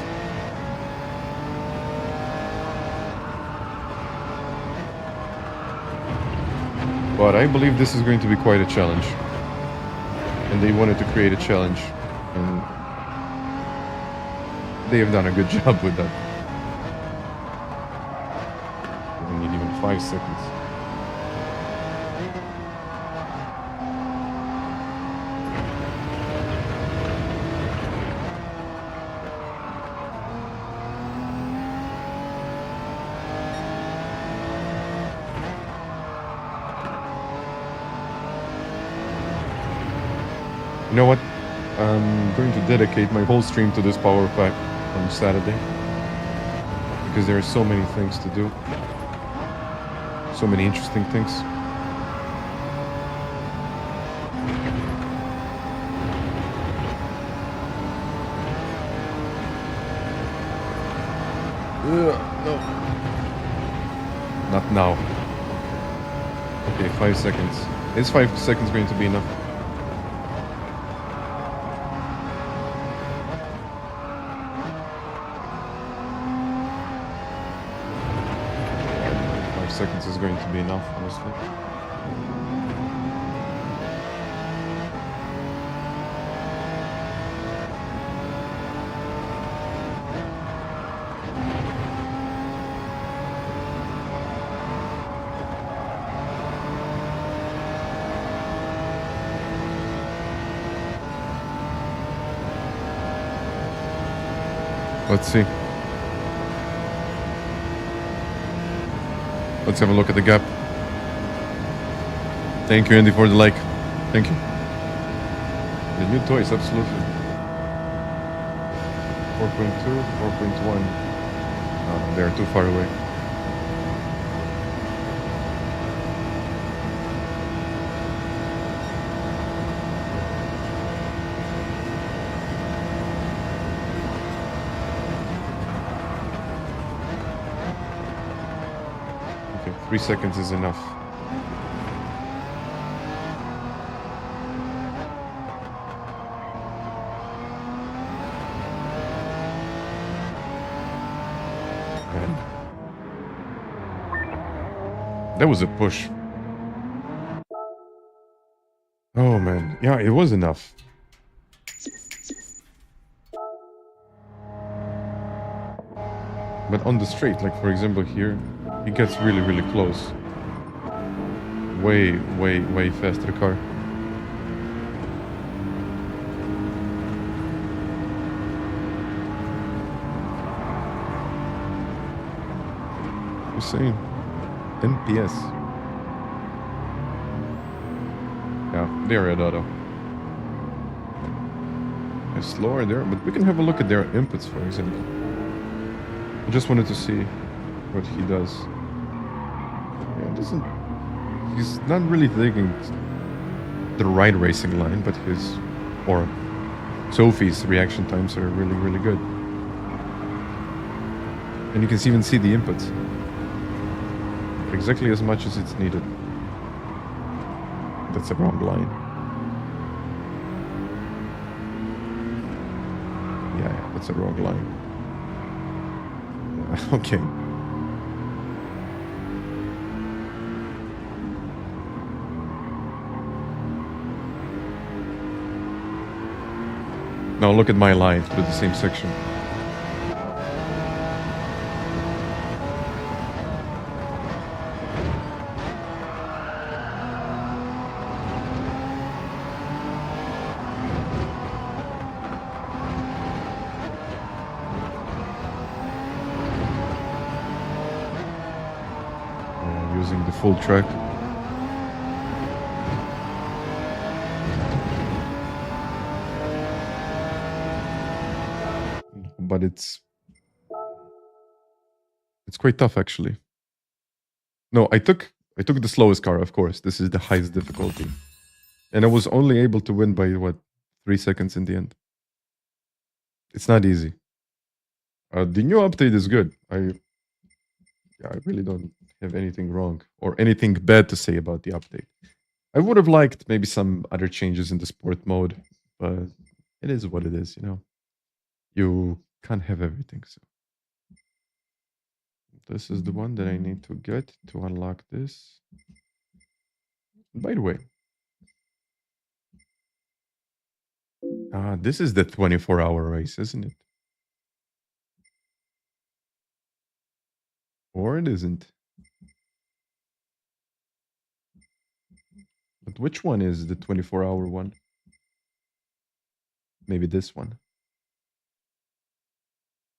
But I believe this is going to be quite a challenge. And they wanted to create a challenge. And they have done a good job with that. We need even 5 seconds. You know what? I'm going to dedicate my whole stream to this power pack on Saturday. Because there are so many things to do. So many interesting things. No. Not now. Okay, 5 seconds. Is 5 seconds going to be enough? Seconds is going to be enough, honestly. Let's see. Let's have a look at the gap. Thank you, Andy, for the like. Thank you. The new toys, absolutely. 4.2, 4.1. They're too far away. Okay, 3 seconds is enough. That was a push. Oh man, yeah, it was enough. But on the straight, like for example here, it gets really, really close. Way, way, way faster car. You're saying? NPS. Yeah, they're at auto. It's slower there, but we can have a look at their inputs, for example. I just wanted to see what he does. Yeah, doesn't. He's not really taking the right racing line, but his or Sophie's reaction times are really, really good. And you can even see the inputs. Exactly as much as it's needed. That's a wrong line. Yeah, that's a wrong line. Yeah, okay. Now look at my line through the same section. Using the full track. But it's quite tough actually. No, I took the slowest car, of course. This is the highest difficulty. And I was only able to win by what, 3 seconds in the end. It's not easy. The new update is good. I really don't have anything wrong or anything bad to say about the update. I would have liked maybe some other changes in the sport mode, but it is what it is, you know. You can't have everything. So this is the one that I need to get to unlock this. By the way, this is the 24-hour race, isn't it? Or it isn't. But which one is the 24-hour one? Maybe this one.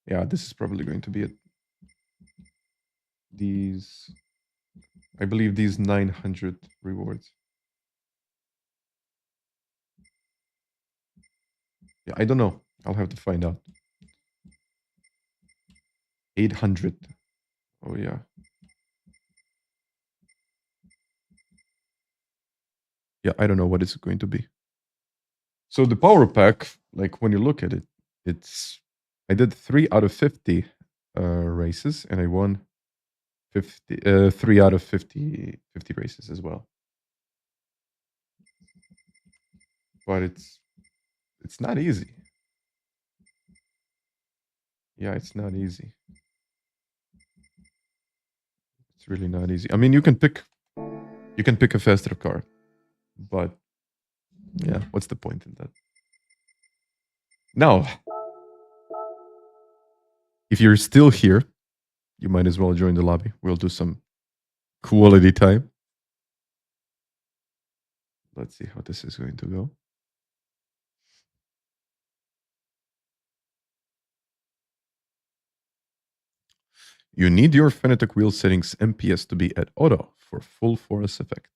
Yeah, this is probably going to be it. These, I believe these 900 rewards. Yeah, I don't know. I'll have to find out. 800. Oh, yeah. Yeah, I don't know what it's going to be. So the power pack, like when you look at it, I did 3 out of 50 races, and I won 3 out of 50 races as well. But it's not easy. Yeah, it's not easy. It's really not easy. I mean, you can pick a faster car, but yeah, what's the point in that? Now, if you're still here, you might as well join the lobby. We'll do some quality time. Let's see how this is going to go. You need your FANATEC wheel settings MPS to be at auto for full force effect.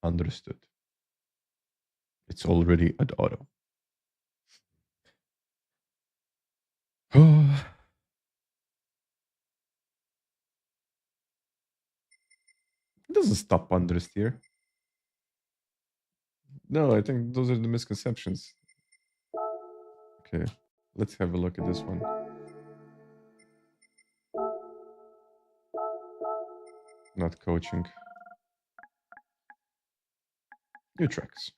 Understood. It's already at auto. Oh. It doesn't stop understeer. No, I think those are the misconceptions. Okay, let's have a look at this one. Not coaching. New tracks.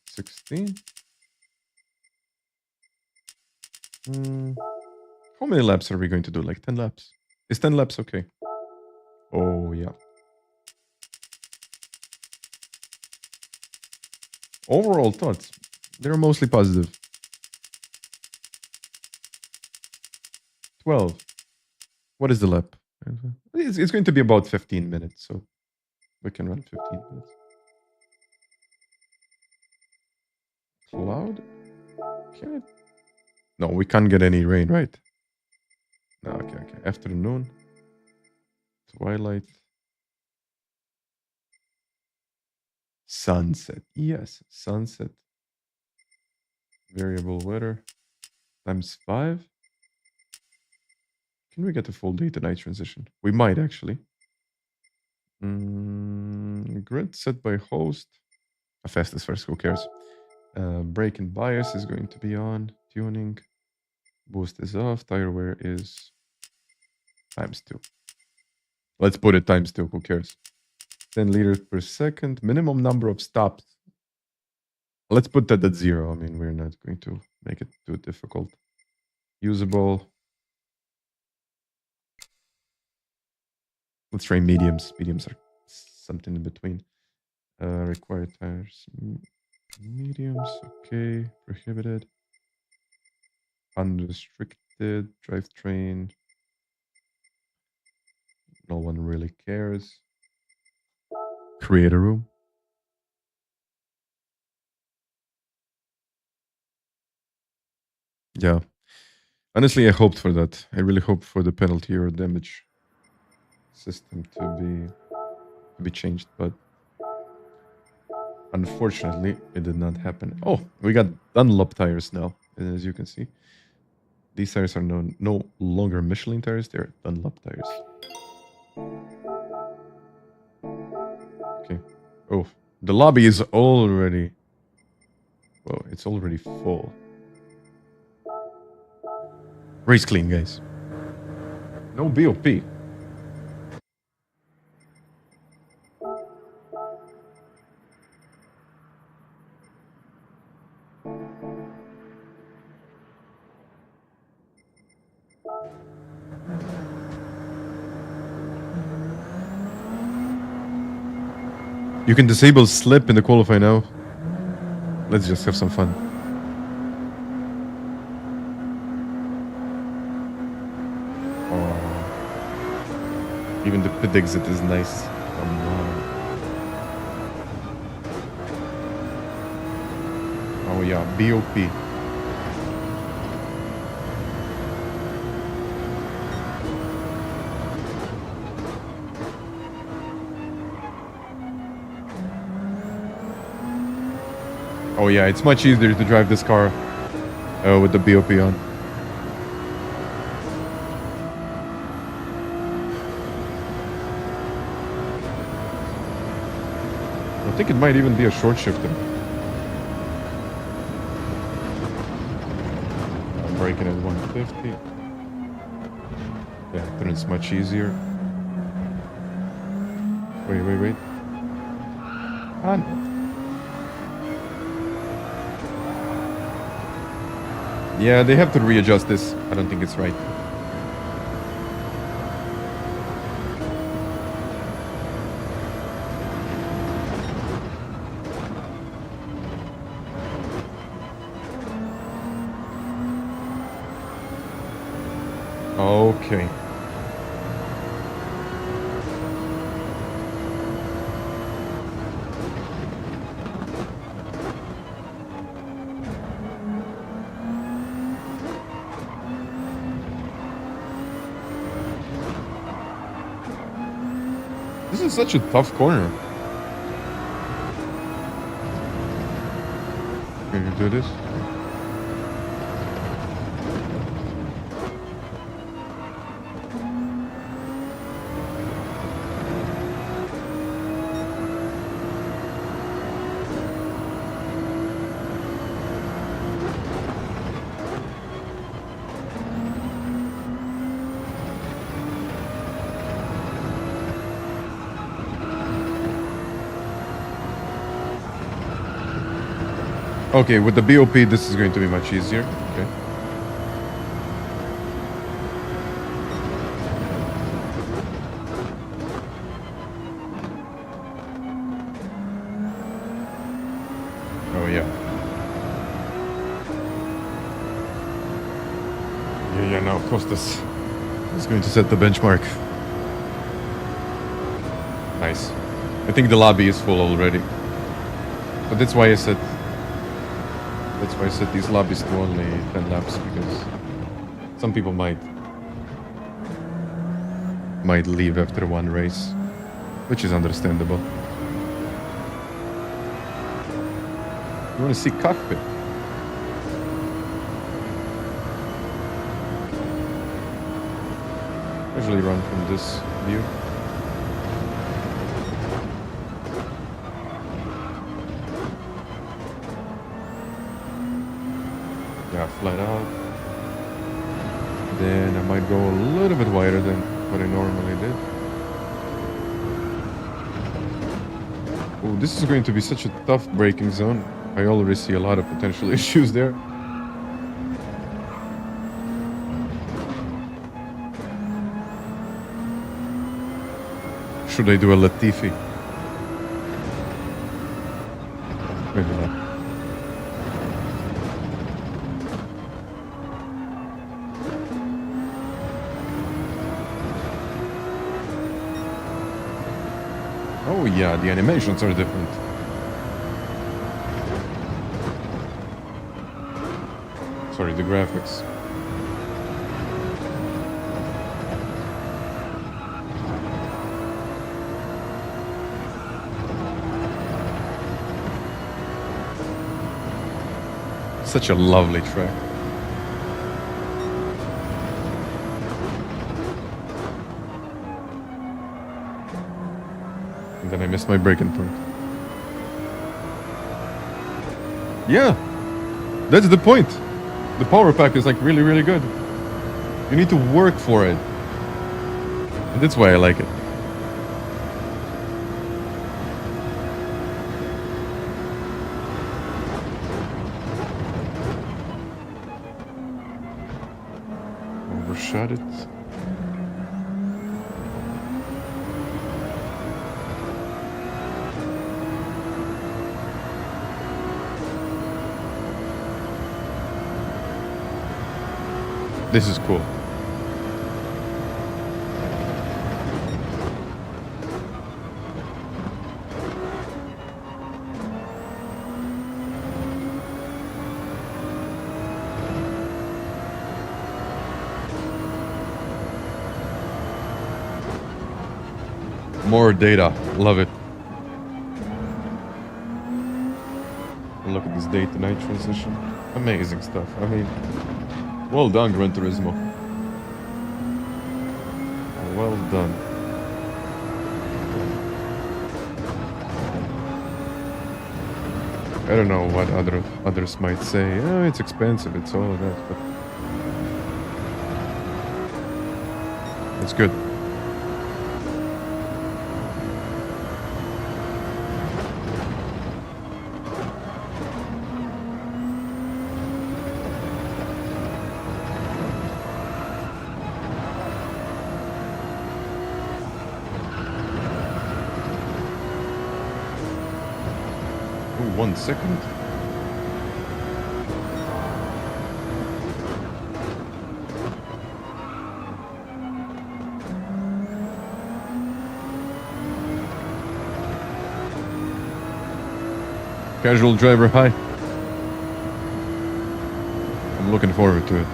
16. How many laps are we going to do? Like 10 laps? Is 10 laps okay? Oh, yeah. Overall thoughts, they're mostly positive. 12. What is the lap? It's going to be about 15 minutes, so we can run 15 minutes. Cloud? Can it? No, we can't get any rain, right? No, okay. Afternoon. Twilight. Sunset. Yes, sunset. Variable weather. Times 5. Can we get a full day to night transition? We might, actually. Grid set by host. Fastest first, who cares? Brake and bias is going to be on. Tuning. Boost is off. Tire wear is times 2. Let's put it times 2. Who cares? 10 liters per second. Minimum number of stops. Let's put that at 0. I mean, we're not going to make it too difficult. Usable. Let's try mediums. Mediums are something in between. Required tires. Mediums. Okay. Prohibited. Unrestricted. Drivetrain. No one really cares. Create a room. Yeah. Honestly, I hoped for that. I really hoped for the penalty or damage system to be changed, but unfortunately, it did not happen. Oh, we got Dunlop tires now, as you can see. These tires are no longer Michelin tires, they're Dunlop tires. Okay. Oh, the lobby is already... Well, it's already full. Race clean, guys. No BOP. You can disable slip in the qualify now. Let's just have some fun. Oh. Even the pit exit is nice. Come on. Oh yeah, BOP. Oh yeah, it's much easier to drive this car with the BOP on. I think it might even be a short shifter. I'm braking at 150. Yeah, then it's much easier. Wait. Ah, no. Yeah, they have to readjust this. I don't think it's right. Okay. This is such a tough corner. Can you do this? Okay, with the BOP, this is going to be much easier. Okay. Oh, yeah. Yeah, now Costas is going to set the benchmark. Nice. I think the lobby is full already. But that's why I said... That's why I set these lobbies to only 10 laps, because some people might leave after one race, which is understandable. You want to see cockpit? Usually run from this view. Yeah, flat out. Then I might go a little bit wider than what I normally did. Oh, this is going to be such a tough braking zone. I already see a lot of potential issues there. Should I do a Latifi? Maybe not. Oh yeah, the animations are different. Sorry, the graphics. Such a lovely track. And then I missed my braking point. Yeah, that's the point. The power pack is like really, really good. You need to work for it. And that's why I like it. Overshot it. This is cool. More data. Love it. And look at this day to night transition. Amazing stuff. I mean, well done, Gran Turismo. Well done. I don't know what others might say. Oh, it's expensive, it's all of that, but it's good. Ooh, 1 second. Casual driver, hi. I'm looking forward to it.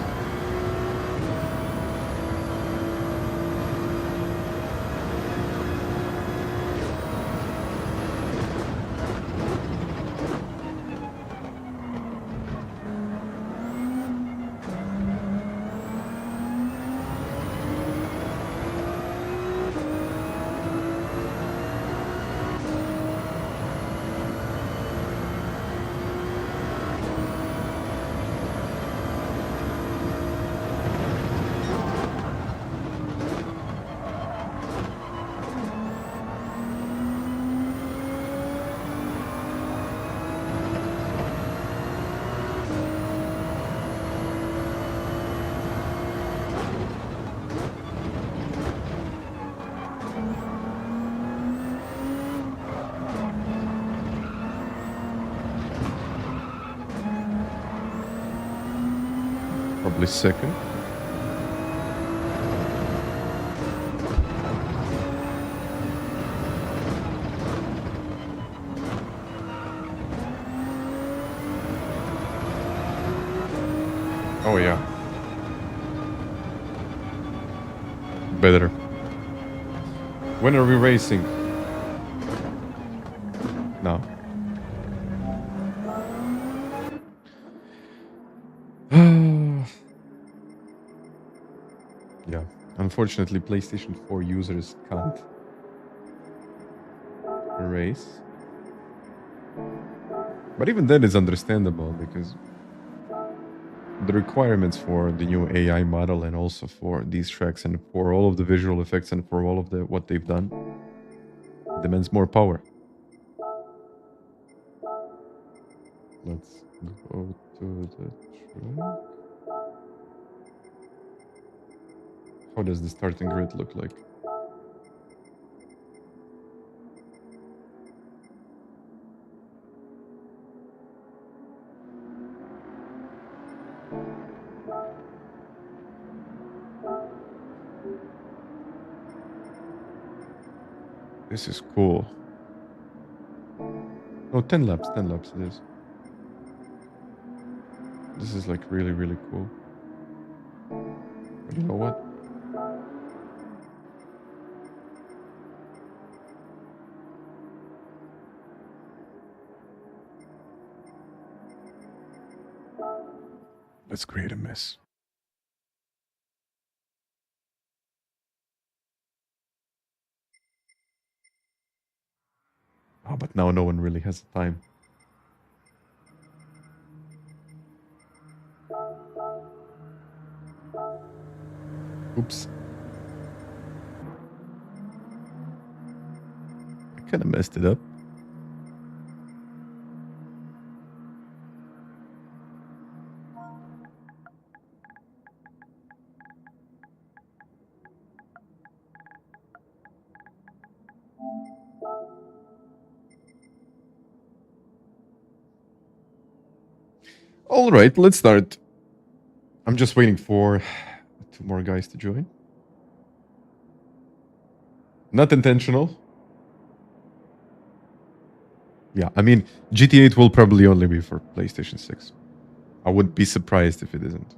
Probably second. Oh yeah. Better. When are we racing? No. Yeah. Unfortunately, PlayStation 4 users can't race. But even that is understandable because the requirements for the new AI model and also for these tracks and for all of the visual effects and for all of the what they've done demands more power. Let's go to the track. How does the starting grid look like? This is cool. Oh, 10 laps it is. This is like really, really cool. But you know what? Let's create a mess. Oh, but now no one really has the time. Oops. I kind of messed it up. All right, let's start. I'm just waiting for 2 more guys to join. Not intentional. Yeah, I mean, GT8 will probably only be for PlayStation 6. I would be surprised if it isn't.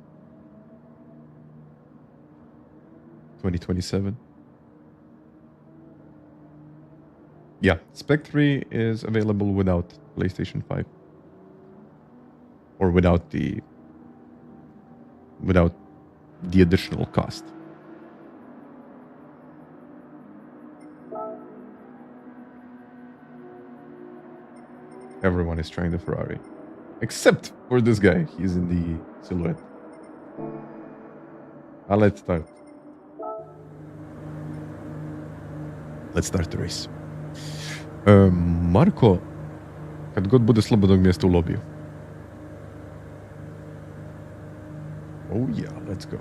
2027. Yeah, Spec 3 is available without PlayStation 5. Or without the additional cost. Everyone is trying the Ferrari. Except for this guy. He's in the silhouette. Let's start. Let's start the race. Marko, kad god bude slobodnog mjesta u lobiju. Oh yeah, let's go.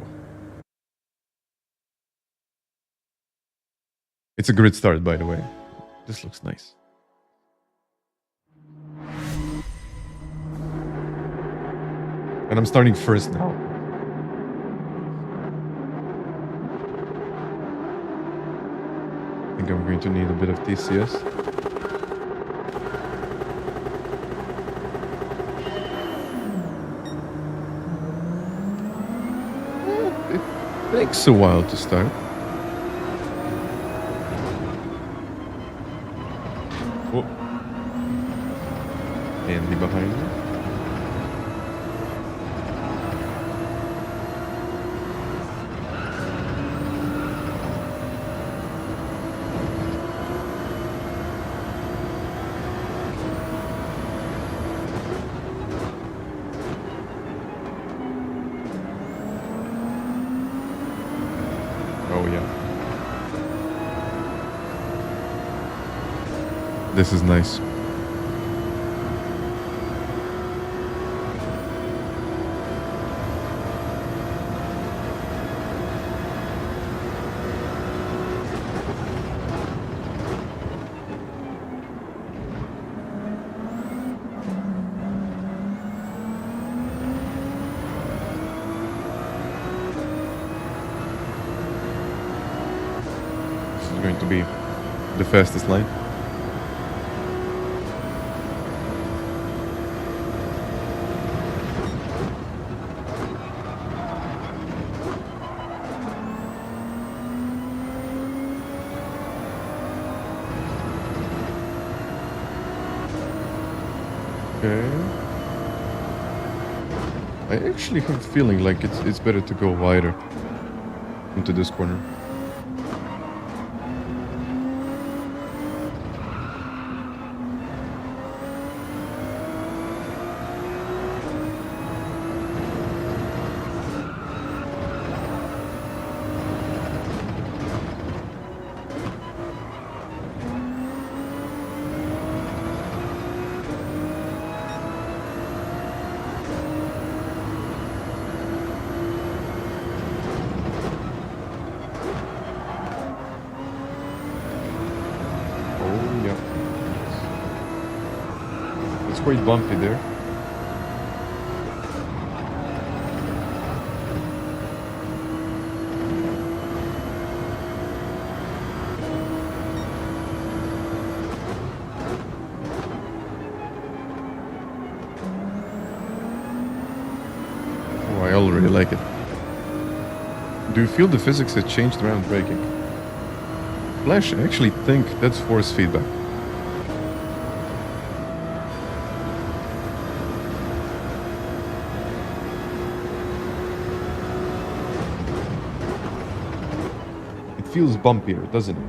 It's a great start, by the way. This looks nice. And I'm starting first now. I think I'm going to need a bit of TCS. It takes a while to start. Oh. Andy behind me. This is nice. This is going to be the fastest line. I actually have a feeling like it's better to go wider into this corner. Quite bumpy there. Oh, I already like it. Do you feel the physics has changed around braking? Flash, I actually think that's force feedback. Feels bumpier, doesn't it?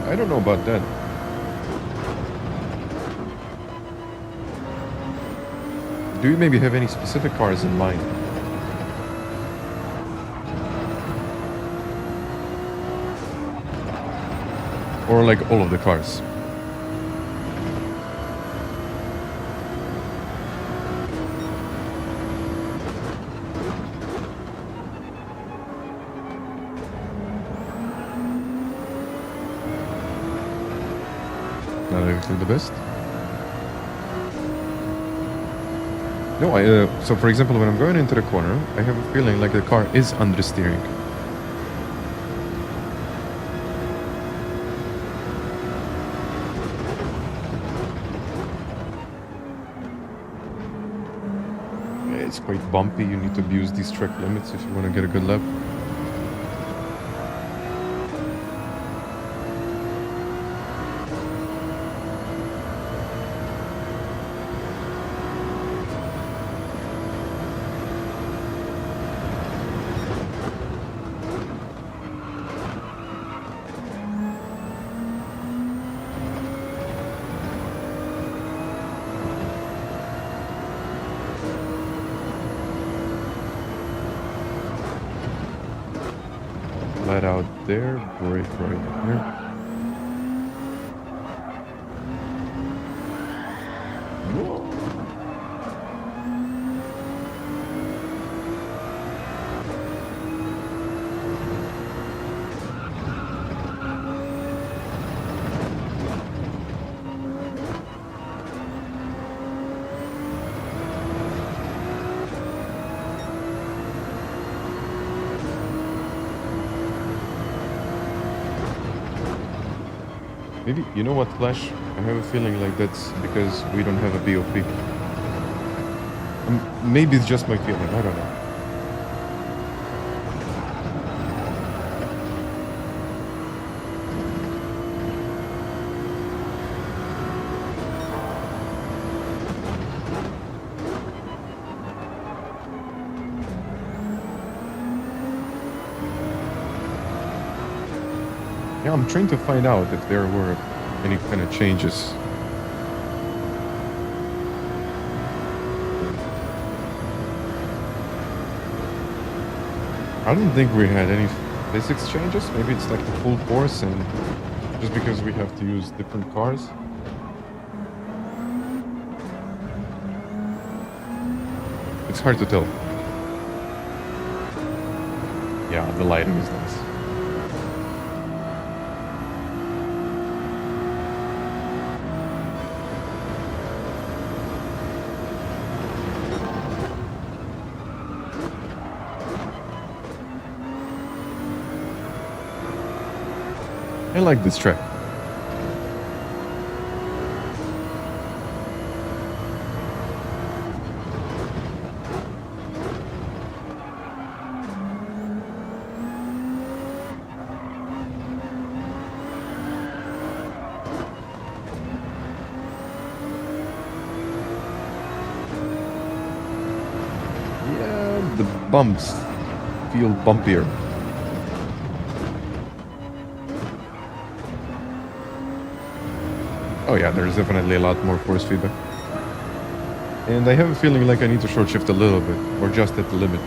I don't know about that. Do you maybe have any specific cars in mind? Or like all of the cars? Not exactly the best. No, so for example, when I'm going into the corner, I have a feeling like the car is understeering. It's quite bumpy. You need to abuse these track limits if you want to get a good lap. Flat out there, brake right here. Maybe, you know what, Flash? I have a feeling like that's because we don't have a BOP. Maybe it's just my feeling, I don't know. Yeah, I'm trying to find out if there were any kind of changes. I don't think we had any physics changes. Maybe it's like the full force and just because we have to use different cars. It's hard to tell. Yeah, the lighting is nice. I like this track. Yeah, the bumps feel bumpier. Oh yeah, there's definitely a lot more force feedback. And I have a feeling like I need to short shift a little bit, or just at the limit.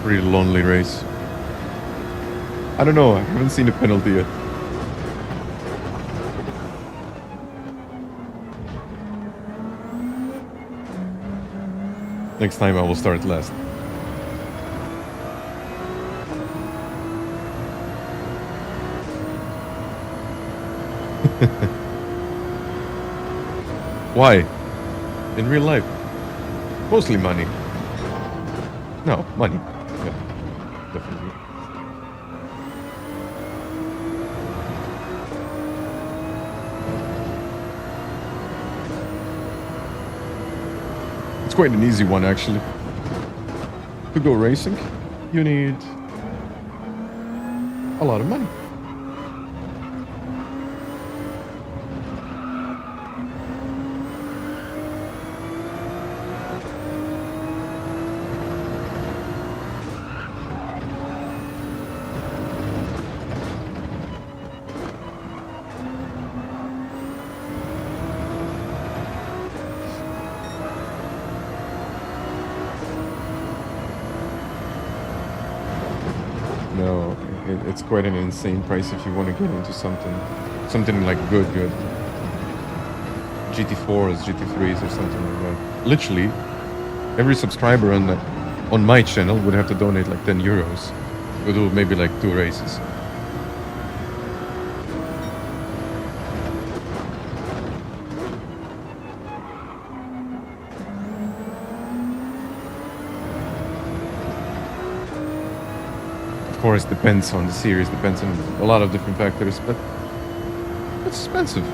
Pretty lonely race. I don't know, I haven't seen a penalty yet. Next time I will start last. Why? In real life. Mostly money. No, money. Yeah, definitely. It's quite an easy one, actually. To go racing, you need a lot of money. No, it's quite an insane price if you want to get into something like good. GT4s, GT3s, or something like that. Literally, every subscriber on my channel would have to donate like 10 euros. We'll do maybe like 2 races. Of course, depends on the series, depends on a lot of different factors, but it's expensive.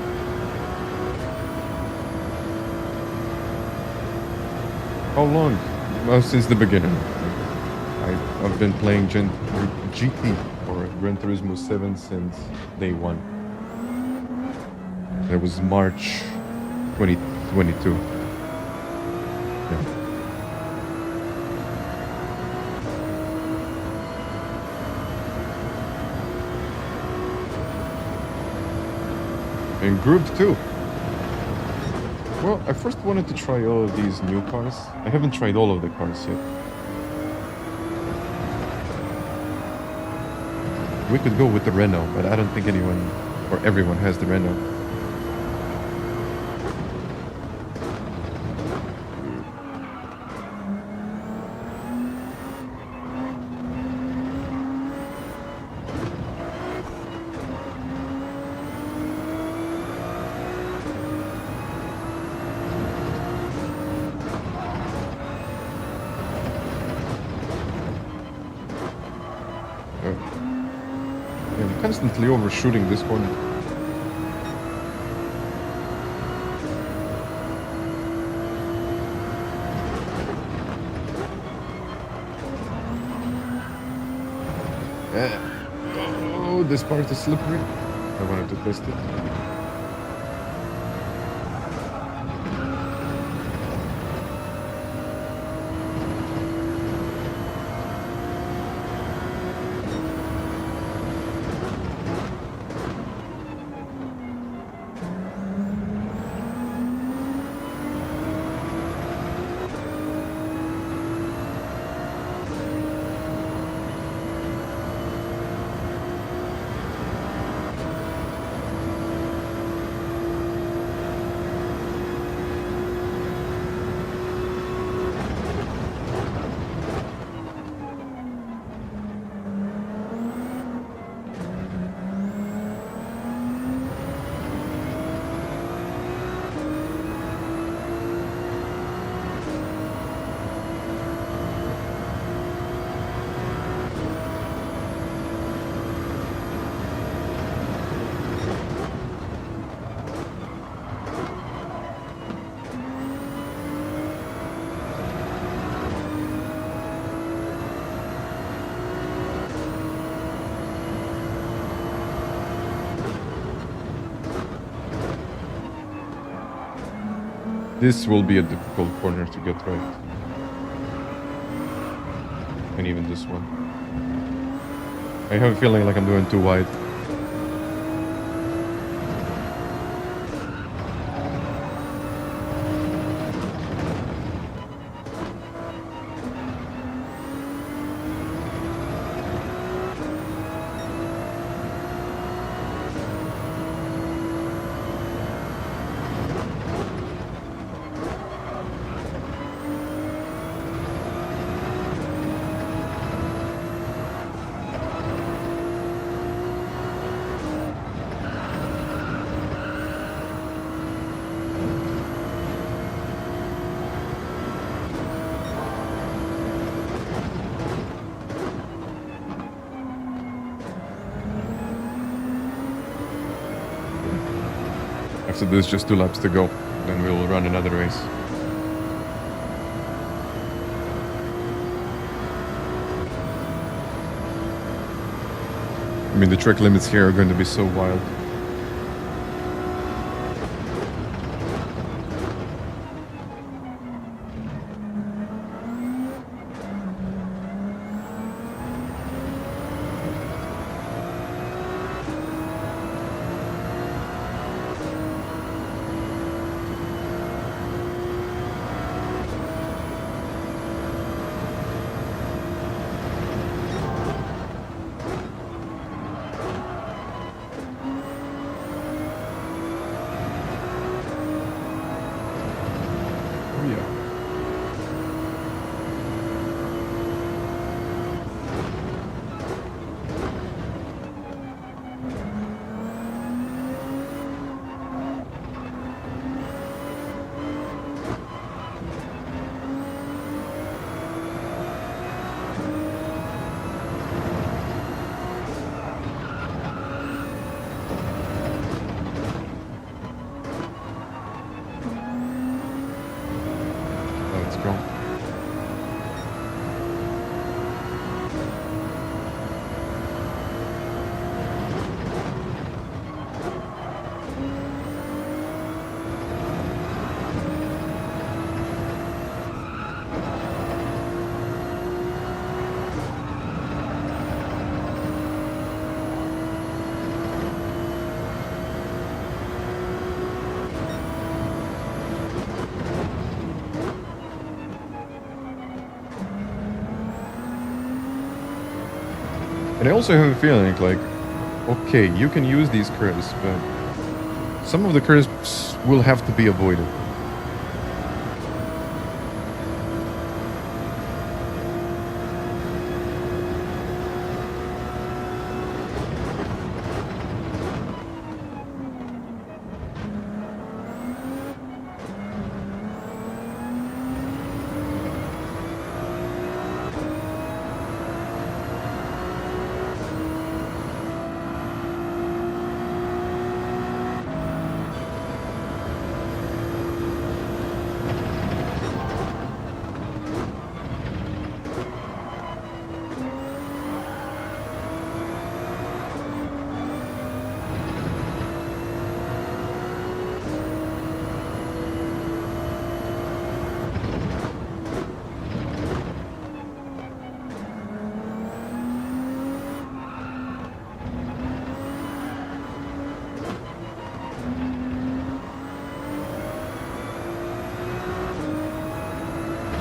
How long? Well, since the beginning. I've been playing GT or Gran Turismo 7 since day one. That was March 2022. Yeah. And Group 2. Well, I first wanted to try all of these new cars. I haven't tried all of the cars yet. We could go with the Renault, but I don't think anyone or everyone has the Renault. I'm constantly overshooting this corner. Oh, this part is slippery. I wanted to test it. This will be a difficult corner to get right. And even this one. I have a feeling like I'm doing too wide. After this, just 2 laps to go. Then we'll run another race. I mean, the track limits here are going to be so wild. And I also have a feeling like, okay, you can use these curves, but some of the curves will have to be avoided.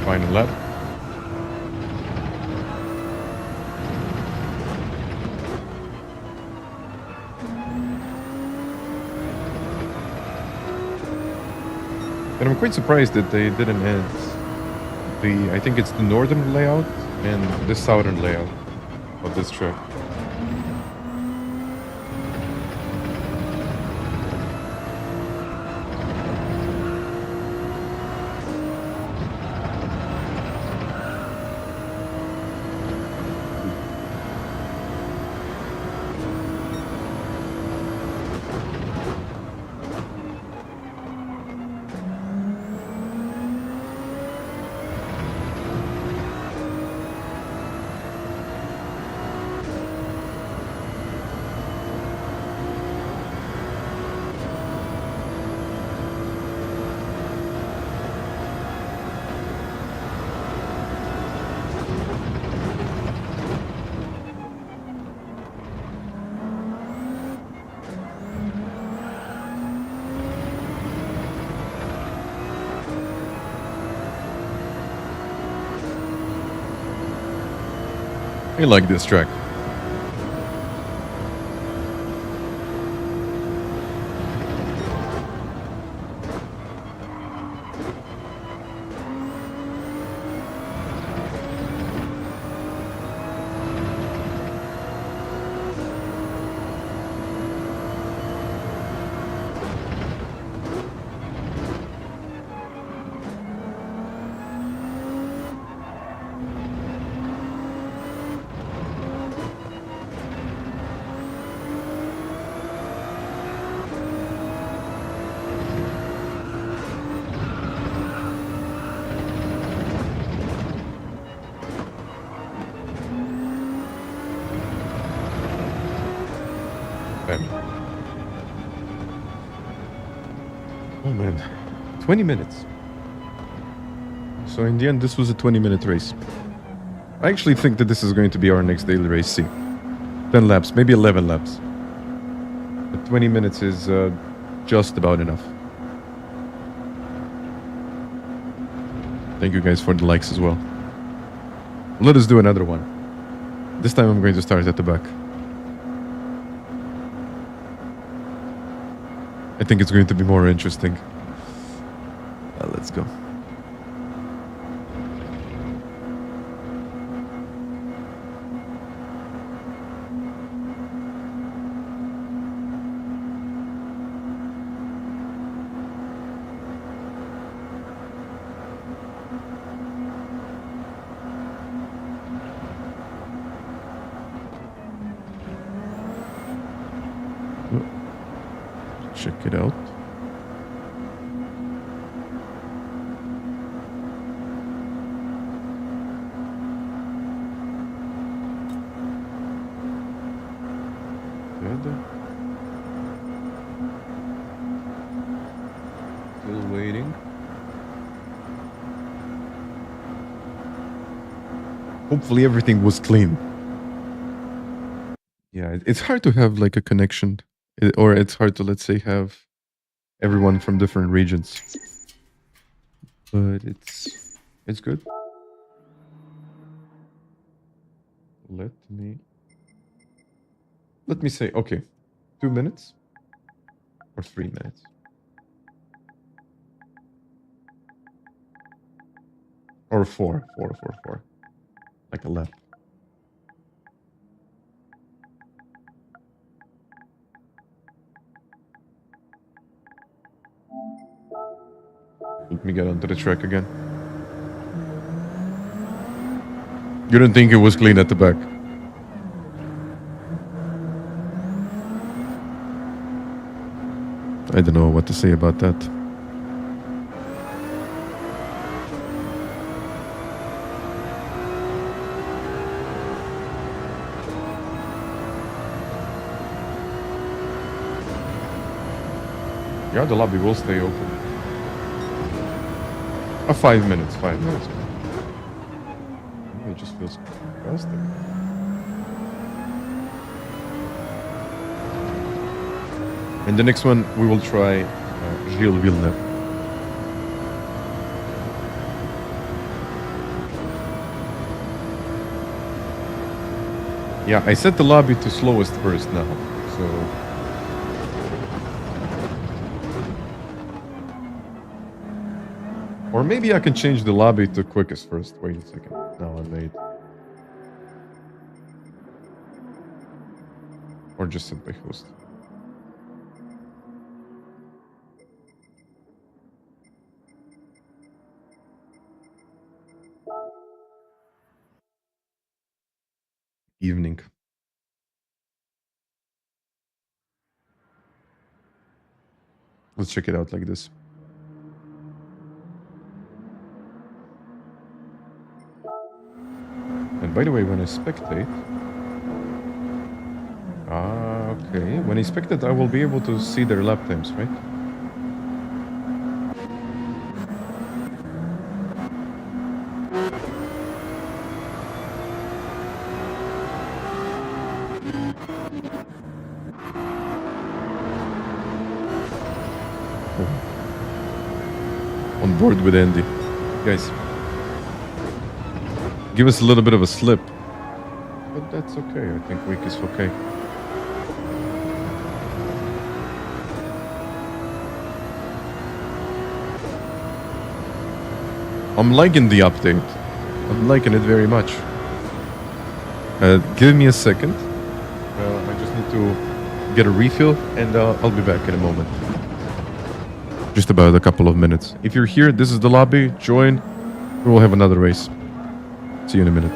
Final lap. And I'm quite surprised that they didn't add I think it's the northern layout and the southern layout of this track. I like this track. Oh man, 20 minutes. So in the end, this was a 20-minute race. I actually think that this is going to be our next daily race. See, 10 laps, maybe 11 laps. But 20 minutes is just about enough. Thank you guys for the likes as well. Let us do another one. This time I'm going to start at the back. I think it's going to be more interesting. Let's go. Check it out. Good. Still waiting. Hopefully everything was clean. Yeah, it's hard to have like a connection. Or it's hard to, let's say, have everyone from different regions. But it's good. Let me say, okay, 2 minutes or 3 minutes. Or four, like a lap. Let me get onto the track again. You don't think it was clean at the back? I don't know what to say about that. Yeah, the lobby will stay open. 5 minutes, 5 minutes. It just feels faster. And the next one, we will try Gilles Villeneuve. Yeah, I set the lobby to slowest first now, so... Or maybe I can change the lobby to quickest first. Wait a second. No, I made... Or just set by host. Evening. Let's check it out like this. And by the way, when I spectate... okay. When I spectate, I will be able to see their lap times, right? On board with Andy. Guys, give us a little bit of a slip. But that's okay. I think week is okay. I'm liking the update. I'm liking it very much. Give me a second. I just need to get a refill and I'll be back in a moment. Just about a couple of minutes. If you're here, this is the lobby. Join. We will have another race. See you in a minute.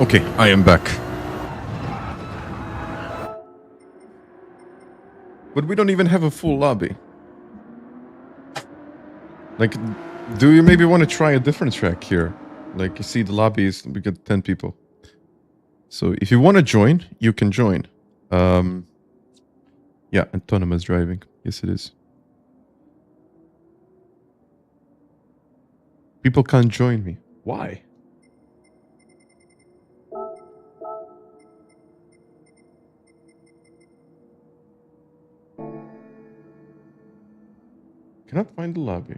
Okay, I am back. But we don't even have a full lobby. Like, do you maybe want to try a different track here? Like, you see the lobby is, we got 10 people. So if you want to join, you can join. Yeah, autonomous driving. Yes, it is. People can't join me. Why? Cannot find the lobby.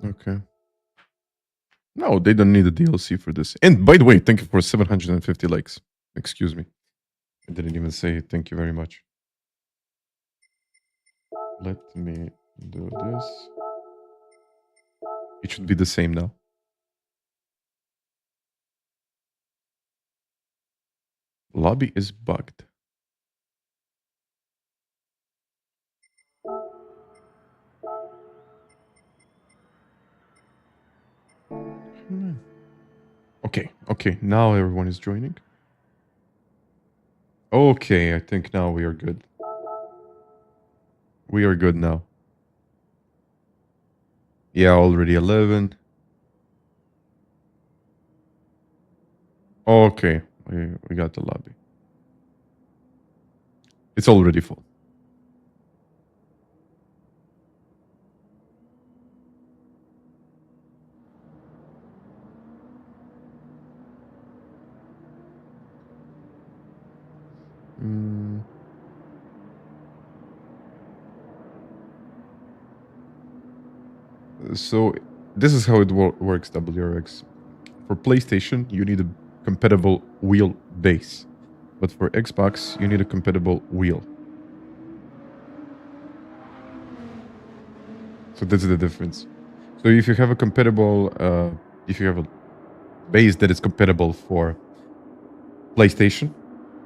Okay. No, they don't need a DLC for this. And by the way, thank you for 750 likes. Excuse me. I didn't even say thank you very much. Let me do this. It should be the same now. Lobby is bugged. Okay, now everyone is joining. Okay, I think now we are good. We are good now. Yeah, already 11. Okay, we got the lobby. It's already full. So this is how it works, WRX. For PlayStation, you need a compatible wheel base. But for Xbox, you need a compatible wheel. So that's the difference. So if you have a compatible, if you have a base that is compatible for PlayStation,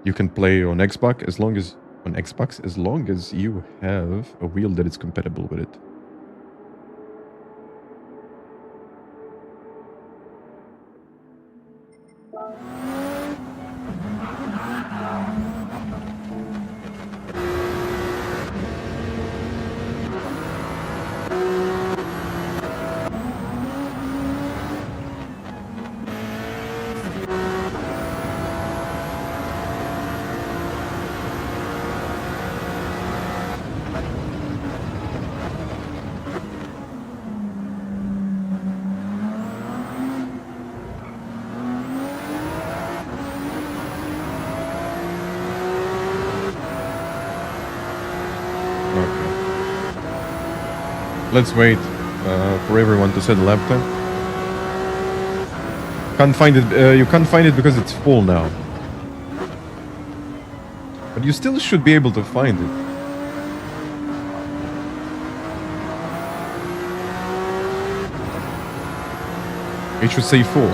you can play on Xbox as long as you have a wheel that is compatible with it. Let's wait for everyone to set a lap time. Can't find it. You can't find it because it's full now. But you still should be able to find it. It should say full.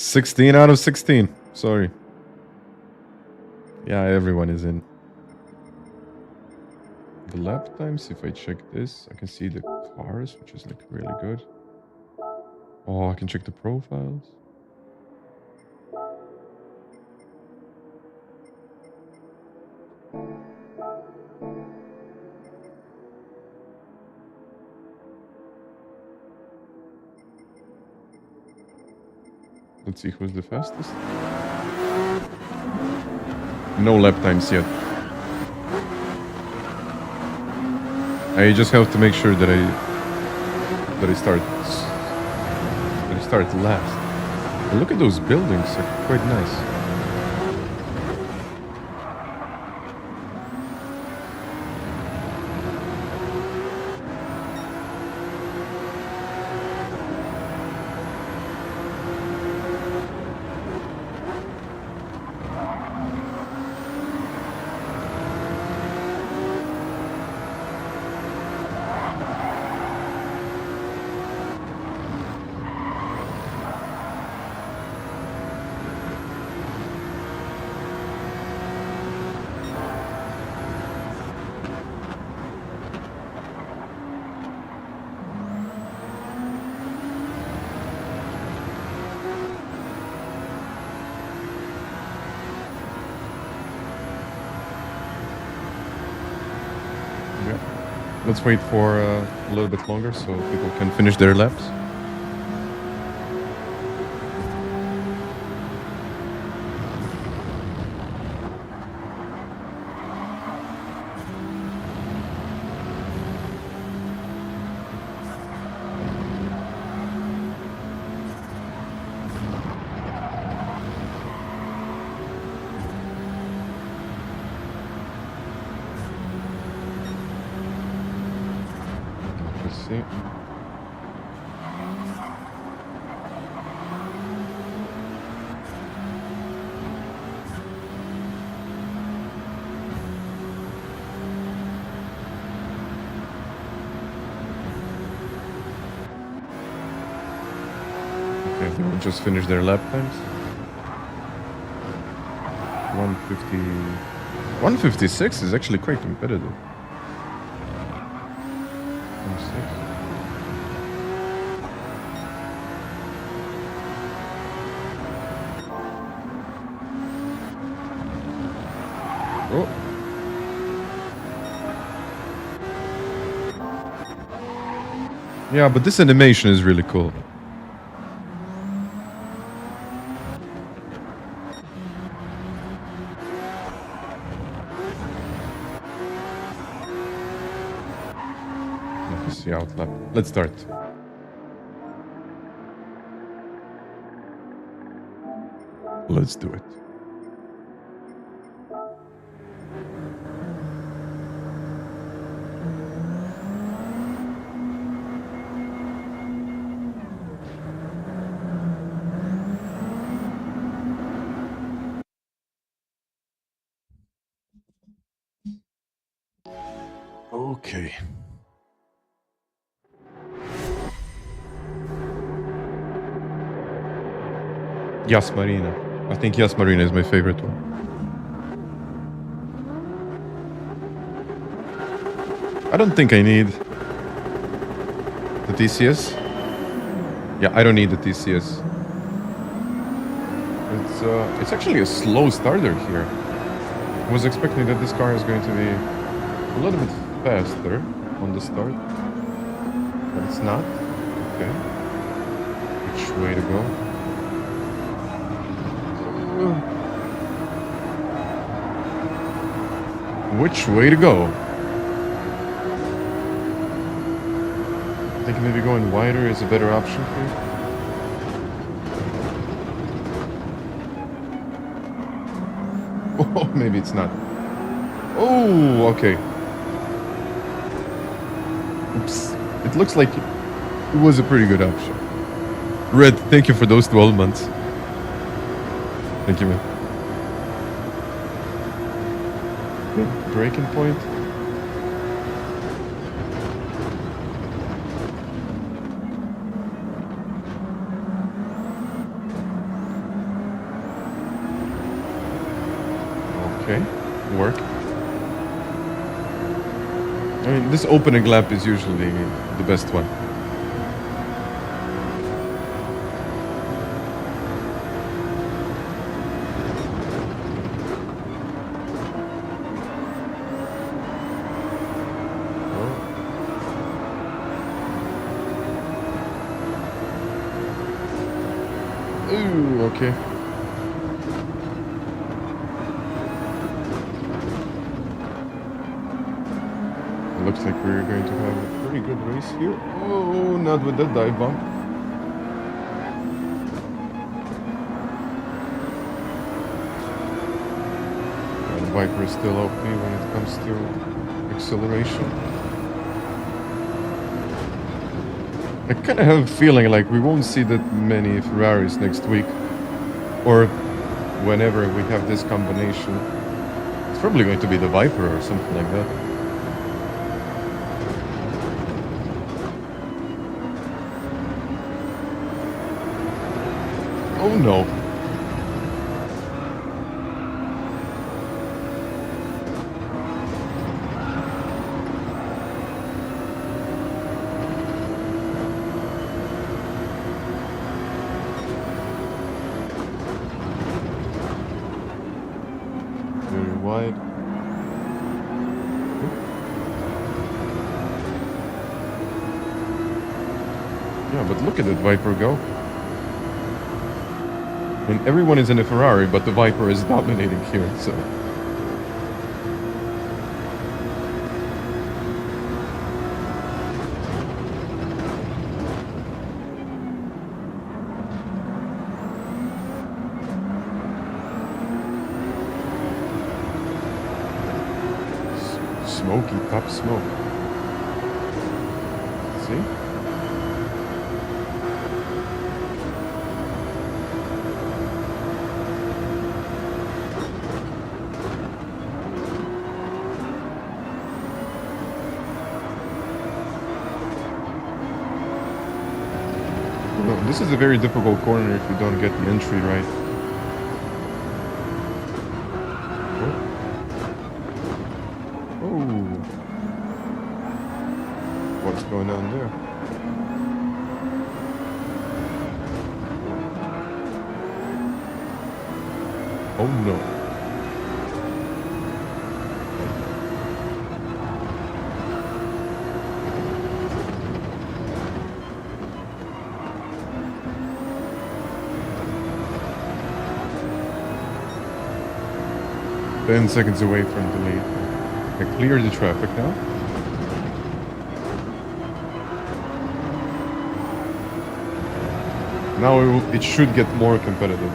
16 out of 16. Sorry. Yeah, everyone is in. The lap times, if I check this, I can see the cars, which is like really good. Oh, I can check the profiles. Let's see who's the fastest. No lap times yet. I just have to make sure that I start last. But look at those buildings, they're quite nice. Let's wait for a little bit longer so people can finish their laps. See. Okay, they will just finish their lap times. 150, 156 is actually quite competitive. Oh. Yeah, but this animation is really cool. Let's see outlap. Let's start. Let's do it. Okay. Yas Marina. I think Yas Marina is my favorite one. I don't think I need the TCS. Yeah, I don't need the TCS. It's actually a slow starter here. I was expecting that this car is going to be a little bit faster on the start, but it's not. Okay. Which way to go? Which way to go? I think maybe going wider is a better option here. Oh, maybe it's not. Oh, okay. Oops. It looks like it was a pretty good option. Red, thank you for those 12 months. Thank you, man. Good braking point. Okay, work. I mean, this opening lap is usually the best one. Ooh, okay. Looks like we're going to have a pretty good race here. Oh, not with that dive bomb. The Viper is still OP when it comes to acceleration. I kind of have a feeling like we won't see that many Ferraris next week. Or whenever we have this combination. It's probably going to be the Viper or something like that. Oh no. Very wide. Yeah, but look at that Viper go. I mean, everyone is in a Ferrari, but the Viper is dominating here, so... Smoky top smoke. See? This is a very difficult corner if you don't get the entry right. Oh. What's going on there? Oh no. Ten seconds away from the lead. I clear the traffic now. Now it should get more competitive.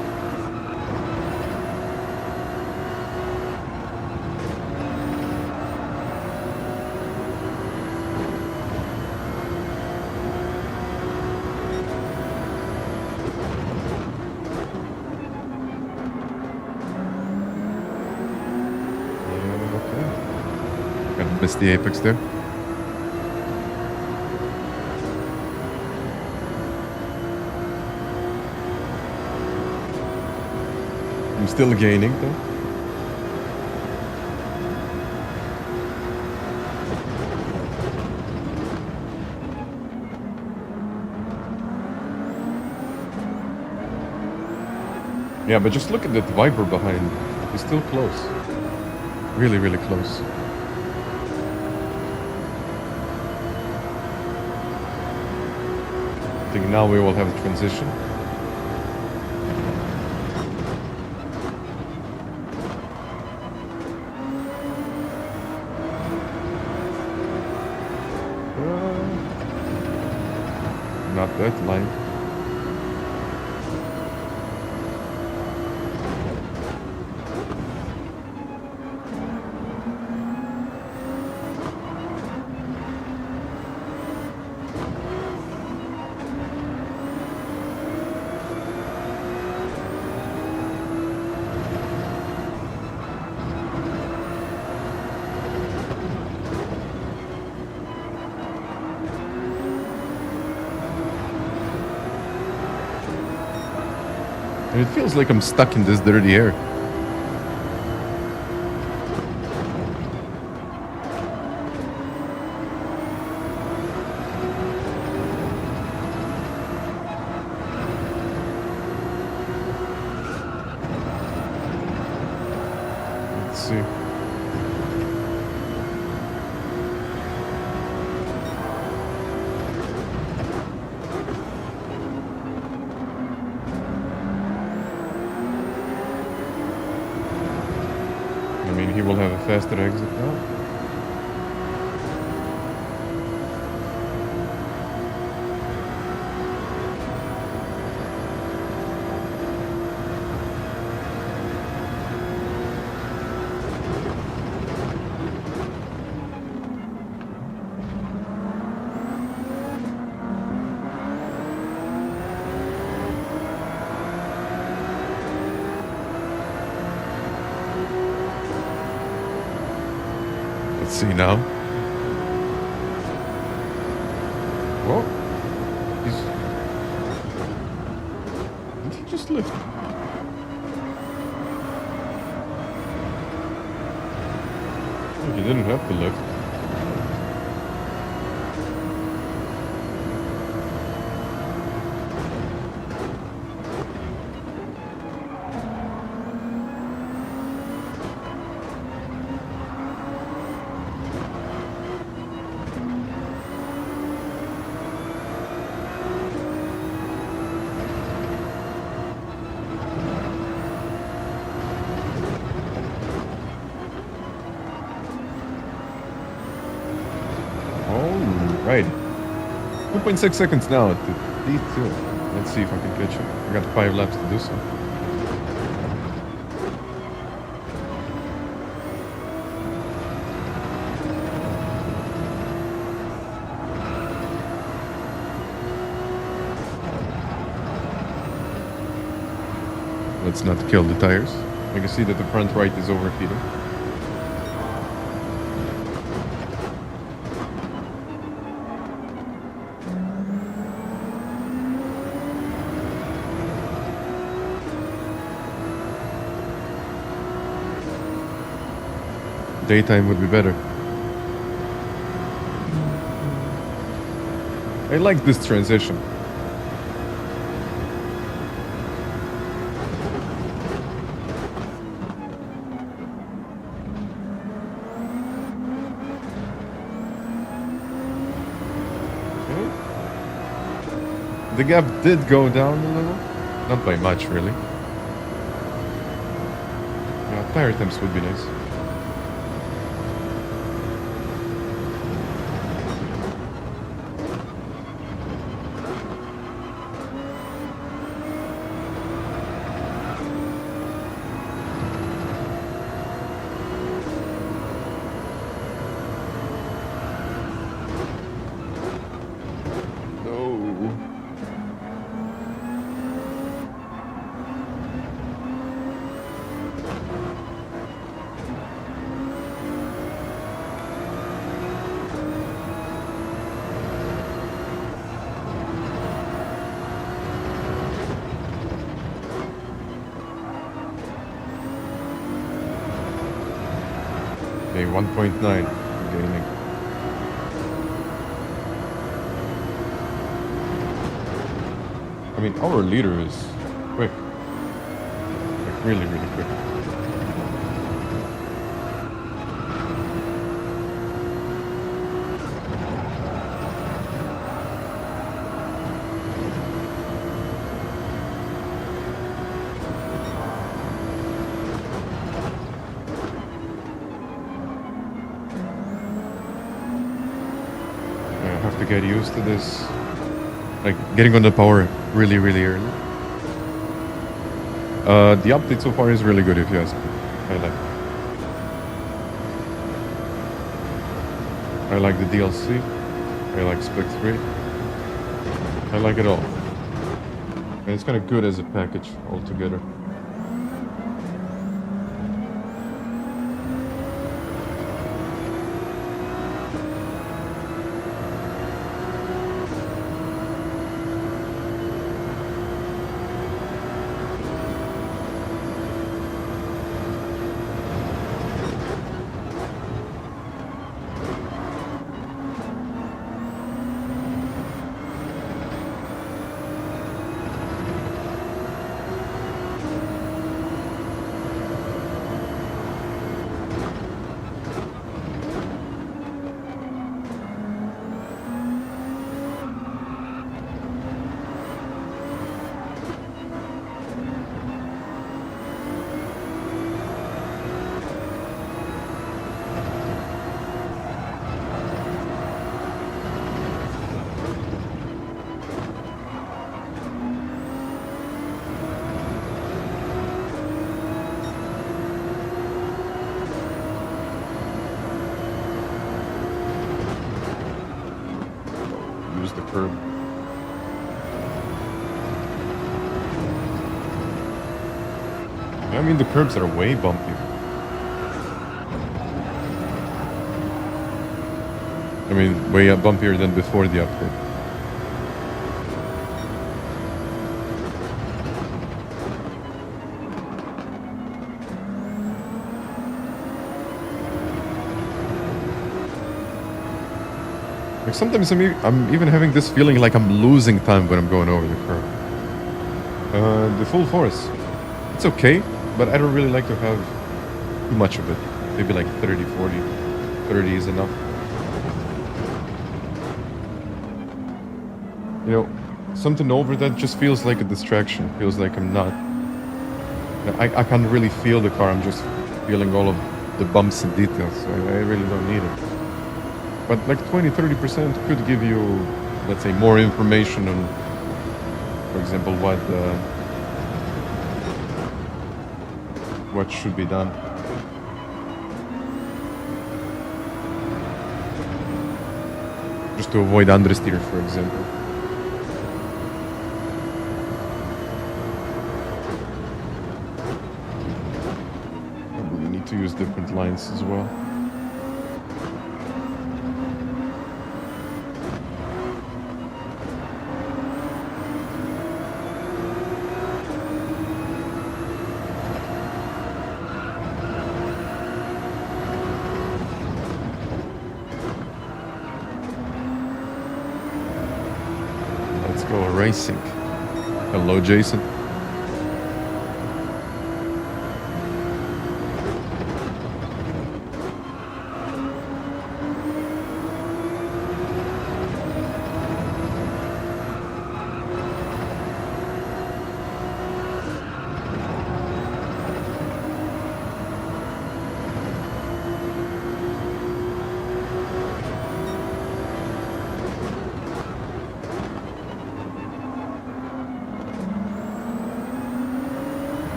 Missed the apex there. I'm still gaining though. Yeah, but just look at that Viper behind. He's still close. Really, really close. I think now we will have a transition. Not that line. And it feels like I'm stuck in this dirty air. see. I mean, he will have a faster exit now. Let's see now. Whoa. Did he just lift? He didn't have to lift. Right. 2.6 seconds now to D2. Let's see if I can catch him. I got 5 laps to do so. Let's not kill the tires. I can see that the front right is overheating. Daytime would be better. I like this transition. Okay. The gap did go down a little. Not by much, really. Yeah, tire temps would be nice. Okay, 1.9 gaining. I mean, our leader is quick. Like, really, really quick. To get used to this, like getting on the power really, really early. The update so far is really good, if you ask me. I like the DLC. I like Spec 3. I like it all. And it's kind of good as a package altogether. I mean, the curbs are way bumpy. I mean, way bumpier than before the upgrade. Like sometimes I'm even having this feeling like I'm losing time when I'm going over the curb. The full force, it's okay, but I don't really like to have too much of it. Maybe like 30, 40. 30 is enough. You know, something over that just feels like a distraction. Feels like I'm not... I can't really feel the car. I'm just feeling all of the bumps and details. So I really don't need it. But like 20-30% could give you, let's say, more information on, for example, what should be done. Just to avoid understeer, for example. Probably need to use different lines as well. Racing. Hello, Jason.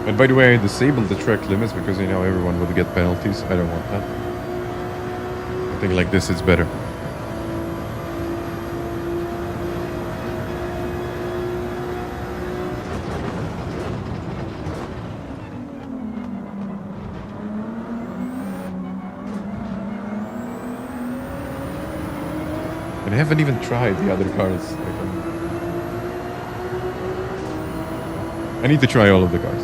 And by the way, I disabled the track limits because, you know, everyone would get penalties. I don't want that. I think like this is better. And I haven't even tried the other cars. I need to try all of the cars.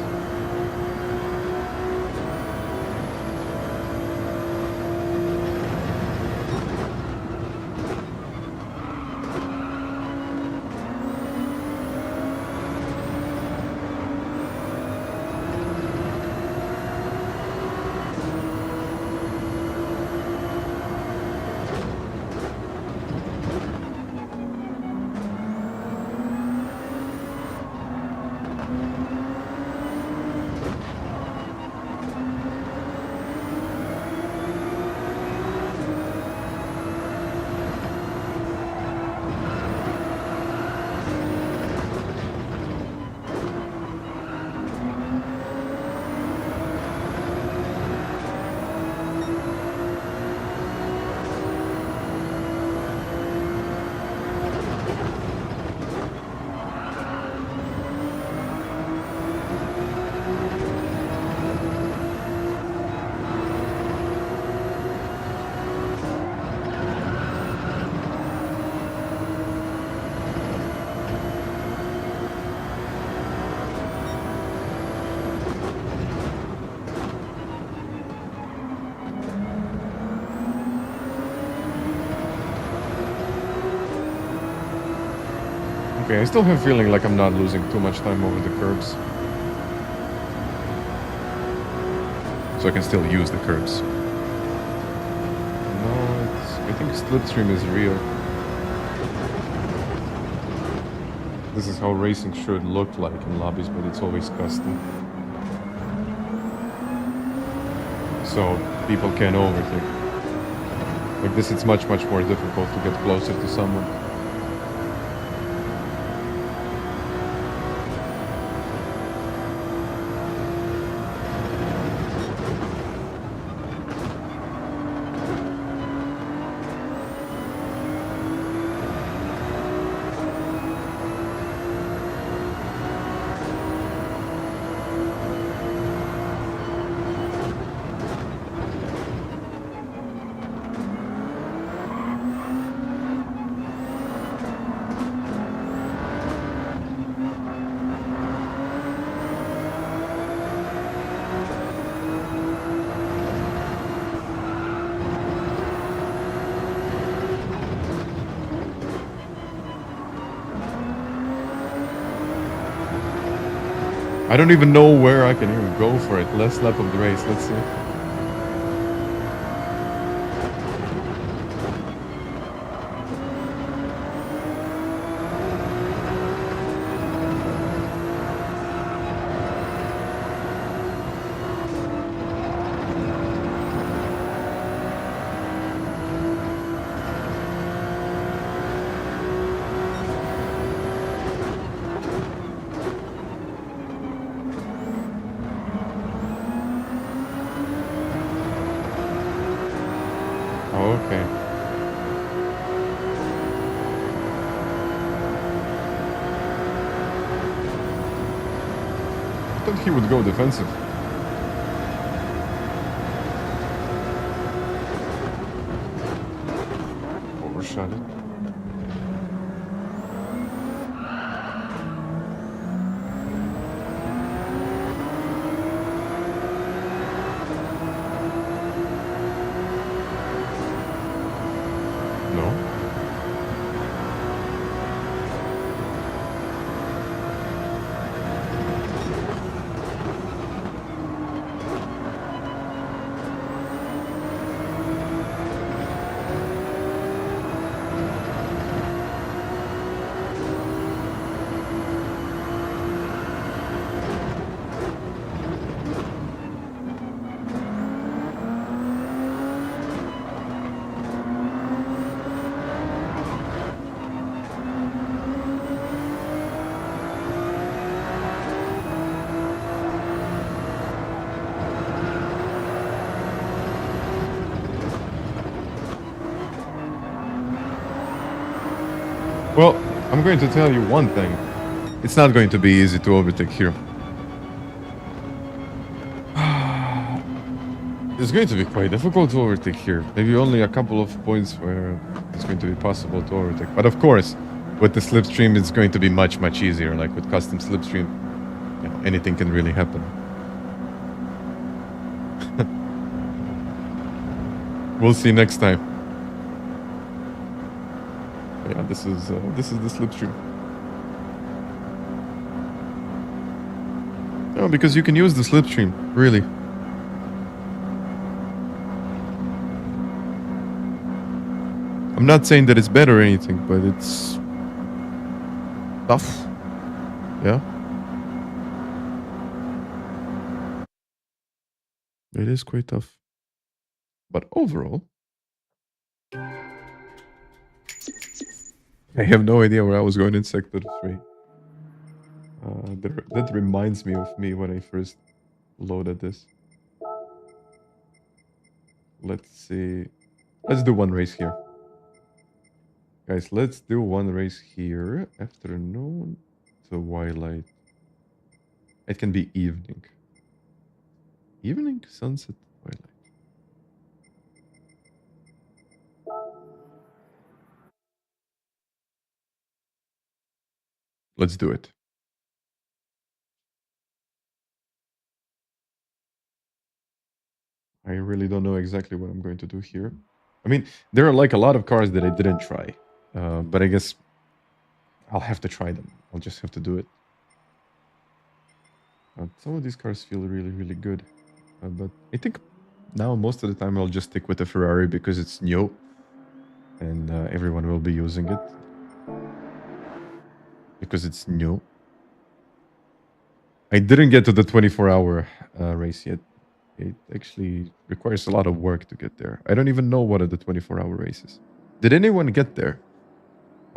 Okay, I still have a feeling like I'm not losing too much time over the curbs. So I can still use the curbs. No, I think slipstream is real. This is how racing should look like in lobbies, but it's always custom. So people can overtake. Like this, it's much more difficult to get closer to someone. I don't even know where I can even go for it. Last lap of the race. Let's see. Okay. I thought he would go defensive. Overshot it. No. Well, I'm going to tell you one thing. It's not going to be easy to overtake here. It's going to be quite difficult to overtake here. Maybe only a couple of points where it's going to be possible to overtake. But of course, with the slipstream, it's going to be much, much easier. Like with custom slipstream, you know, anything can really happen. We'll see next time. Yeah, this is the slipstream. No, because you can use the slipstream, really. I'm not saying that it's better or anything, but it's tough. Yeah. It is quite tough. But overall, I have no idea where I was going in Sector 3. That reminds me of me when I first loaded this. Let's see. Let's do one race here. Guys, let's do one race here. Afternoon to twilight. It can be evening. Evening, sunset, twilight. Let's do it. I really don't know exactly what I'm going to do here. I mean, there are like a lot of cars that I didn't try. But I guess I'll have to try them. I'll just have to do it. Some of these cars feel really, really good. But I think now most of the time I'll just stick with the Ferrari because it's new. And everyone will be using it. Because it's new. I didn't get to the 24-hour race yet. It actually requires a lot of work to get there. I don't even know what are the 24-hour races. Did anyone get there?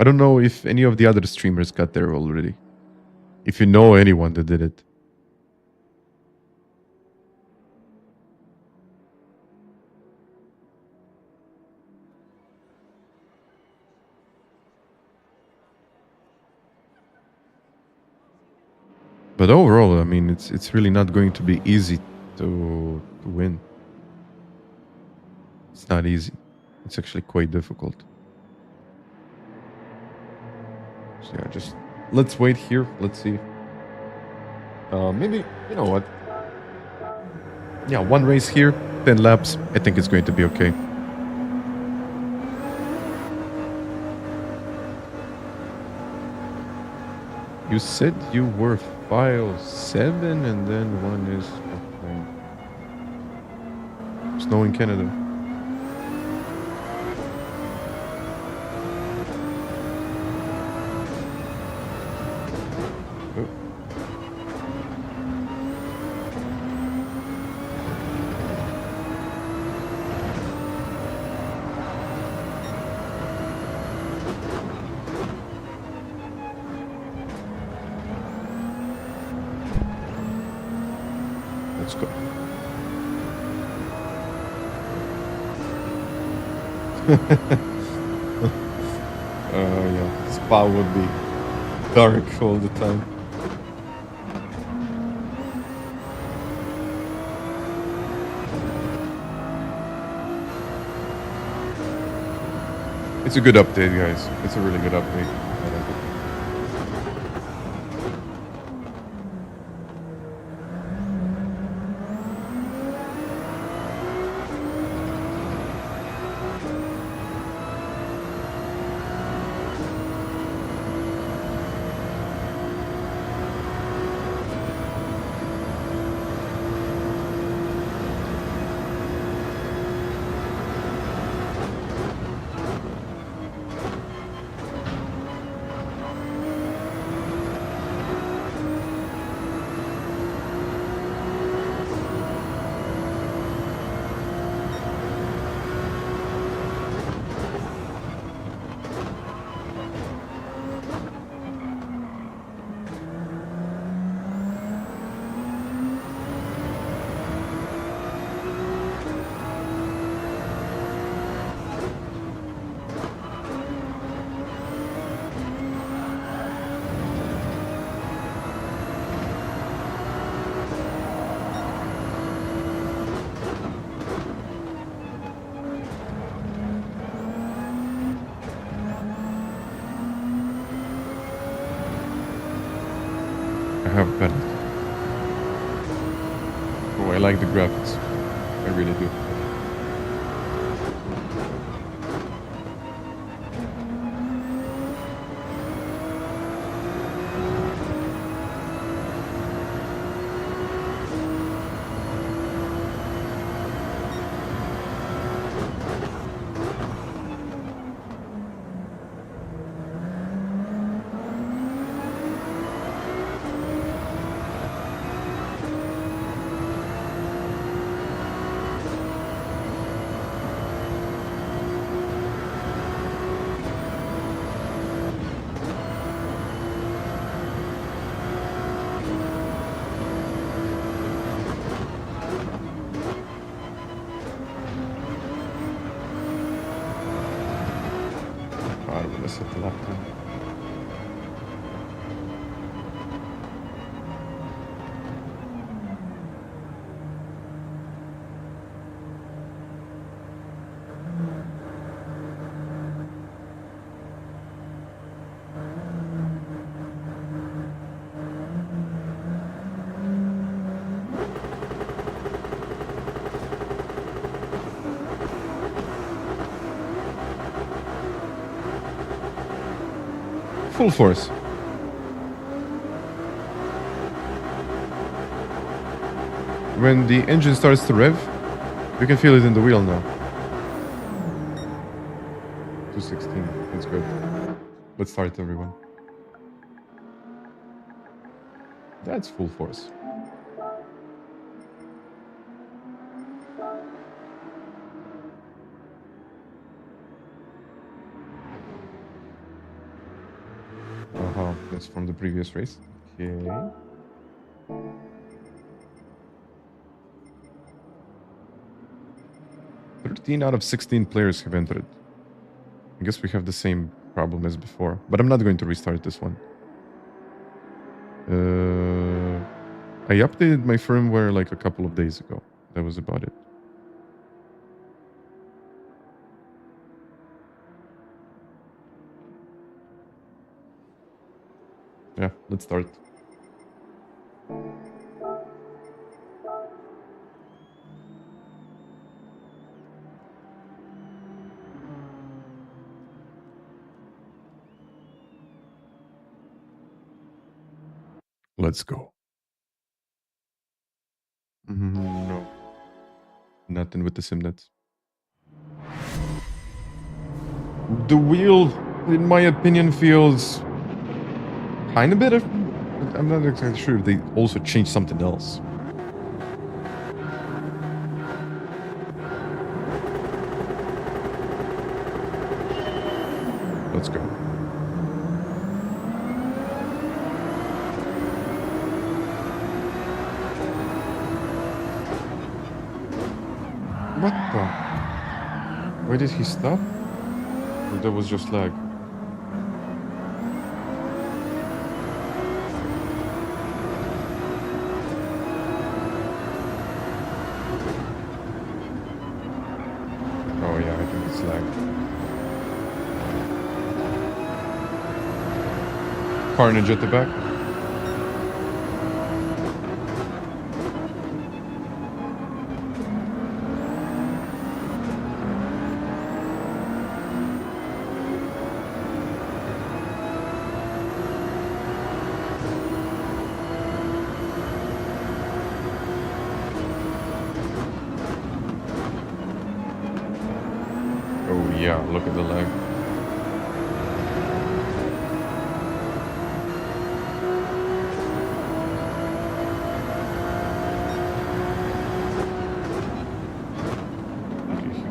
I don't know if any of the other streamers got there already. If you know anyone that did it. But overall, I mean, it's really not going to be easy to win. It's not easy. It's actually quite difficult. So yeah, just let's wait here. Let's see. Maybe, you know what? Yeah, one race here, 10 laps. I think it's going to be okay. You said you were file 7 and then one is... Okay. Snow in Canada. Oh. Let's go. Yeah, Spa would be dark all the time. It's a good update, guys. It's a really good update. I like it. I have Brent. Oh, I like the graphics. I really do. I don't want to set the lap time. Full force. When the engine starts to rev, you can feel it in the wheel now. 216, that's good. Let's start, everyone. That's full force. That's from the previous race. Okay. 13 out of 16 players have entered. I guess we have the same problem as before, but I'm not going to restart this one. I updated my firmware like a couple of days ago. That was about it. Yeah, let's start. Let's go. No. Nothing with the simnets. The wheel, in my opinion, feels kind of better. I'm not exactly sure if they also changed something else. Let's go. What the? Why did he stop? Or that was just lag? Oh yeah, I think it's lag. Carnage at the back. Oh yeah, look at the lag.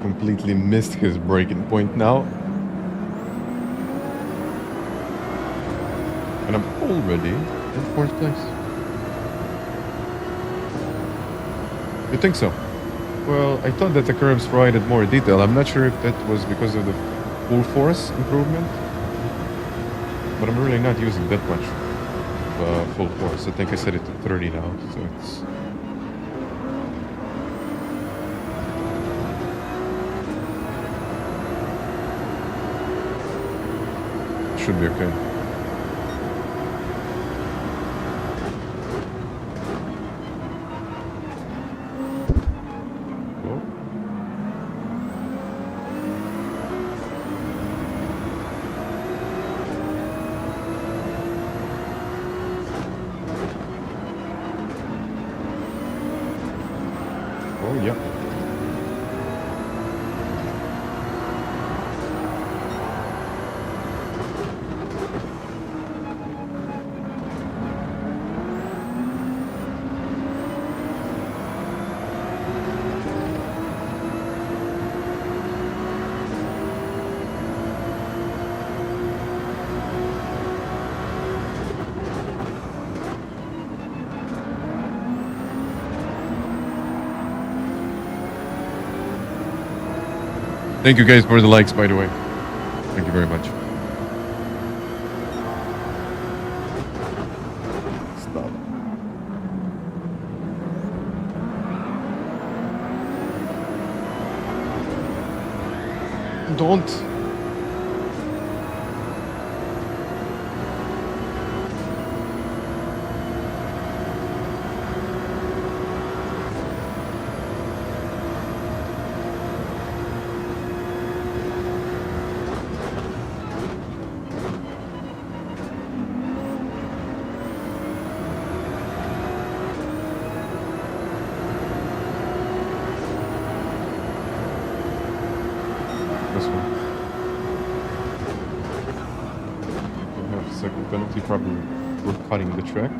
Completely missed his breaking point now. And I'm already in 4th place. You think so? Well, I thought that the curves provided more detail. I'm not sure if that was because of the full force improvement. But I'm really not using that much full force. I think I set it to 30 now, so it's... should be okay. Whoa. Oh, yeah. Thank you guys for the likes, by the way. Thank you very much. Stop. Don't. Second penalty, probably we're cutting the track.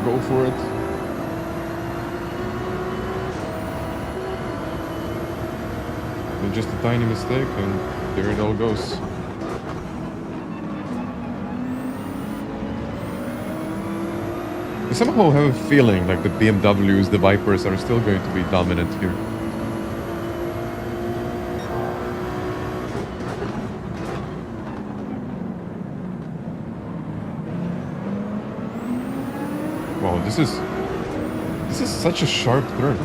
Go for it. And just a tiny mistake, and there it all goes. I somehow have a feeling like the BMWs, the Vipers, are still going to be dominant here. Wow, this is such a sharp turn.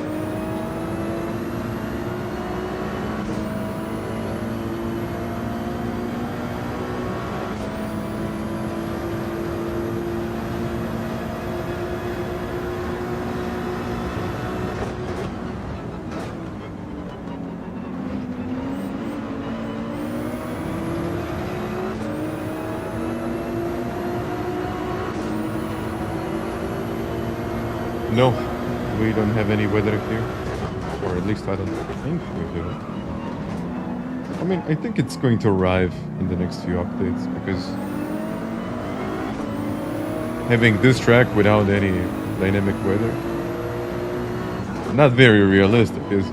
No, we don't have any weather here. Or at least I don't think we do. I mean, I think it's going to arrive in the next few updates because having this track without any dynamic weather, not very realistic, is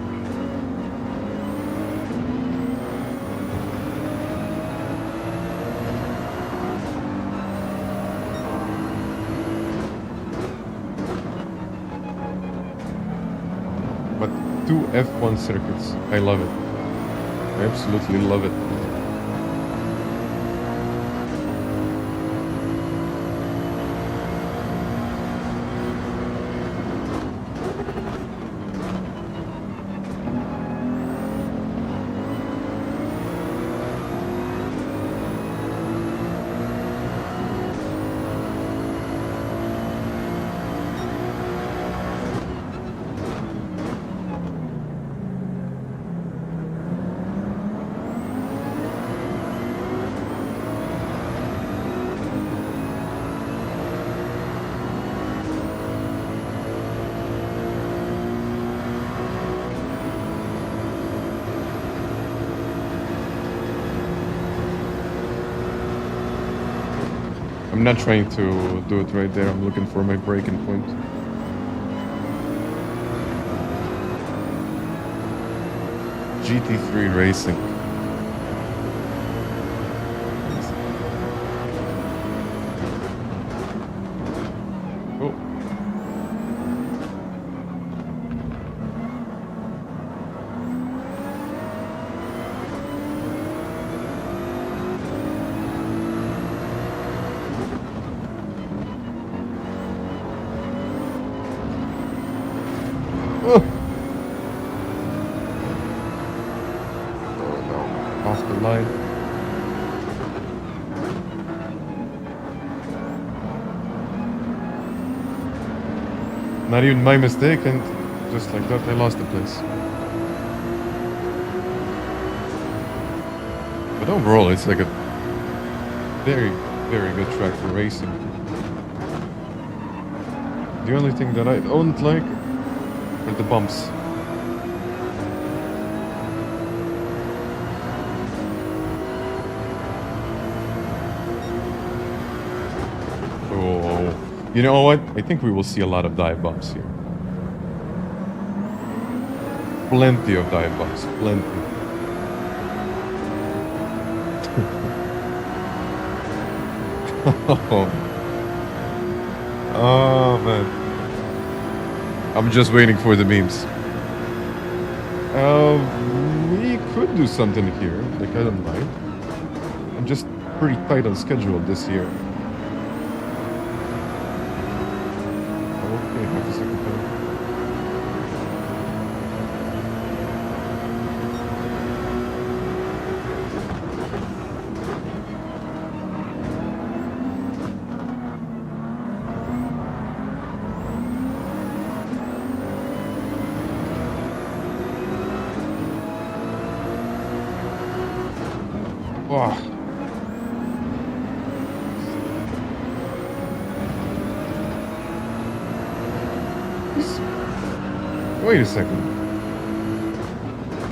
but 2 F1 circuits, I love it. I absolutely love it. I'm not trying to do it right there. I'm looking for my braking point. GT3 Racing. Oh. Oh. Off the line. Not even my mistake, and just like that I lost the place. But overall it's like a very, very good track for racing. The only thing that I don't like are the bumps. Oh, you know what? I think we will see a lot of dive bumps here. Plenty of dive bumps, plenty. Oh man, I'm just waiting for the memes. We could do something here, like I don't mind. I'm just pretty tight on schedule this year. Okay, half a second time. Wow. Wait a second.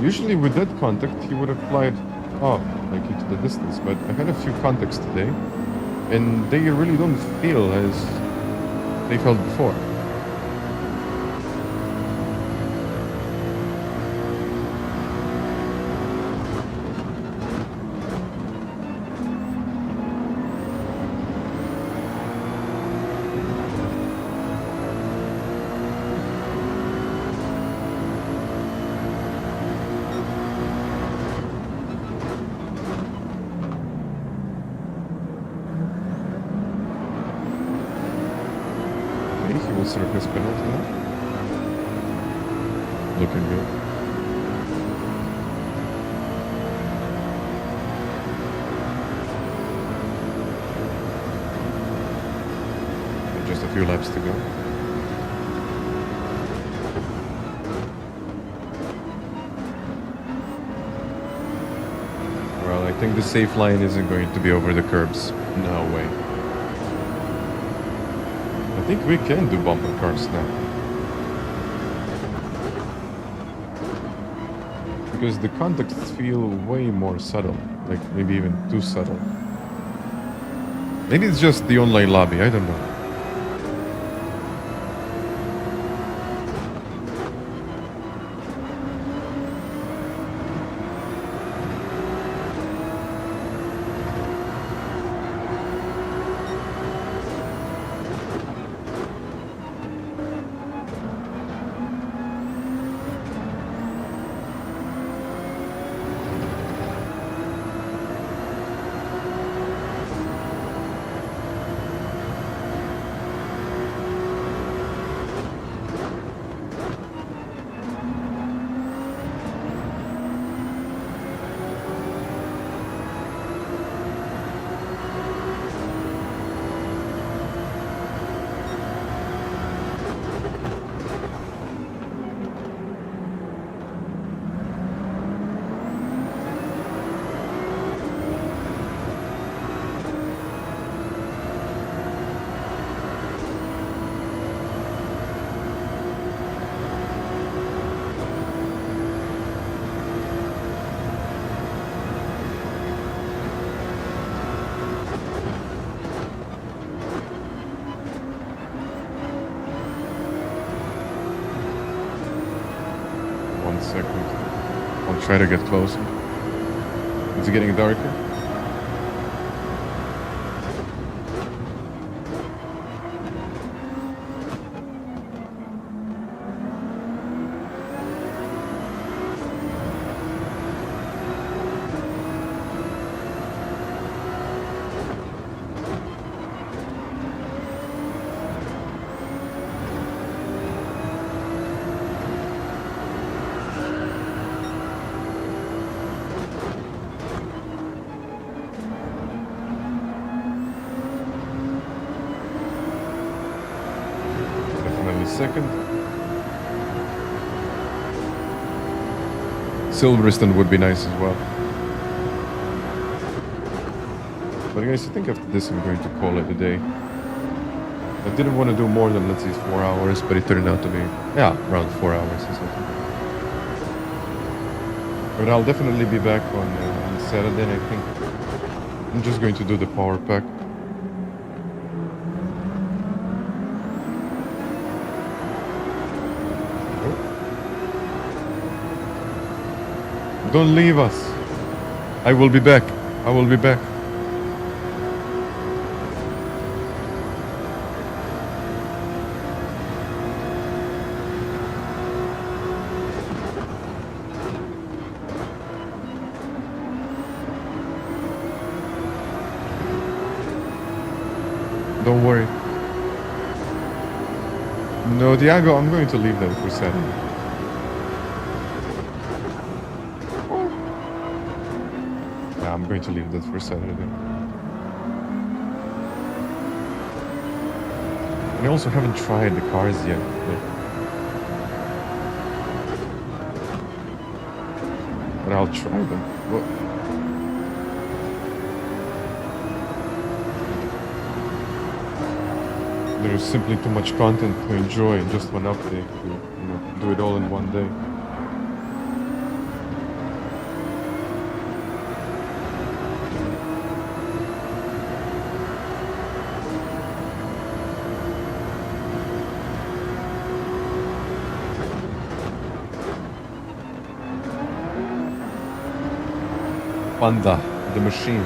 Usually with that contact he would have applied off, like into the distance, but I had a few contacts today and they really don't feel as they felt before. Okay, he will serve his penalty now. Looking good. Just a few laps to go. Well, I think the safe line isn't going to be over the curbs. No way. I think we can do bumper cars now. Because the contacts feel way more subtle. Like maybe even too subtle. Maybe it's just the online lobby, I don't know. Second. I'll try to get closer. It's getting darker. Second. Silverstone would be nice as well. But guys, I think after this I'm going to call it a day. I didn't want to do more than, let's say, 4 hours, but it turned out to be, yeah, around 4 hours or something. But I'll definitely be back on Saturday, and I think I'm just going to do the power pack. Don't leave us. I will be back. I will be back. Don't worry. No, Tiago, I'm going to leave them for Saturday. I'm going to leave that for Saturday. And I also haven't tried the cars yet. But I'll try them. Well, there's simply too much content to enjoy in just one update to do it all in one day. Panda, the machine.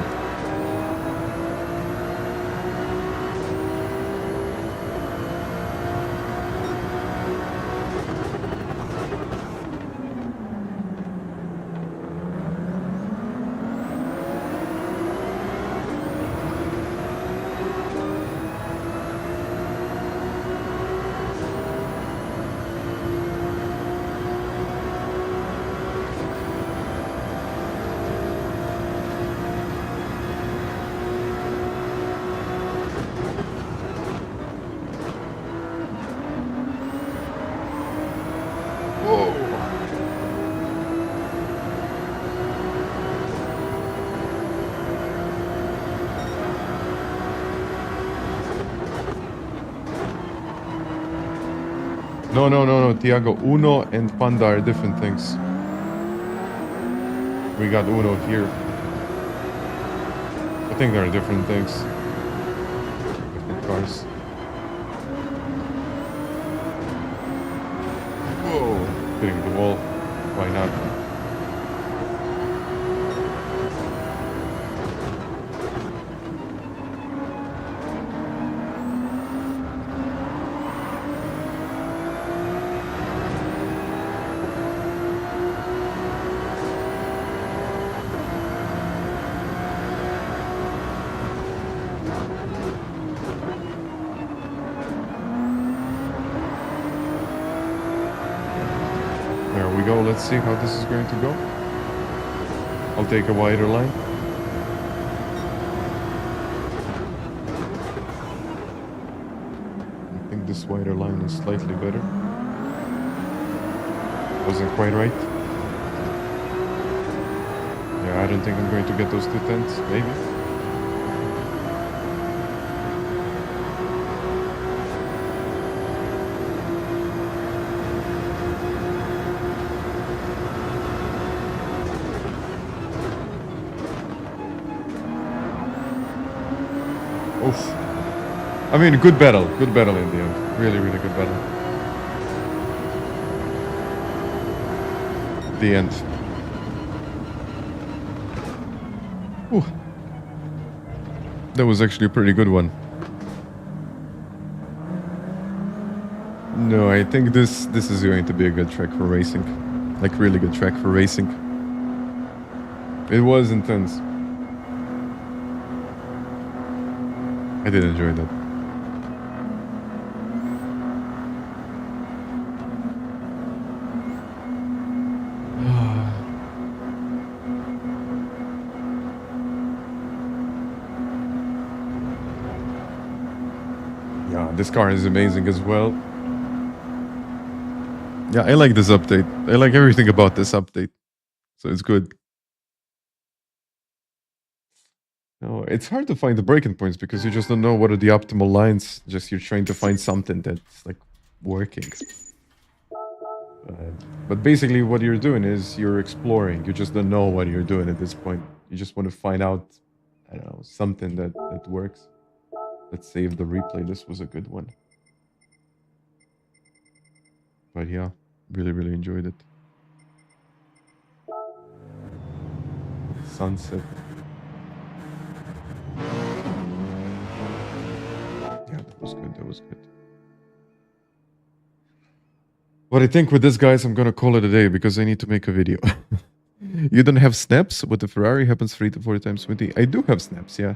No, Tiago. Uno and Panda are different things. We got Uno here. I think there are different things. Different cars. Whoa. Hitting the wall. Why not? There we go. Let's see how this is going to go. I'll take a wider line. I think this wider line is slightly better. Wasn't quite right. Yeah, I don't think I'm going to get those 2 tenths. Maybe. Oof. I mean, good battle in the end. Really, really good battle. The end. Ooh. That was actually a pretty good one. No, I think this is going to be a good track for racing. Like, really good track for racing. It was intense. I did enjoy that. Yeah, this car is amazing as well. Yeah, I like this update. I like everything about this update. So it's good. No, it's hard to find the breaking points because you just don't know what are the optimal lines. Just you're trying to find something that's like working. But basically what you're doing is you're exploring. You just don't know what you're doing at this point. You just want to find out, I don't know, something that works. Let's save the replay. This was a good one. But yeah, really, really enjoyed it. Sunset. Yeah, that was good. That was good. What I think with this, guys, I'm gonna call it a day because I need to make a video. You don't have snaps? With the Ferrari happens 3 to 4 times with the... I do have snaps, yeah.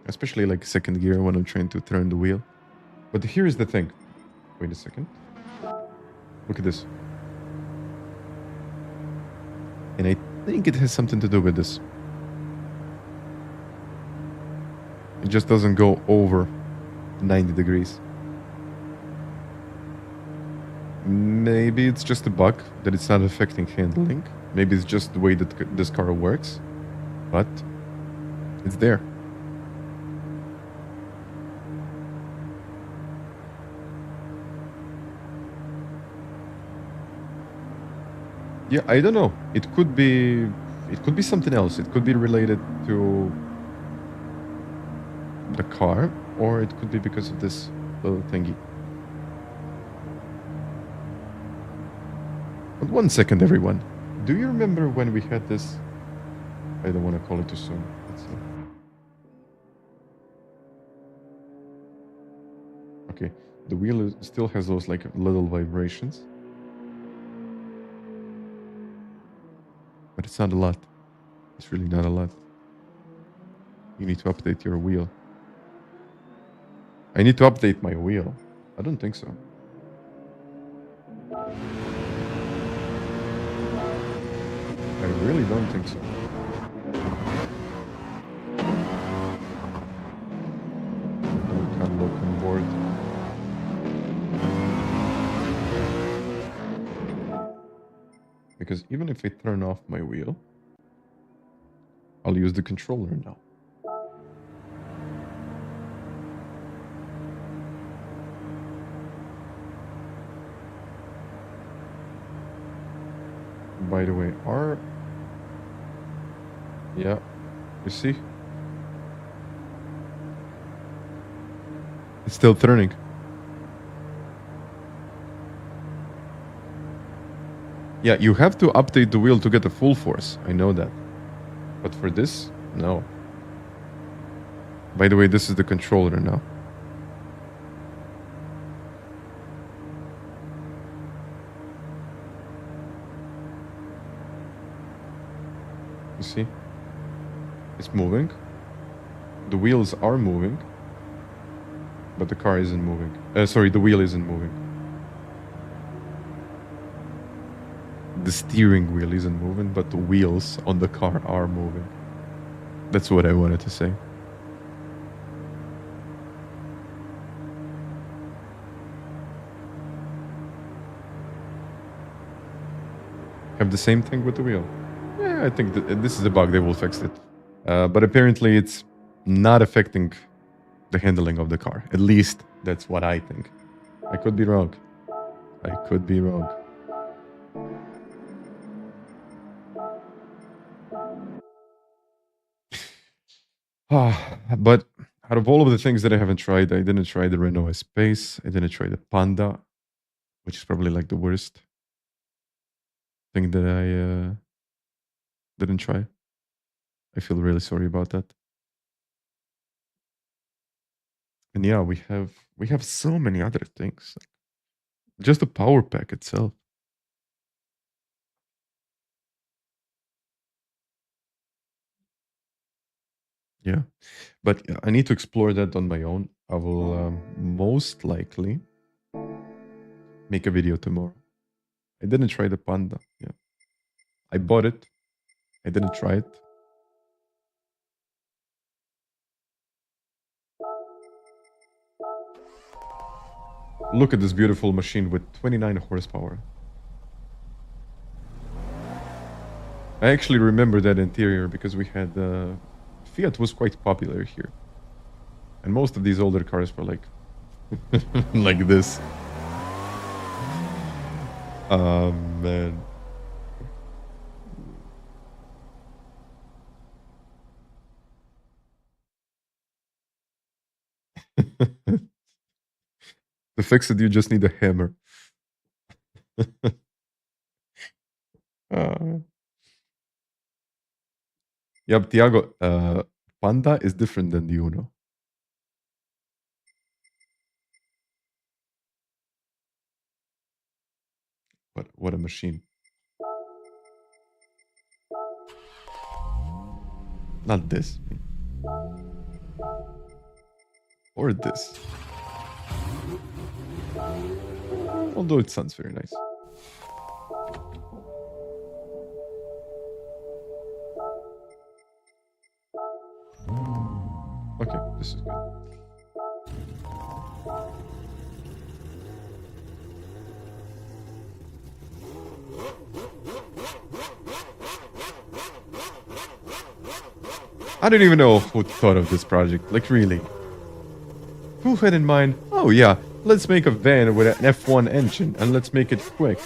Especially like second gear when I'm trying to turn the wheel. But here's the thing. Wait a second. Look at this. And I think it has something to do with this. It just doesn't go over 90 degrees. Maybe it's just a bug that it's not affecting handling. Maybe it's just the way that this car works. But it's there. Yeah, I don't know. It could be something else. It could be related to the car, or it could be because of this little thingy. But 1 second, everyone. Do you remember when we had this? I don't want to call it too soon. Let's see. Okay, the wheel still has those like little vibrations. But it's not a lot. It's really not a lot. You need to update your wheel. I need to update my wheel. I don't think so. I really don't think so. I can't look on board. Because even if I turn off my wheel, I'll use the controller now. by the way, are... Yeah, you see? It's still turning. Yeah, you have to update the wheel to get the full force. I know that. But for this, no. By the way, this is the controller now. You see? It's moving. The wheels are moving. But the car isn't moving. Sorry, the wheel isn't moving. The steering wheel isn't moving, but the wheels on the car are moving. That's what I wanted to say. Have the same thing with the wheel. Yeah, I think this is a bug. They will fix it. But apparently it's not affecting the handling of the car. At least that's what I think. I could be wrong. I could be wrong. But out of all of the things that I haven't tried, I didn't try the Renault Espace. I didn't try the Panda, which is probably like the worst thing that I didn't try. I feel really sorry about that. And yeah, we have so many other things. Just the power pack itself. Yeah, but I need to explore that on my own. I will most likely make a video tomorrow. I didn't try the Panda. Yeah, I bought it. I didn't try it. Look at this beautiful machine with 29 horsepower. I actually remember that interior because we had Fiat was quite popular here, and most of these older cars were like like this. Oh man. To fix it, you just need a hammer. uh, yep, Tiago. Panda is different than the Uno. What a machine! Not this, or this. Although it sounds very nice. Okay, this is good. I don't even know who thought of this project. Like, really. Who had in mind, oh yeah, let's make a van with an F1 engine and let's make it quick.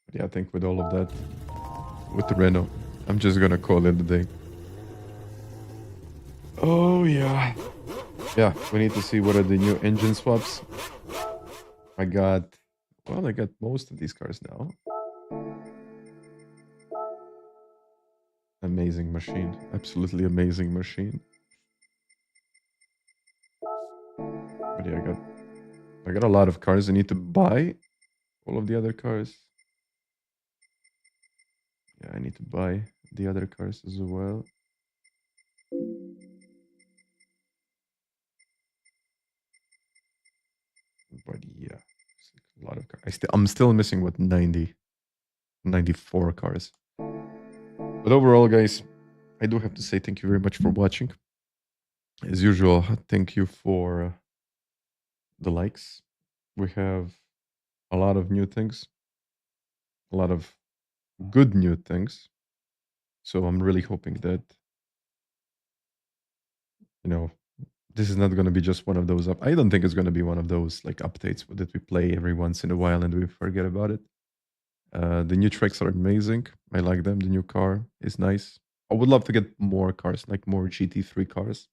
But yeah, I think with all of that, with the Renault, I'm just gonna call it a day. Oh yeah. Yeah, we need to see what are the new engine swaps. I got most of these cars now. Amazing machine. Absolutely amazing machine. But yeah, I got a lot of cars. I need to buy all of the other cars. Yeah, I need to buy the other cars as well. But yeah, a lot of cars. I'm still missing what 94 cars. But overall, guys, I do have to say thank you very much for watching. As usual, thank you for the likes. We have a lot of new things, a lot of good new things. So I'm really hoping that you know, this is not going to be just one of those I don't think it's going to be one of those like updates that we play every once in a while and we forget about it. The new tracks are amazing. I like them. The new car is nice. I would love to get more cars, like more GT3 cars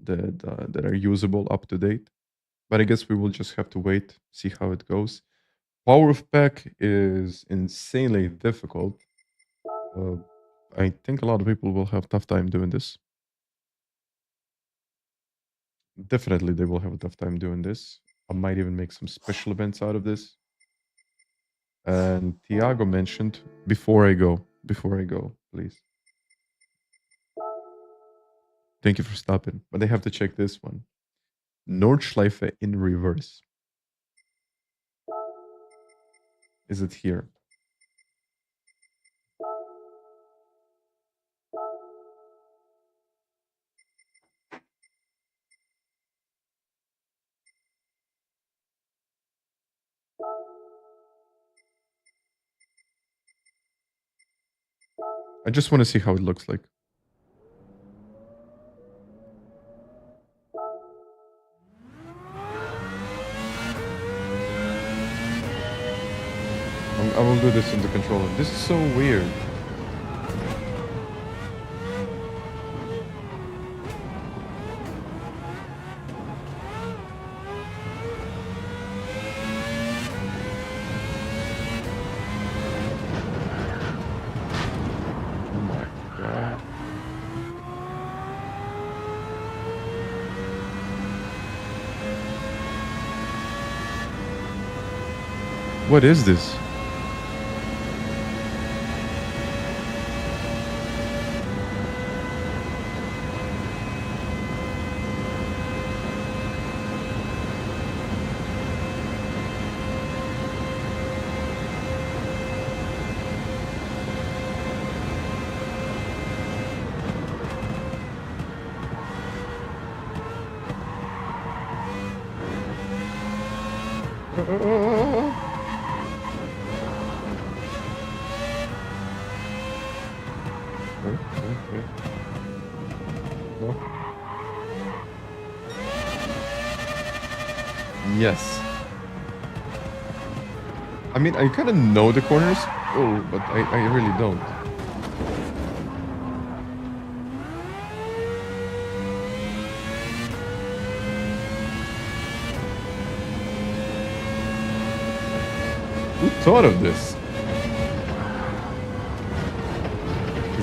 that are usable, up to date. But I guess we will just have to wait, see how it goes. Power of pack is insanely difficult. Uh, I think a lot of people will have tough time doing this. Definitely, they will have a tough time doing this. I might even make some special events out of this. And Tiago mentioned before I go, please. Thank you for stopping. But they have to check this one. Nordschleife in reverse. Is it here? I just want to see how it looks like. I will do this in the controller. This is so weird. Oh my god. What is this? Yes. I mean, I kind of know the corners. Oh, but I really don't. Who thought of this?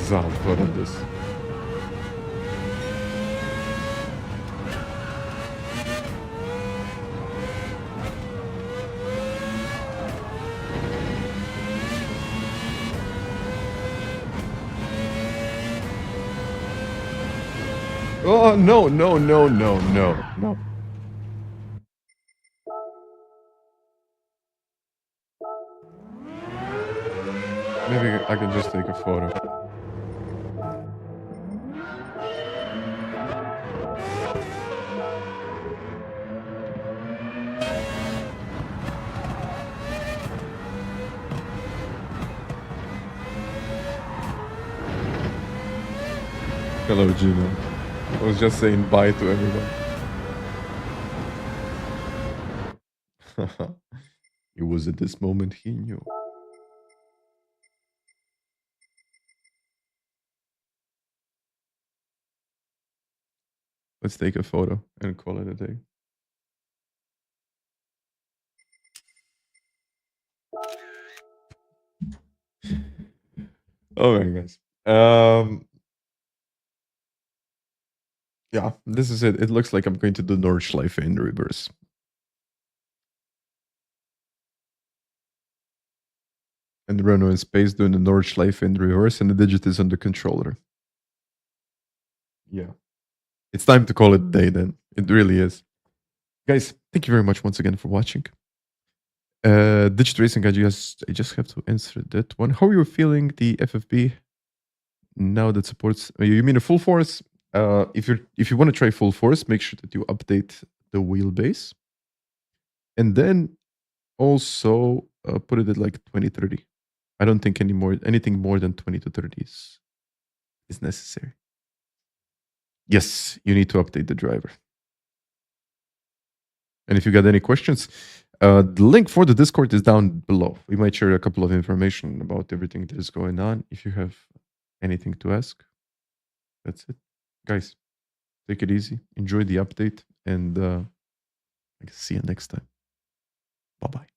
Zal thought of this. Oh, no, no, no, no, no, no. Maybe I can just take a photo. Hello, Gino. I was just saying bye to everyone. It was at this moment he knew. Let's take a photo and call it a day. All right, guys. Yeah, this is it. It looks like I'm going to do Nordschleife in reverse. And Renault in space doing the Nordschleife in reverse, and the digit is on the controller. Yeah. It's time to call it a day then. It really is. Guys, thank you very much once again for watching. Digit Racing, I just have to answer that one. How are you feeling the FFB now that supports? You mean a full force? If you want to try full force, make sure that you update the wheelbase, and then also put it at like 2030. I don't think anything more than 20 to 30 is necessary. Yes, you need to update the driver. And if you got any questions, the link for the Discord is down below. We might share a couple of information about everything that is going on. If you have anything to ask, that's it. Guys, take it easy. Enjoy the update. And I guess see you next time. Bye-bye.